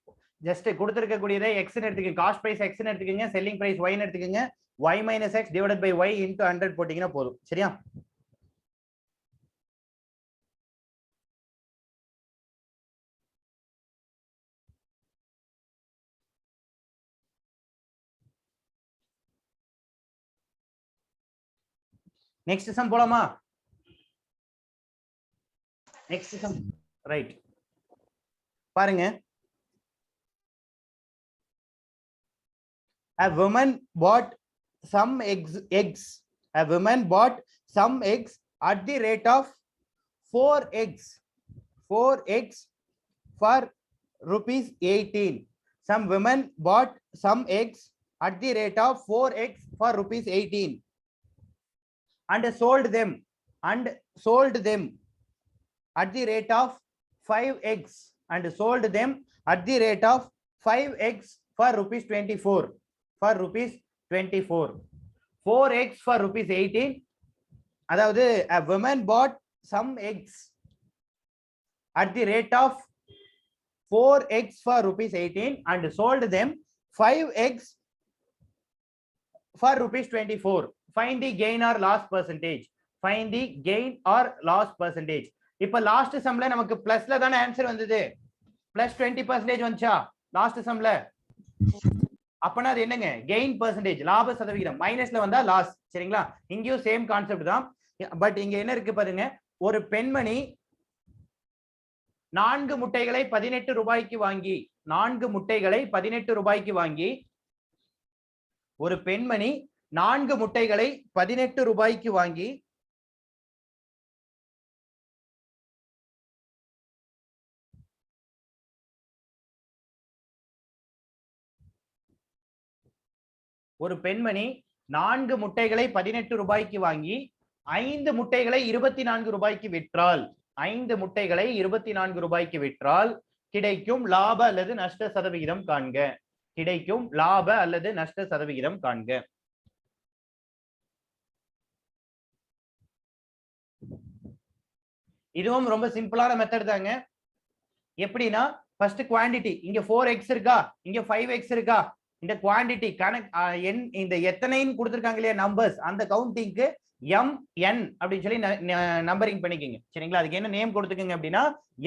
ஜஸ்ட் கொடுத்திருக்க கூடியதை x ன்னு எடுத்துக்கங்க, காஸ்ட் பிரைஸ் x ன்னு எடுத்துக்கங்க, செல்லிங் பிரைஸ் y ன்னு எடுத்துக்கங்க. y minus x divided by y into 100 போட்டீங்கன்னா போதும். சரியா? நெக்ஸ்ட் சம் போலாமா? Next sum right. பாருங்க. A woman bought some eggs. A woman bought some eggs at the rate of 4 eggs. 4 eggs for rupees 18. Some women bought some eggs at the rate of 4 eggs for rupees 18 and sold them at the rate of 5 eggs and sold them at the rate of 5 eggs for rupees 24. For rupees 24. 4 eggs for rupees 18. அதாவது a woman bought some eggs at the rate of 4 eggs for rupees 18 and sold them 5 eggs for rupees 24. Find the gain or loss percentage. Find the gain or loss percentage. இப்ப last சம்ல நமக்கு பிளஸ்ல தான answer வந்தது. Plus 20% வந்துச்சா last சம்ல? அப்பனா அது என்னங்க? Gain percentage, லாப சதவீதம். மைனஸ்ல வந்தா லாஸ். சரிங்களா? இங்கேயும் சேம் கான்செப்ட் தான். பட் இங்க என்ன இருக்கு பாருங்க. ஒரு பெண்மணி 4 முட்டைகளை 18 ரூபாய்க்கு வாங்கி, 4 முட்டைகளை 18 ரூபாய்க்கு வாங்கி, ஒரு பெண்மணி 4 முட்டைகளை 18 ரூபாய்க்கு வாங்கி ஒரு பெண்மணி 4 முட்டைகளை 18 ரூபாய்க்கு வாங்கி 5 முட்டைகளை 24 ரூபாய்க்கு விற்றால், 5 முட்டைகளை 24 ரூபாய்க்கு விற்றால் கிடைக்கும் லாப அல்லது நஷ்ட சதவிகிதம் காண்க. கிடைக்கும் லாப அல்லது நஷ்ட சதவிகிதம் காண்க. இதுவும் ரொம்ப சிம்பிளான மெத்தட் தாங்க. எப்படின்னா ஃபர்ஸ்ட் குவாண்டிட்டி, இங்க 4x இருக்கா, இங்க 5x இருக்கா, இந்த குவாண்டிட்டி இந்த எத்தனைன்னு கொடுத்துருக்காங்க இல்லையா நம்பர்ஸ், அந்த கவுண்டிங்க்கு mn அப்படின்னு சொல்லி நம்பரிங் பண்ணிக்கோங்க. சரிங்களா? அதுக்கு என்ன நேம் கொடுத்துக்கோங்க அப்படின்னா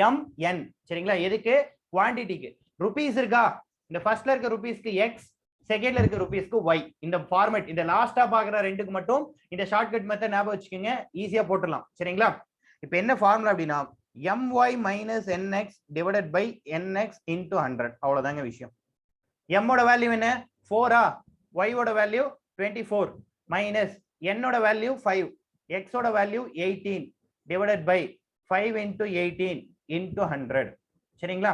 mn. சரிங்களா? எதுக்கு? குவாண்டிட்டிக்கு. ருபீஸ் இருக்கா, இந்த ஃபர்ஸ்ட்ல இருக்க ருபீஸ்க்கு எக்ஸ், செகண்ட்ல இருக்க ருபீஸ்க்கு ஒய். இந்த ஃபார்மேட், இந்த லாஸ்டா பாக்குற ரெண்டுக்கு மட்டும் இந்த ஷார்ட்கட் மெத்தட் ஞாபகம் வச்சுக்கோங்க, ஈஸியா போட்டுடலாம். சரிங்களா? இப்போ என்ன ஃபார்முலா அப்படின்னா my minus nx divided by nx into 100. அவ்வளவுதாங்க விஷயம். m ஓட வேல்யூ என்ன? 4 ஆ, y ஓட வேல்யூ 24 மைனஸ் n ஓட வேல்யூ 5, x ஓட value 18 divided by 5 into 18 into 100. சரிங்களா?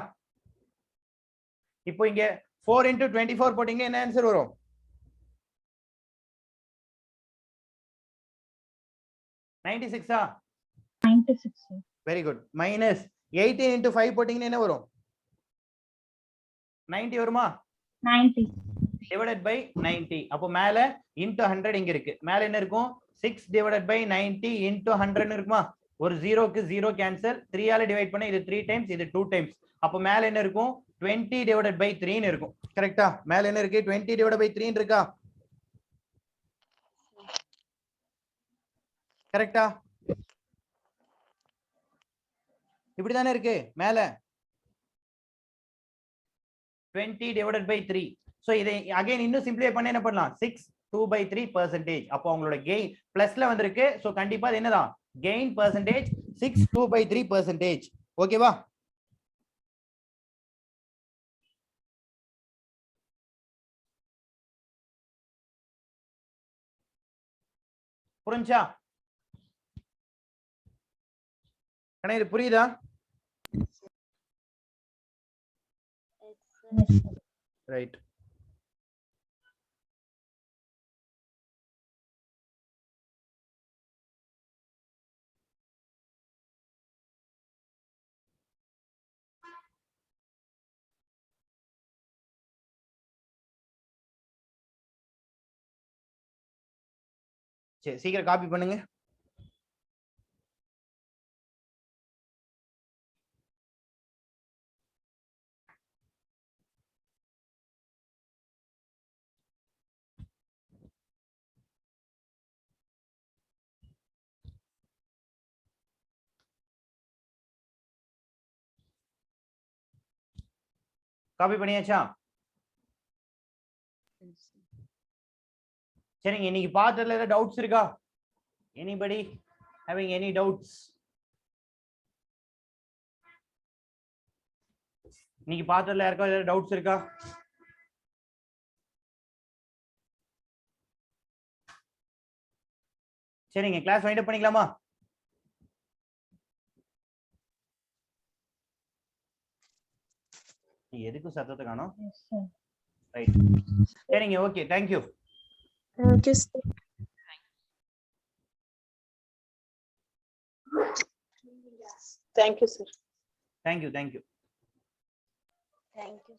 இப்போ இங்க 4 into 24 போட்டீங்க, என்ன ஆன்சர் வரும்? 96 ஆ? 96 sir. Very good. Minus 18 into 5 போட்டீங்கன்னா என்ன வரும்? 90 வருமா? 90. Divided by 90. அப்போ மேல into 100 இங்க இருக்கு. மேல என்ன இருக்கும்? 6 divided by 90 into 100 இருக்குமா? ஒரு 0க்கு 0 கேன்சல், 3 ஆல டிவைட் பண்ண இது 3 டைம்ஸ், இது 2 டைம்ஸ். அப்போ மேல என்ன இருக்கும்? 20 divided by 3 ன்னு இருக்கும். கரெக்ட்டா? மேல என்ன இருக்கு? 20 divided by 3 இருக்கா? கரெக்ட்டா? இப்படிதானே இருக்கு மேல 20 divided by 3. சோ இதை அகைன் இன்னும் சிம்பிளிஃபை பண்ண என்ன பண்ணலாம்? 6 2/3%. அப்போ உங்களோட கெயின் பிளஸ்ல வந்திருக்கு. சோ கண்டிப்பா அது என்னதான்? Gain percentage 6 2/3%. ஓகேவா? புரிஞ்சா? கண்ணா இது புரியுதா? Yes sir. ரைட். சரி, சீக்கிரம் காப்பி பண்ணுங்க. காப்பி பண்ணியாச்சா? சரிங்க. இன்னைக்கு பார்த்ததுல ஏதாவது டவுட்ஸ் இருக்கா? Anybody having any doubts? இன்னைக்கு பார்த்ததுல யாருக்கா ஏதாவது டவுட்ஸ் இருக்கா? சரிங்க, கிளாஸ் வைண்ட் அப் பண்ணிக்கலாமா? எதுக்கு சத்தத்தை காணோம்? Yes sir. ரைட். சரிங்க, okay, thank you. Okay, sir. Thank you, sir. Thank you. Thank you.